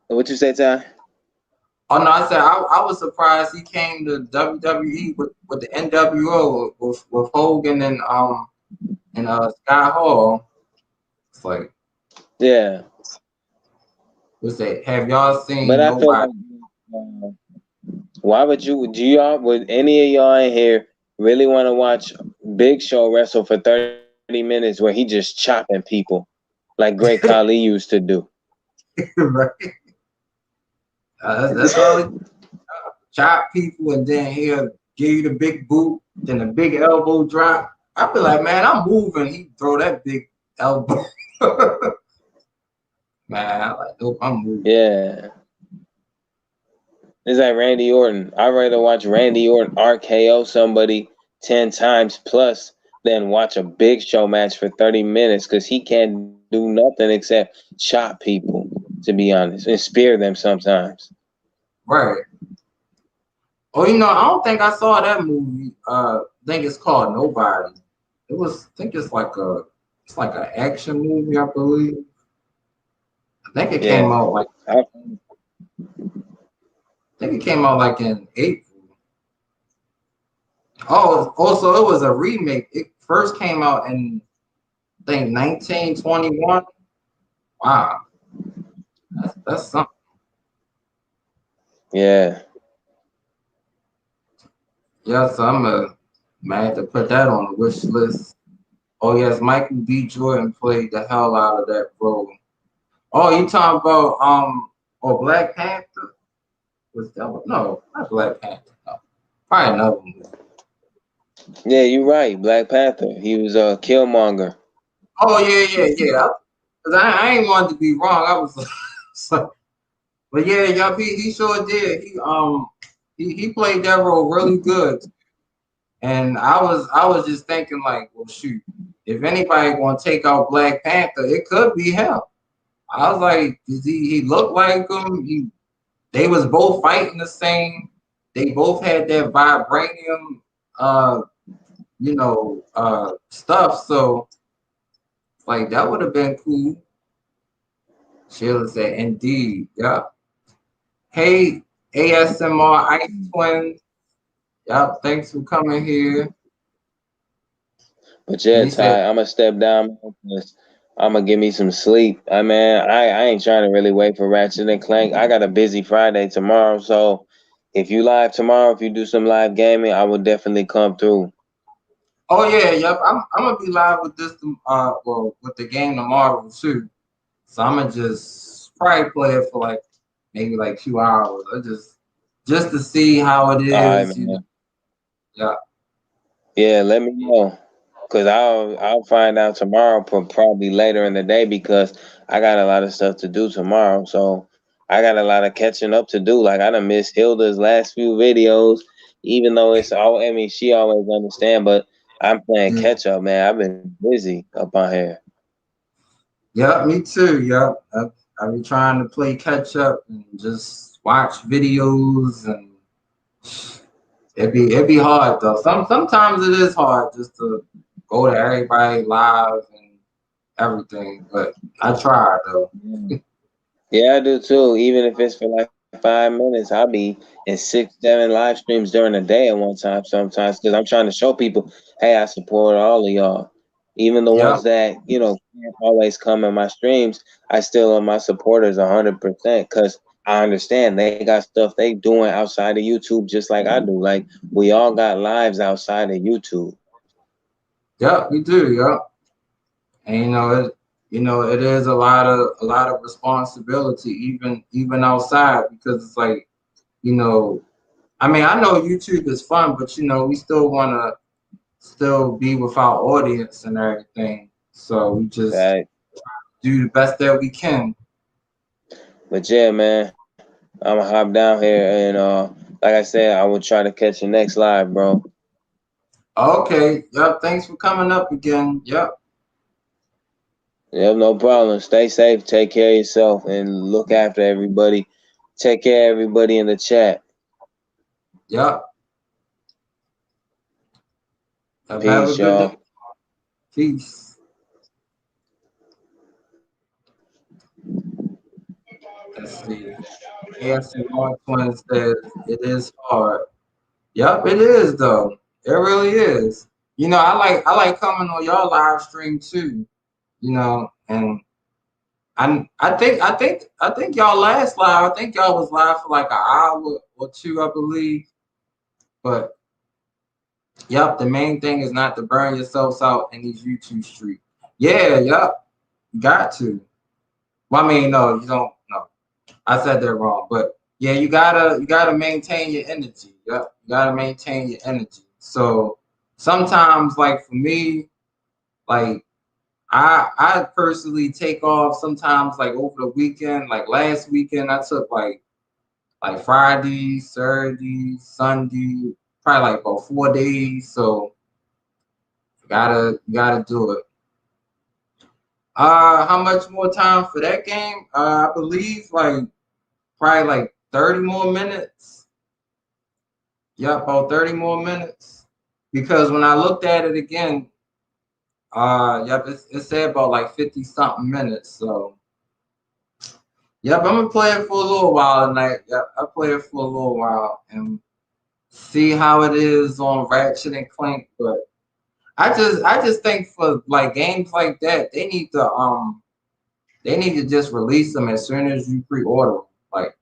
what you say, Ty?
oh no, I said I was surprised he came to WWE with the NWO with Hogan and Scott Hall. It's like,
Yeah.
what's that? Have y'all
But
seen
I feel
nobody?
like why would any of y'all in here really want to watch Big Show wrestle for 30 minutes where he just chopping people like Great Khali used to do?
Right. That's all he chop people, and then he'll give you the big boot, then the big elbow drop. I be like, man, I'm moving. He throw that big elbow. Man, I like, nope, I'm moving.
Yeah. It's like Randy Orton. I'd rather watch Randy Orton RKO somebody 10 times plus than watch a Big Show match for 30 minutes because he can't do nothing except chop people, to be honest, and spear them sometimes.
Right. Oh, I don't think I saw that movie. I think it's called Nobody. I think it's like an action movie, I believe. I think it came
Yeah.
out like think it came out like in April. Oh, also it was a remake. It first came out in I think 1921. Wow, that's something.
Yeah.
Yeah, so I'm man to put that on the wish list. Oh yes, Michael B. Jordan played the hell out of that role. Oh, you talking about oh Black Panther? Was that one? No, not Black Panther. No. Probably another one.
Yeah, you're right. Black Panther. He was a Killmonger.
Oh yeah. Cause I ain't wanted to be wrong. I was so, but yeah, y'all he sure did. He played that role really good. And I was just thinking like, well shoot, if anybody gonna take out Black Panther, it could be him. I was like, does he look like him? They was both fighting the same. They both had that vibranium uh stuff. So like that would have been cool. Sheila said, indeed, yeah. Hey, ASMR Ice Twins. Yep, thanks for coming here.
But
And
yeah,
he said,
Ty, I'm gonna step down because I'm gonna give me some sleep. I ain't trying to really wait for Ratchet and Clank. I got a busy Friday tomorrow, so if you live tomorrow, if you do some live gaming, I will definitely come through.
oh yeah, yep, I'm gonna be live with this well with the game tomorrow too. So I'm gonna just probably play it for like maybe like 2 hours. I just to see how it
All right,
is,
man.
Yeah.
Yeah, let me know. Cause I'll find out tomorrow, probably later in the day, because I got a lot of stuff to do tomorrow. So I got a lot of catching up to do. Like I done missed Hilda's last few videos, even though it's all. I mean, she always understand, but I'm playing
Mm.
catch up, man. I've been busy up on here.
Yep, me too. Yep. I be trying to play catch up and just watch videos and it'd be hard though. Sometimes it is hard just to go to everybody live and everything, but I try though.
Yeah, I do too. Even if it's for like 5 minutes, I'll be in 6, 7 live streams during the day at one time sometimes because I'm trying to show people, hey, I support all of y'all. Even the ones
Yep.
that, can't always come in my streams, I still love my supporters 100% because I understand they got stuff they doing outside of YouTube just like I do. Like, we all got lives outside of YouTube.
Yep, we do, yep. And it is a lot of responsibility even outside because it's like, I mean, I know YouTube is fun, but we still wanna still be with our audience and everything. So we just
Right?
do the best that we can.
But yeah, man, I'm gonna hop down here and like I said, I will try to catch the next live, bro.
Okay. Yep. Thanks for coming up again. Yep.
Yep, no problem. Stay safe, take care of yourself, and look after everybody. Take care of everybody in the chat.
Yep. Yep. Have a
Peace,
good day.
y'all.
Peace. Let's see. ASMR Twin says it is hard. Yep, it is though. It really is. I like coming on your live stream too. And I think y'all last live. I think y'all was live for like an hour or two, I believe. But yep, the main thing is not to burn yourselves out in these YouTube streets. Yeah, yep, you got to. Well, I mean, no, you don't. No, I said that wrong. But yeah, you gotta maintain your energy. Yep, you gotta maintain your energy. So sometimes, like for me, like I personally take off sometimes like over the weekend. Like last weekend, I took like Friday, Saturday, Sunday, probably like about 4 days. So you gotta do it. How much more time for that game? I believe like probably like 30 more minutes. Yeah, about 30 more minutes. Because when I looked at it again, yep, it said about like 50 something minutes. So Yep, I'm gonna play it for a little while tonight. Yep, I'll play it for a little while and see how it is on Ratchet and Clank. But I just think for like games like that, they need to just release them as soon as you pre-order them. Like,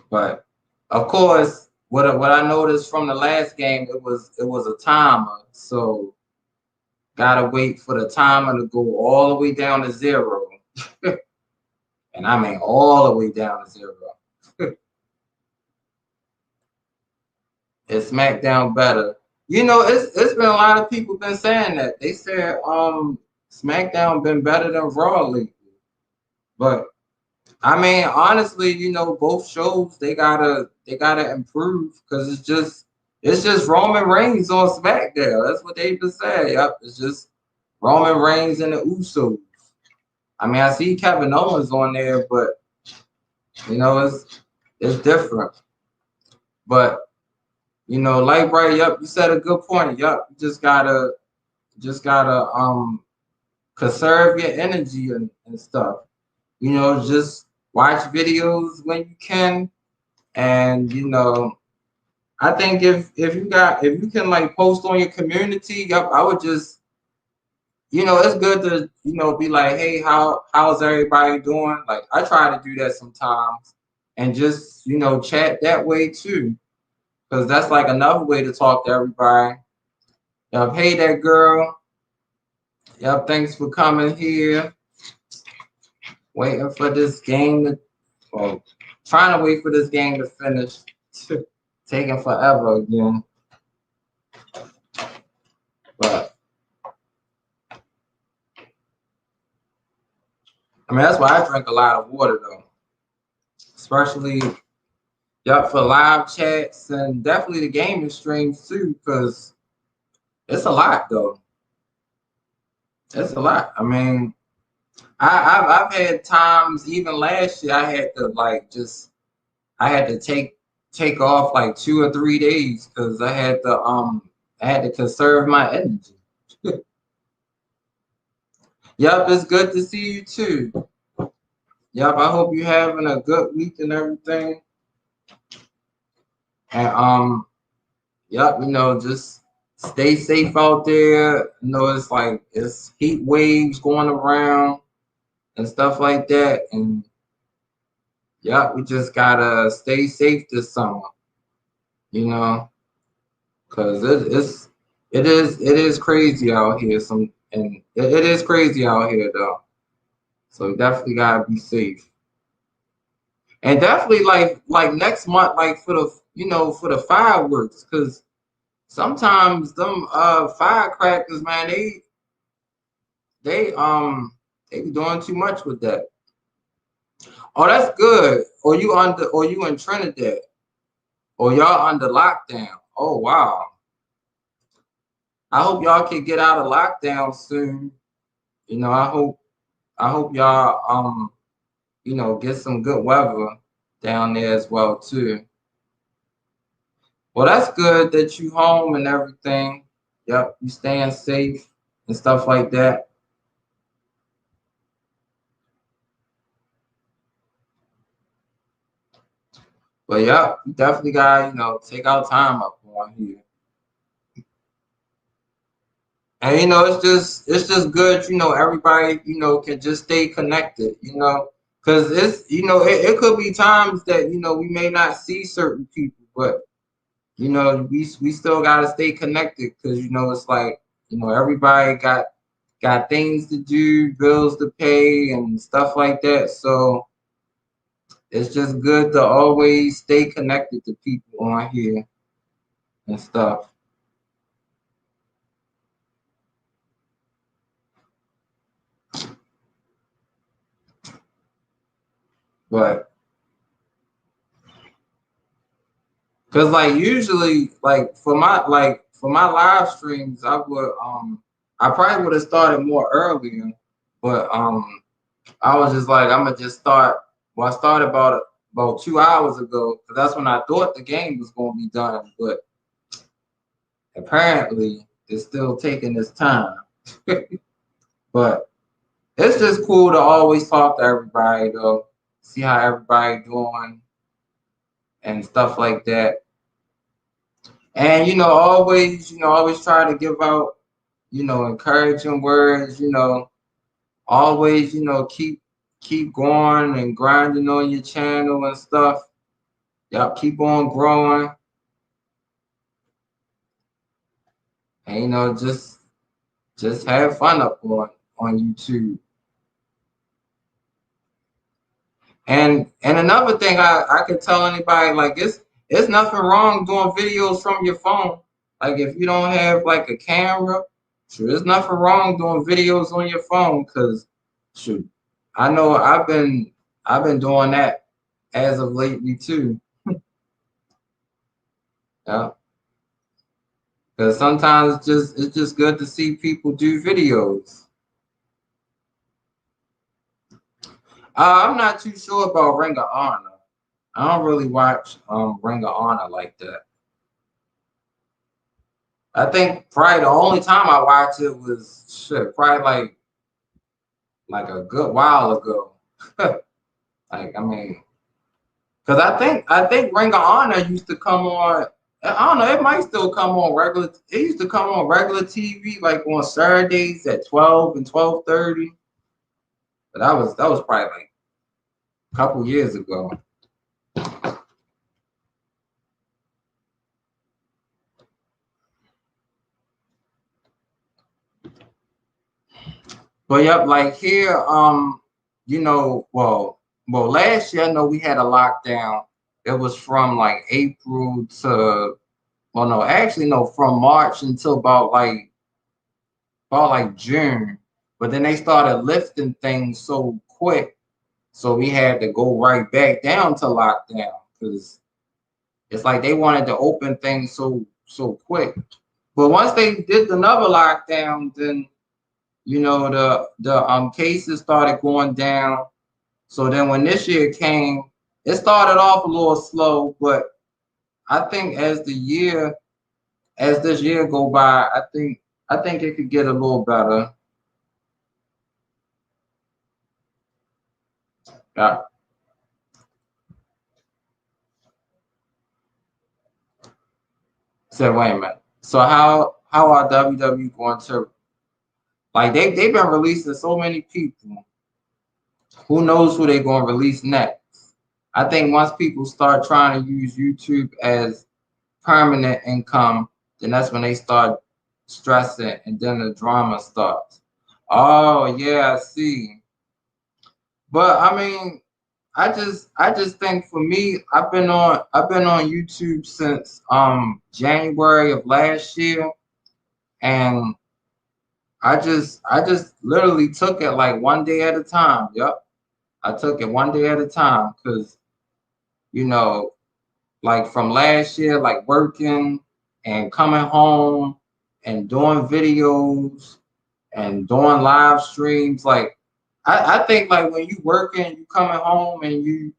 but of course, what I noticed from the last game, it was a timer, so gotta wait for the timer to go all the way down to 0, and I mean all the way down to 0. Is SmackDown better? You know, it's been a lot of people been saying that. They said SmackDown been better than Raw lately. But I mean, honestly, you know, both shows they gotta improve because it's just Roman Reigns on SmackDown. That's what they've been saying. Yep, it's just Roman Reigns and the Usos. I mean, I see Kevin Owens on there, but you know, it's different. But you know, like right, yep, you said a good point. Yep, you just gotta conserve your energy and stuff. You know, just watch videos when you can, and you know, I think if you can like post on your community, yep, I would just, you know, it's good to, you know, be like, hey, how's everybody doing? Like I try to do that sometimes, and just, you know, chat that way too, because that's like another way to talk to everybody. Yep, hey, that girl. Yep, thanks for coming here. Waiting for this game to, well, trying to wait for this game to finish. Taking forever again. But I mean, that's why I drink a lot of water though, especially yep for live chats and definitely the gaming streams too, because it's a lot though. It's a lot. I mean, I've had times even last year I had to like just I had to take off like 2 or 3 days because I had to conserve my energy. Yep, it's good to see you too. Yep, I hope you're having a good week and everything. And yep, you know, just stay safe out there. You know, it's like it's heat waves going around and stuff like that. And yep, we just gotta stay safe this summer, you know, because it is crazy out here. It is crazy out here though. So you definitely gotta be safe. And definitely like next month, like for the for the fireworks, because sometimes them firecrackers, man, they they be doing too much with that. Oh, that's good. Or you in Trinidad, or y'all under lockdown. Oh wow. I hope y'all can get out of lockdown soon. You know, I hope y'all get some good weather down there as well too. Well, that's good that you home and everything. Yep, you staying safe and stuff like that. But yep, you definitely gotta, take our time up on here. And it's just good, everybody, can just stay connected, because it could be times that, we may not see certain people, but we still gotta stay connected because it's like, everybody got things to do, bills to pay and stuff like that. So it's just good to always stay connected to people on here and stuff. But because like usually like for my live streams, I probably would have started more earlier, but I was just like I'm gonna just start. Well, I started about 2 hours ago because that's when I thought the game was gonna be done, but apparently it's still taking its time. But it's just cool to always talk to everybody though, see how everybody doing and stuff like that. And always try to give out, encouraging words, always, keep going and grinding on your channel and stuff. Y'all keep on growing. And just have fun up on YouTube. And another thing I could tell anybody, like it's nothing wrong doing videos from your phone. Like if you don't have like a camera, sure, there's nothing wrong doing videos on your phone, because shoot, I know I've been doing that as of lately too. Yeah. Because sometimes it's just good to see people do videos. I'm not too sure about Ring of Honor. I don't really watch Ring of Honor like that. I think probably the only time I watched it was probably like a good while ago. Like I mean, because I think Ring of Honor used to come on. I don't know. It might still come on regular. It used to come on regular TV like on Saturdays at 12 and 12:30. But that was probably like a couple years ago. But yep, like here, last year I know we had a lockdown. It was from like April to, well, no, actually no, from March until about like June. But then they started lifting things so quick, so we had to go right back down to lockdown because it's like they wanted to open things so quick. But once they did another lockdown, then the cases started going down. So then when this year came, it started off a little slow, but I think as this year go by, I think it could get a little better. Yeah. So wait a minute. So how are WWE going to, like they've been releasing so many people. Who knows who they're going to release next? I think once people start trying to use YouTube as permanent income, then that's when they start stressing, and then the drama starts. Oh yeah, I see. But I mean, I just think for me, I've been on YouTube since January of last year, and I just literally took it like one day at a time. Yep. I took it one day at a time because you know like from last year, like working and coming home and doing videos and doing live streams. Like I think like when you working, you coming home and you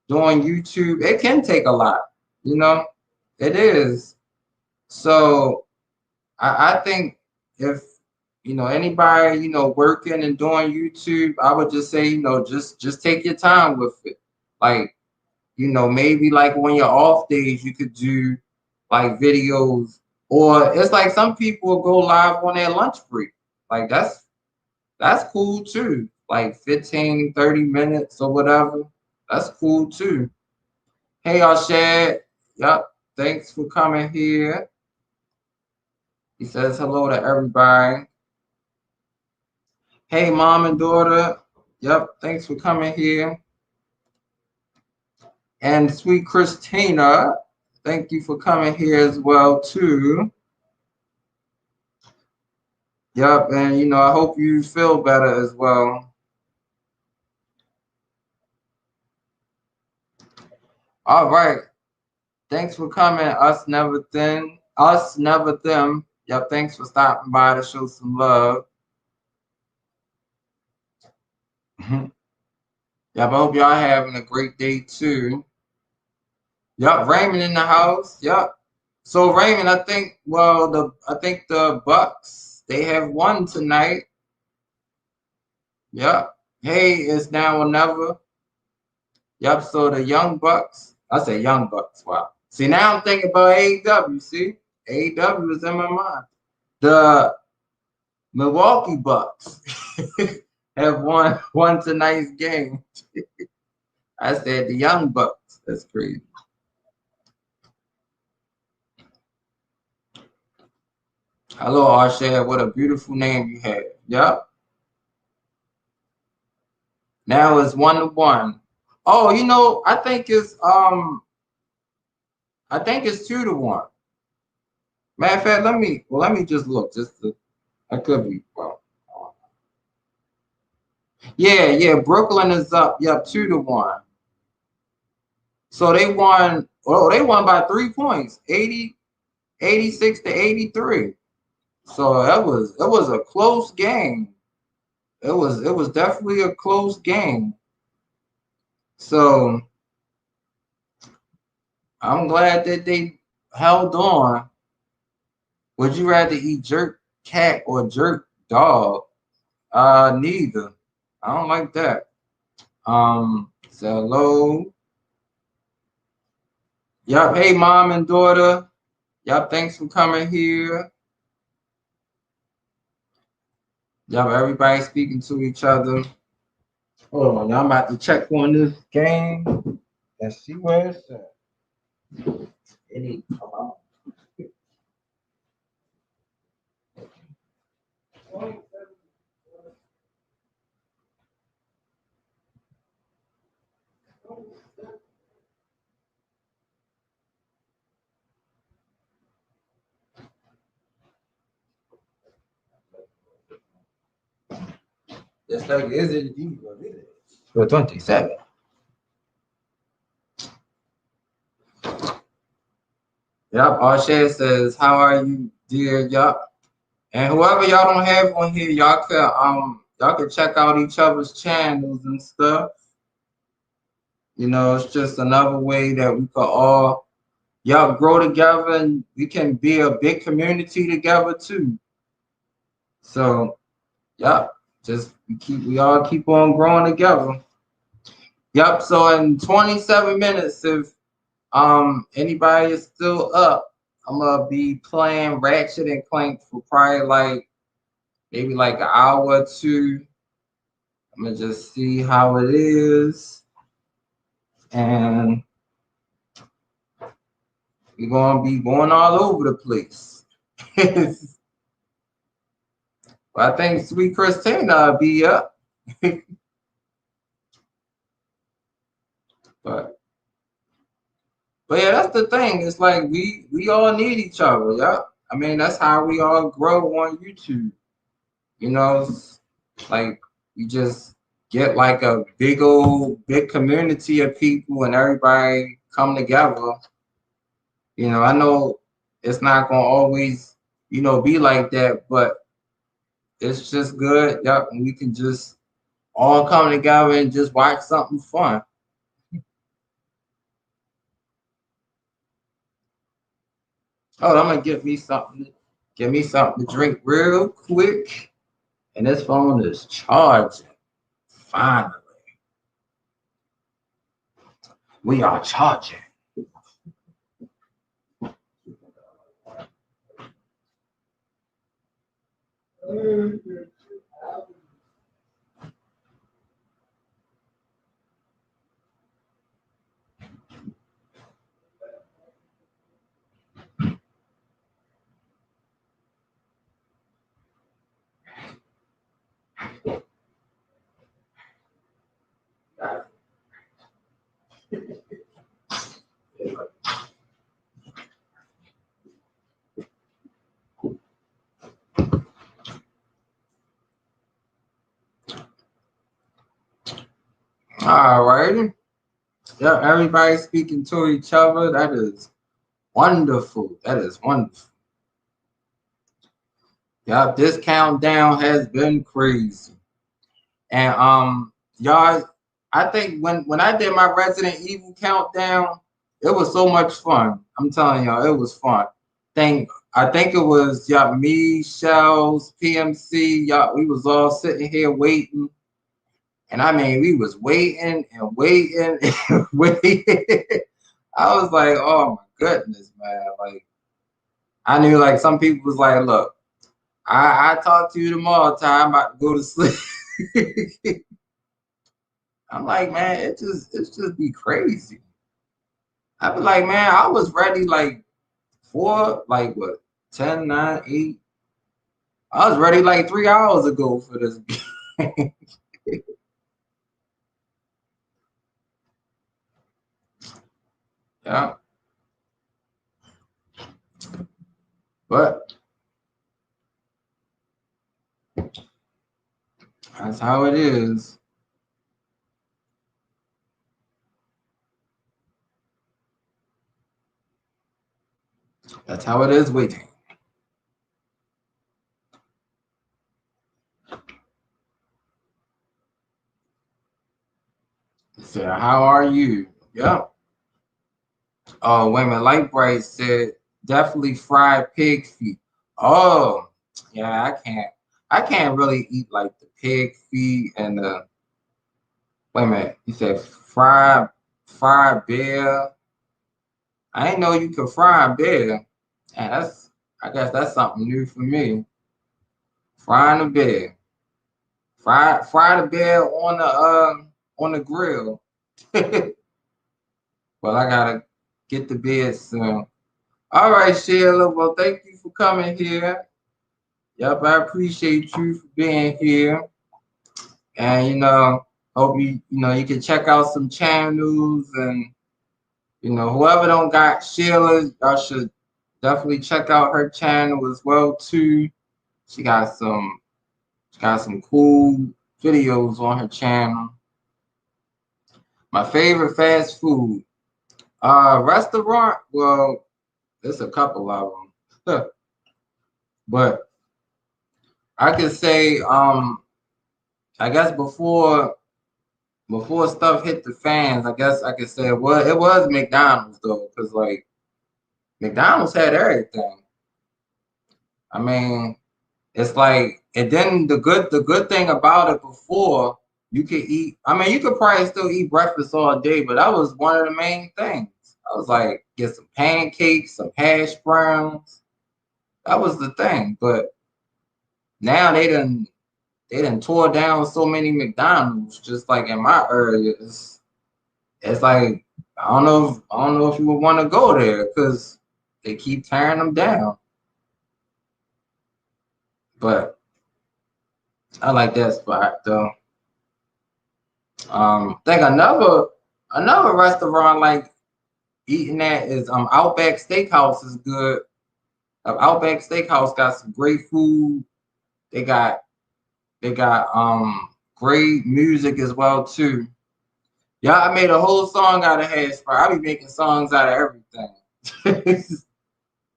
doing YouTube, it can take a lot, you know, it is. So I think if anybody, working and doing YouTube, I would just say, just take your time with it. Like maybe like on your off days, you could do like videos, or it's like some people will go live on their lunch break. Like that's cool too. Like 15, 30 minutes or whatever. That's cool too. Hey, Shad. Yep. Thanks for coming here. He says hello to everybody. Hey, mom and daughter. Yep. Thanks for coming here. And sweet Christina, thank you for coming here as well too. Yep, and I hope you feel better as well. All right. Thanks for coming, us never thin, us never them. Yep, thanks for stopping by to show some love. Yep, I hope y'all having a great day too. Yep, Raymond in the house. Yep. So Raymond, I think the Bucks, they have won tonight. Yep. Hey, it's now or never. Yep. So the Young Bucks. I say Young Bucks. Wow. See, now I'm thinking about AEW. See, AEW is in my mind. The Milwaukee Bucks have won tonight's game. I said the Young Bucks. That's crazy. Hello, Arsha. What a beautiful name you have. Yep. Now it's 1-1. Oh, you know, I think it's 2-1. Matter of fact, let me just look. I could be wrong. Yeah, Brooklyn is up. Yep, 2-1. So they won. Oh, they won by 3 points, 86 to 83. So it was a close game. It was definitely a close game. So I'm glad that they held on. Would you rather eat jerk cat or jerk dog? Neither. I don't like that. So hello. Yup, hey mom and daughter. Yup, thanks for coming here. Yup, everybody speaking to each other. Hold on, y'all about to check on this game and see where it's at. Any Just like is it for 27. Yup, Arshay says, how are you, dear? Yup. And whoever y'all don't have on here, y'all could check out each other's channels and stuff. You know, it's just another way that we could all y'all grow together and we can be a big community together too. So yep, just we all keep on growing together. Yep, so in 27 minutes, if anybody is still up, I'm gonna be playing Ratchet and Clank for probably like maybe like an hour or two. I'm gonna just see how it is. And we're gonna be going all over the place. But I think Sweet Christina will be up. But yeah, that's the thing. It's like we all need each other, yeah. I mean, that's how we all grow on YouTube. You know, like you just get like a big community of people and everybody come together. You know, I know it's not gonna always, be like that, but it's just good. Yep, and we can just all come together and just watch something fun. Oh, I'm gonna get me something to drink real quick. And this phone is charging. Finally. We are charging. All right. Yeah, everybody speaking to each other. That is wonderful. That is wonderful. Yeah, this countdown has been crazy. And y'all, I think when I did my Resident Evil countdown, it was so much fun. I'm telling y'all, it was fun. I think it was me, Shells, PMC, y'all. We was all sitting here waiting. And I mean, we was waiting and waiting and waiting. I was like, oh my goodness, man. Like, I knew like some people was like, look, I talk to you tomorrow, Ty. I'm about to go to sleep. I'm like, man, it's just be crazy. I be like, man, I was ready like like what, 10, 9, 8. I was ready like 3 hours ago for this game. Yeah. But that's how it is. That's how it is waiting. So how are you? Yeah. Oh, wait a minute. Lightbright said definitely fried pig feet. Oh, yeah, I can't really eat like the pig feet and the wait a minute. You said fried bear. I didn't know you could fry a bear. And I guess that's something new for me. Frying a bear. Fry the bear on the grill. Well, I gotta get to bed soon. All right, Sheila. Well, thank you for coming here. Yep, I appreciate you for being here. And hope you can check out some channels and whoever don't got Sheila, y'all should definitely check out her channel as well too. She got some cool videos on her channel. My favorite fast food restaurant. Well, there's a couple of them, but I could say I guess before stuff hit the fans, I guess I could say it was McDonald's though, because like McDonald's had everything. I mean, it's like, and then the good thing about it before, you could eat. I mean, you could probably still eat breakfast all day, but that was one of the main things. I was like, get some pancakes, some hash browns. That was the thing. But now they done tore down so many McDonald's. Just like in my area, it's like I don't know if you would want to go there because they keep tearing them down. But I like that spot though. I think another restaurant like eating at is Outback Steakhouse is good. Outback Steakhouse got some great food. They got great music as well too. Yeah, I made a whole song out of hash fry. I be making songs out of everything.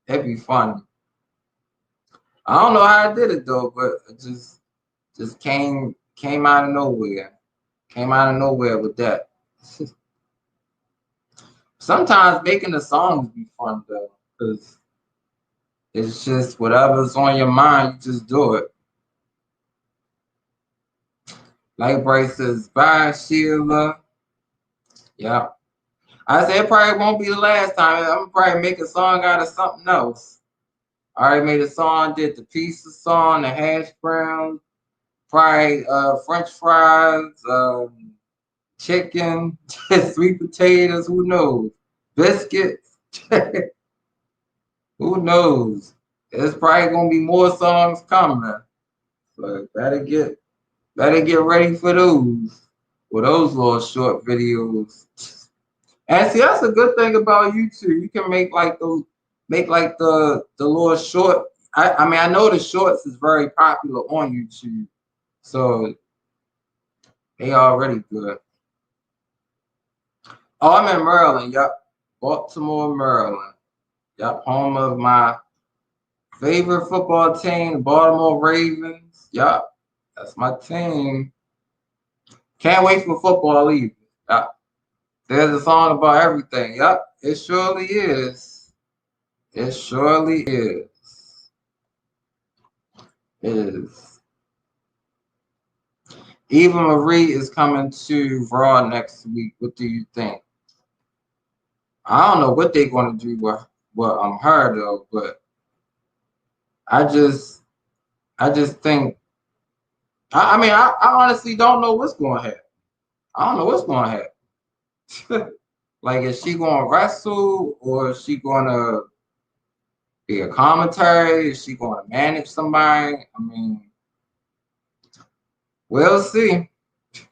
It'd be funny. I don't know how I did it though, but it just came out of nowhere. Came out of nowhere with that. Sometimes making the songs be fun though, because it's just whatever's on your mind, you just do it. Like Bryce says, bye Sheila. Yeah. I said it probably won't be the last time. I'm probably make a song out of something else. I already made a song, did the pizza song, the hash browns, probably French fries, chicken, sweet potatoes, who knows? Biscuits. Who knows? There's probably gonna be more songs coming. So better get ready for those. For those little short videos. And see, that's a good thing about YouTube. You can make like the little short. I mean, I know the shorts is very popular on YouTube, so they already good. Oh, I'm in Maryland. Yep, Baltimore, Maryland. Yep, home of my favorite football team, the Baltimore Ravens. Yep, that's my team. Can't wait for football either. Yep. There's a song about everything. Yep, it surely is. It surely is. It is. Eva Marie is coming to Raw next week. What do you think? I don't know what they're going to do with her though, but I just think I mean I honestly don't know what's going to happen. I don't know what's going to happen. Like, is she going to wrestle or is she going to be a commentary? Is she going to manage somebody? I mean, we'll see.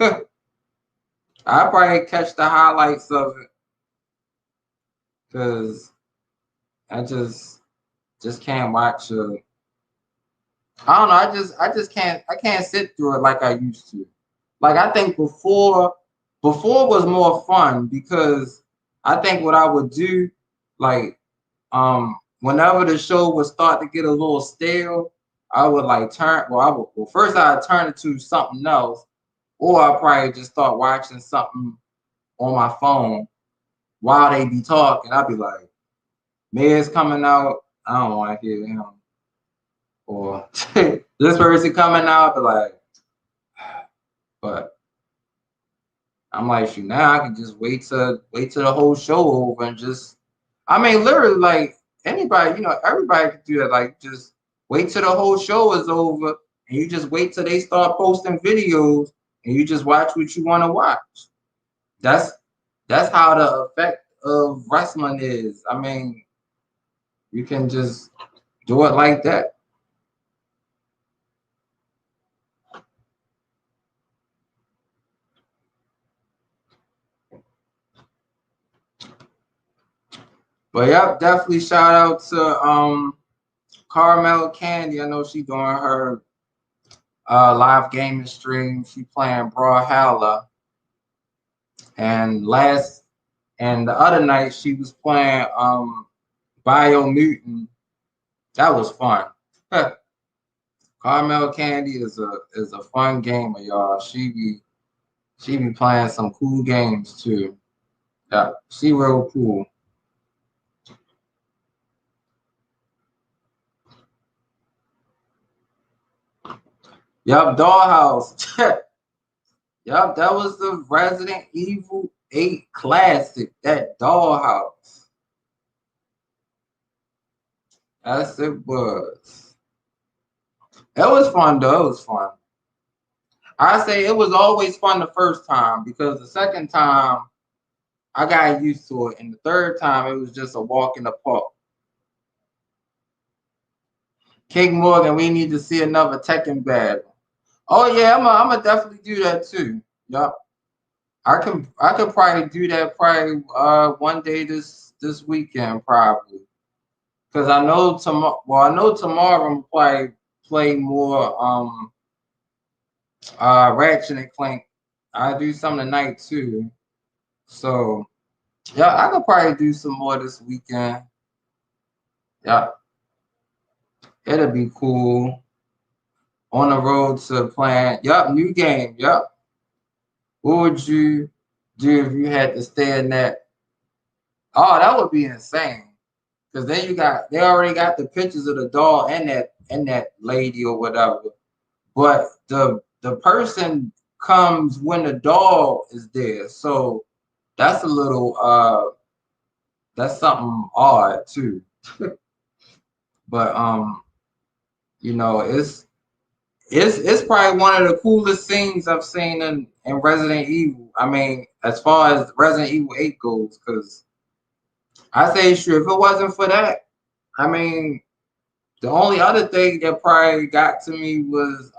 I'll probably catch the highlights of it because I just can't watch I don't know. I can't sit through it like I used to. Like, I think before was more fun because I think what I would do, like, whenever the show would start to get a little stale, I would like first I'd turn it to something else, or I'd probably just start watching something on my phone while they be talking. I'd be like, Miz coming out, I don't want to hear him. Or this person coming out, but I'm like, shoot, now I can just wait till the whole show over and just, I mean, literally, like anybody, everybody can do that. Like, just wait till the whole show is over, and you just wait till they start posting videos, and you just watch what you want to watch. That's how the effect of wrestling is. I mean, you can just do it like that. But yep, definitely shout out to Carmel Candy. I know she's doing her live gaming stream. She playing Brawlhalla. And the other night she was playing Biomutant. That was fun. Carmel Candy is a fun gamer, y'all. She be playing some cool games too. Yeah, she real cool. Yup, Dollhouse. Yup, that was the Resident Evil 8 classic. That Dollhouse. Yes, it was. It was fun though. It was fun. I say it was always fun the first time because the second time I got used to it, and the third time it was just a walk in the park. King Morgan, we need to see another Tekken battle. Oh yeah, I'm gonna definitely do that too. Yup. I could probably do that one day this weekend probably. Cause I know tomorrow I'm gonna probably play more Ratchet and Clank. I do some tonight too. So yeah, I could probably do some more this weekend. Yeah, it'll be cool. On the road to playing. Yup, new game. Yup. What would you do if you had to stay in that? Oh, that would be insane. Cause then they already got the pictures of the doll and that lady or whatever. But the person comes when the doll is there. So that's a little that's something odd too. But it's probably one of the coolest scenes I've seen in Resident Evil. I mean, as far as Resident Evil 8 goes, because I say sure, if it wasn't for that, I mean, the only other thing that probably got to me was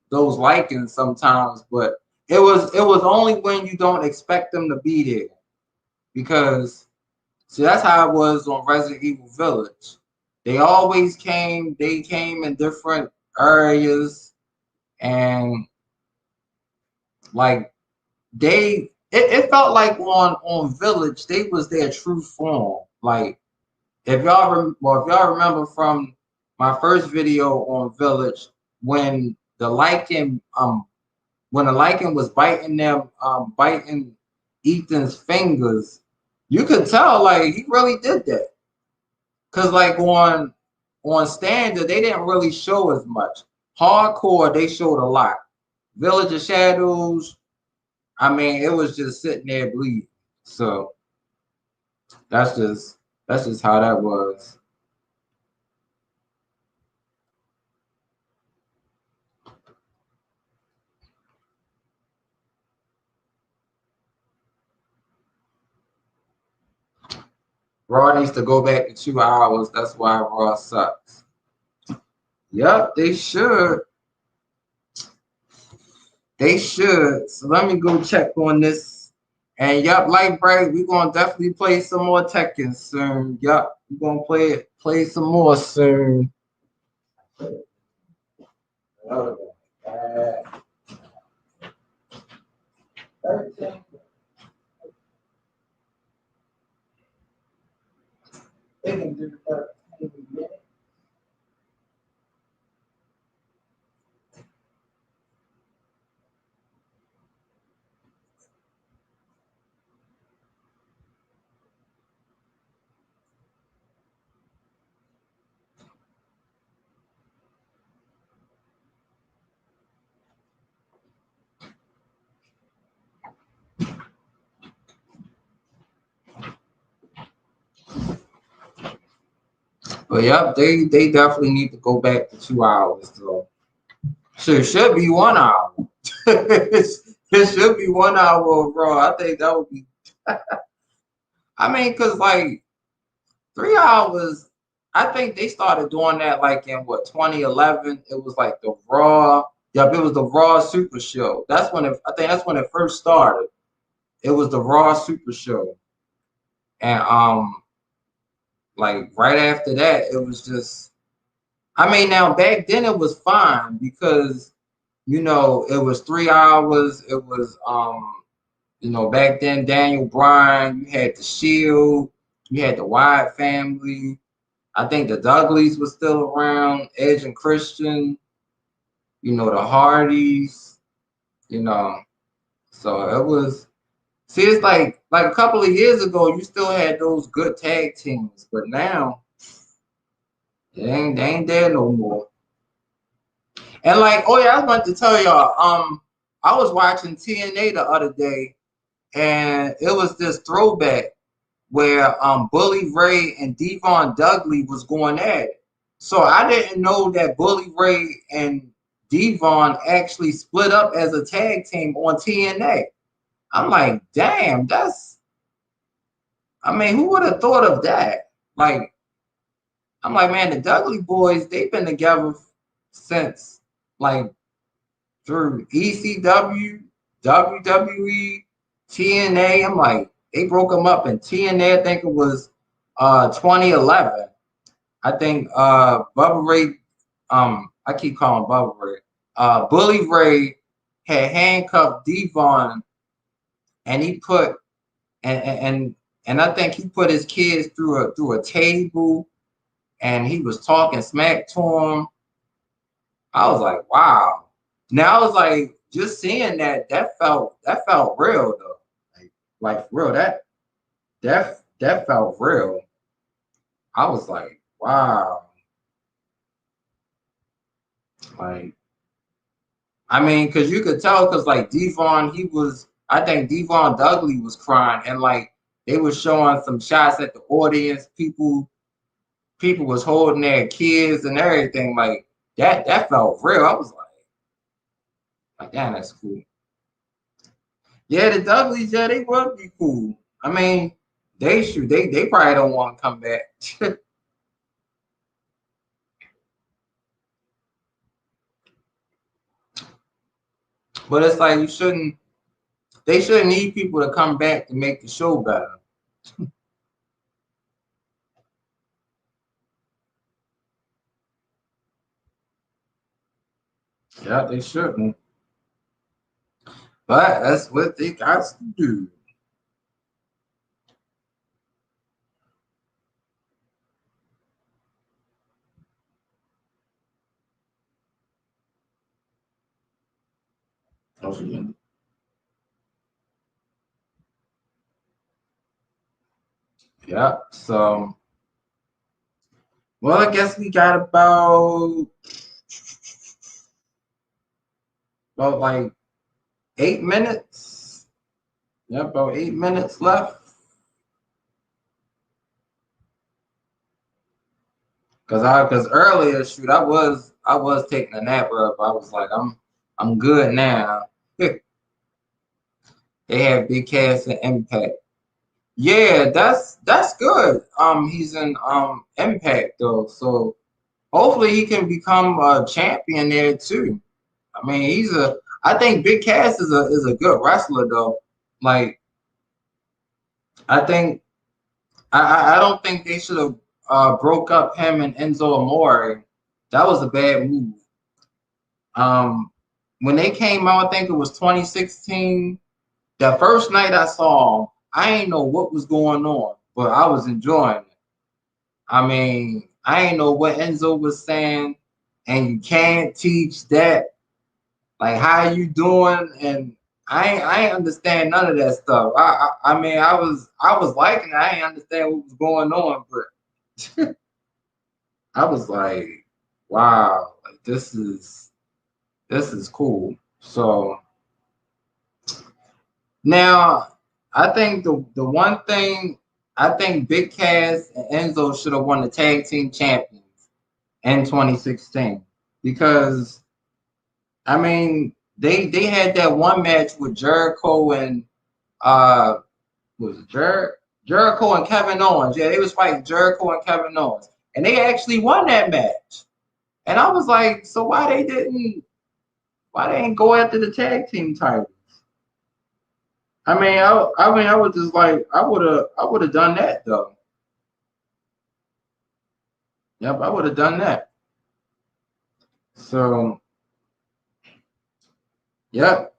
those lichens sometimes, but it was only when you don't expect them to be there. Because see, that's how it was on Resident Evil Village. They came in different areas, and like it felt like on Village, they was their true form. Like if y'all remember from my first video on Village, when the lichen was biting Ethan's fingers, you could tell like he really did that. Cause like on Standard, they didn't really show as much. Hardcore, they showed a lot. Village of Shadows, I mean, it was just sitting there bleeding. So that's just how that was. Raw needs to go back to 2 hours. That's why Raw sucks. Yep, they should. They should. So let me go check on this. And yep, like Brad, we're gonna definitely play some more Tekken soon. Yep, we're gonna play some more soon. But yep, they definitely need to go back to 2 hours. So it should be 1 hour. It should be 1 hour of Raw. I think that would be. I mean, cause like 3 hours. I think they started doing that like in what 2011. It was like the Raw. Yep, it was the Raw Super Show. That's when I think that's when it first started. It was the Raw Super Show, and like right after that, it was just. I mean, now back then it was fine because it was 3 hours. It was back then Daniel Bryan. You had the Shield. You had the Wyatt family. I think the Dudleys was still around. Edge and Christian. The Hardys. So it was. See, it's like a couple of years ago, you still had those good tag teams, but now they ain't there no more. And like, oh yeah, I was to tell y'all, I was watching TNA the other day, and it was this throwback where Bully Ray and Devon Dudley was going at it. So I didn't know that Bully Ray and Devon actually split up as a tag team on TNA. I'm like, damn, I mean, who would have thought of that? Like, I'm like, man, the Dudley boys, they've been together since like through ECW, WWE, TNA. I'm like, they broke them up in TNA. I think it was 2011. I think Bubba Ray, I keep calling Bubba Ray. Bully Ray had handcuffed Devon, and he put and I think he put his kids through a table, and he was talking smack to him. I was like, wow. Now I was like, just seeing that felt real though. Like real, that felt real. I was like, wow. Like, I mean, cause you could tell, cause like Devon, I think Devon Dudley was crying, and like they were showing some shots at the audience. People was holding their kids and everything. Like that felt real. I was like, damn, that's cool. Yeah, the Dudleys, yeah, they would be cool. I mean, they probably don't want to come back. But it's like they shouldn't need people to come back to make the show better. Yeah, they shouldn't. But that's what they got to do. Yeah. So, well, I guess we got about about like 8 minutes. Yeah, about 8 minutes left. Cause earlier, shoot, I was taking a nap, bro. I was like, I'm good now. They have Big Cass and Impact. Yeah, that's good. He's in Impact though, so hopefully he can become a champion there too. I mean, I think Big Cass is a good wrestler though. Like, I think I don't think they should have broke up him and Enzo Amore. That was a bad move. When they came out, I think it was 2016. The first night I saw him, I ain't know what was going on, but I was enjoying it. I mean, I ain't know what Enzo was saying, and you can't teach that. Like, how you doing? And I ain't understand none of that stuff. I mean, I was liking it. I ain't understand what was going on, but I was like, wow, like this is cool. So now I think the one thing I think Big Cass and Enzo should have won the tag team champions in 2016 because I mean they had that one match with Jericho and uh was it Jericho and Kevin Owens. Yeah, they was fighting Jericho and Kevin Owens. And they actually won that match. And I was like, so why they didn't go after the tag team titles? I was just like, I would have done that though. Yep, I would have done that. So, yep,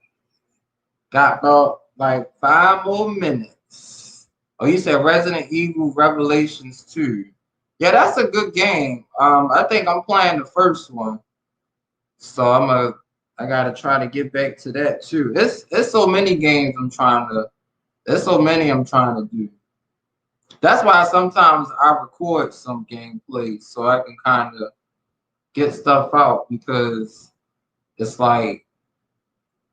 got about like 5 more minutes. Oh, you said Resident Evil Revelations 2. Yeah, that's a good game. I think I'm playing the first one, so I gotta try to get back to that too. It's so many games there's so many I'm trying to do. That's why sometimes I record some gameplays so I can kind of get stuff out because it's like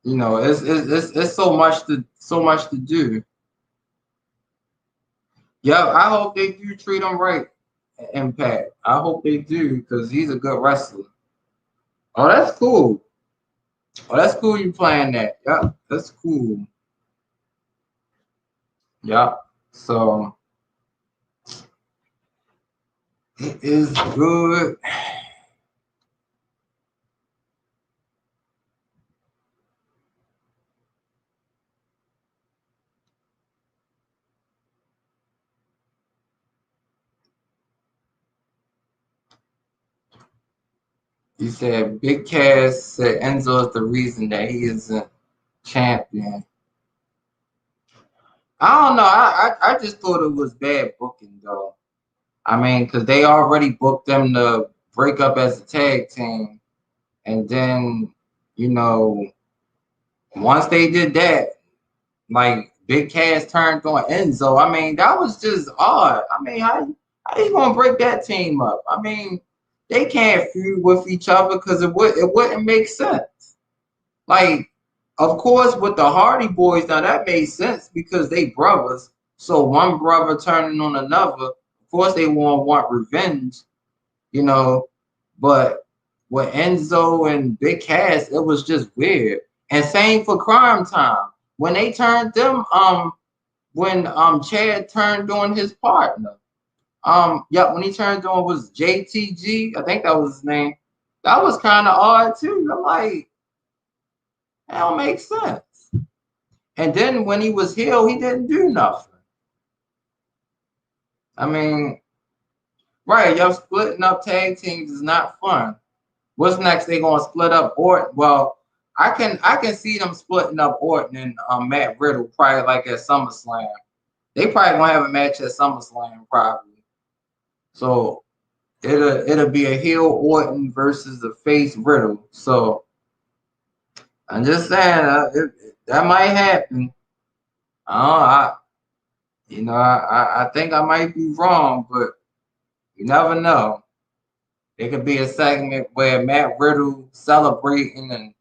it's so much to do. Yeah, I hope they do treat him right. Impact. I hope they do because he's a good wrestler. Oh, that's cool. Oh, that's cool. You playing that? Yeah, that's cool. Yeah. So it is good. You said Big Cass said Enzo is the reason that he isn't champion. I don't know. I just thought it was bad booking though. I mean, because they already booked them to break up as a tag team, and then you know once they did that, like Big Cass turned on Enzo. I mean, that was just odd. I mean, how you gonna break that team up? I mean, they can't feud with each other because it wouldn't make sense. Like, of course, with the Hardy Boys, now that made sense because they brothers. So one brother turning on another, of course they won't want revenge, you know. But with Enzo and Big Cass, it was just weird. And same for Crime Time. When they turned them, when Chad turned on his partner. Yeah, when he turned on was JTG, I think that was his name. That was kind of odd too. I'm like, that don't make sense. And then when he was healed, he didn't do nothing. I mean, right, y'all splitting up tag teams is not fun. What's next? They gonna split up Orton? Well, I can see them splitting up Orton and Matt Riddle probably like at SummerSlam. They probably gonna have a match at SummerSlam probably. So it'll be a heel Orton versus the face Riddle. So I'm just saying that might happen. I I think I might be wrong, but you never know. It could be a segment where Matt Riddle celebrating and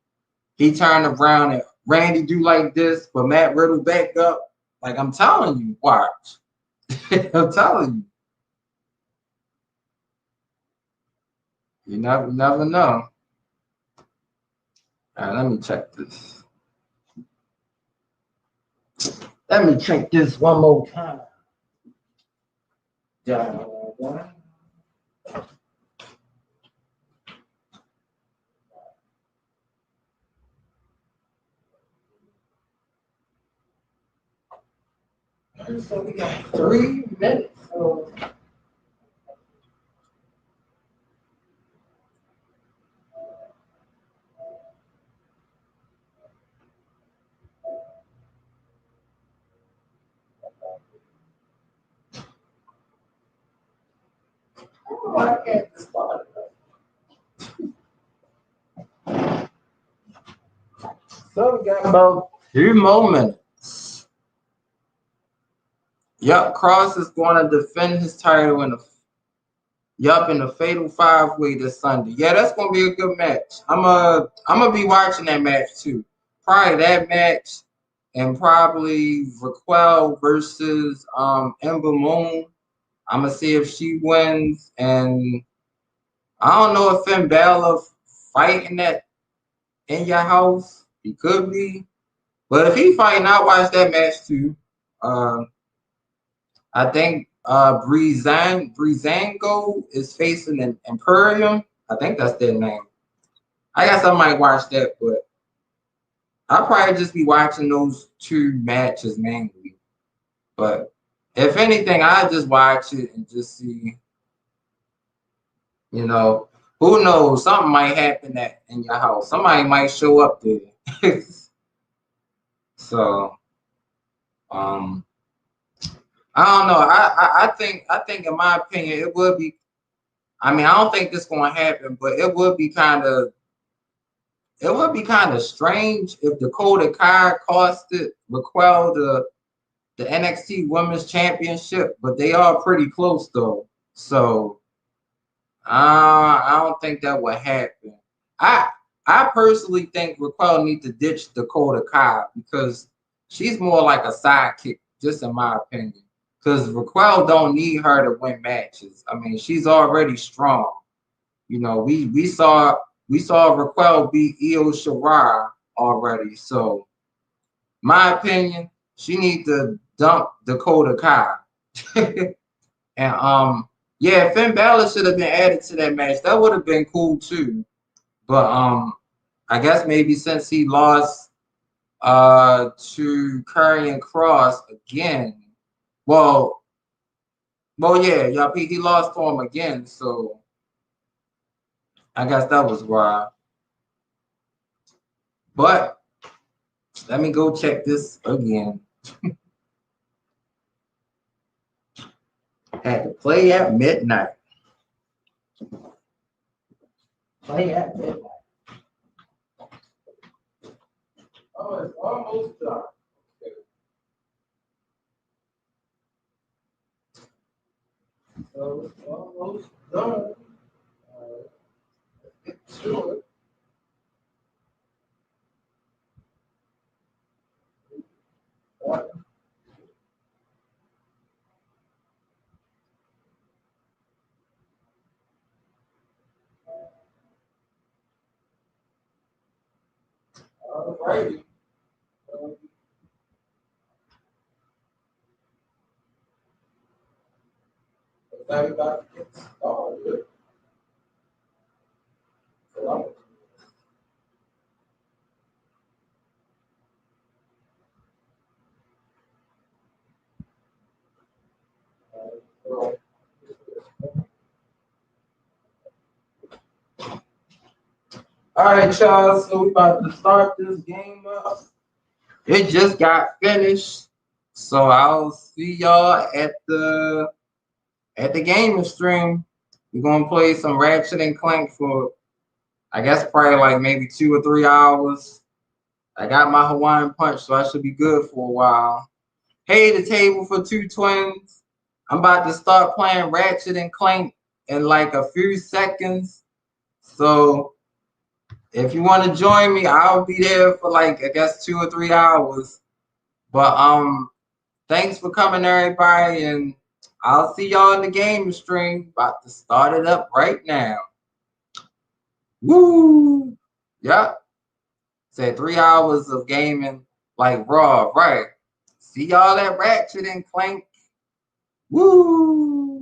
He turned around and Randy do like this, but Matt Riddle back up. Like I'm telling you, watch. I'm telling you. You never know. All right, let me check this. Let me check this one more time. Yeah. 3 minutes. So. I can't start. So we got about 2 more minutes. Yup, Cross is going to defend his title in the Fatal 5-Way this Sunday. Yeah, that's gonna be a good match. I'm gonna be watching that match too. Probably that match, and probably Raquel versus Ember Moon. I'm gonna see if she wins, and I don't know if Finn Balor fighting that in your house. He could be, but if he fighting, I'll watch that match too. I think Breezango is facing an Imperium. I think that's their name. I guess I might watch that, but I'll probably just be watching those 2 matches mainly. But if anything, I'll just watch it and just see, you know, who knows? Something might happen in your house. Somebody might show up there. So, I don't know. I think in my opinion, it would be. I mean, I don't think this going to happen, but it would be kind of strange if Dakota Kai costed Raquel the NXT Women's Championship, but they are pretty close though. So I don't think that would happen. I personally think Raquel needs to ditch Dakota Kai because she's more like a sidekick, just in my opinion. Because Raquel don't need her to win matches. I mean, she's already strong. You know, we saw Raquel beat Io Shirai already. So, my opinion, she needs to dump Dakota Kai. And yeah, Finn Balor should have been added to that match. That would have been cool too. But I guess maybe since he lost to Karrion Kross again, well yeah, he lost to him again, so I guess that was why. But let me go check this again. Had to play at midnight. Play at midnight. Oh, it's almost done. So it's almost done. Let's get to it. All righty. Everybody gets started. All right, y'all. So we about to start this game up. It just got finished, so I'll see y'all at the gaming stream. We're gonna play some Ratchet and Clank for, I guess, probably like maybe 2 or 3 hours. I got my Hawaiian Punch, so I should be good for a while. Hey, the table for 2 twins. I'm about to start playing Ratchet and Clank in like a few seconds. So if you want to join me, I'll be there for like, I guess 2 or 3 hours. But thanks for coming, everybody, and I'll see y'all in the game stream. About to start it up right now. Woo! Yep. Said 3 hours of gaming like raw, right? See y'all at Ratchet and Clank. Woo!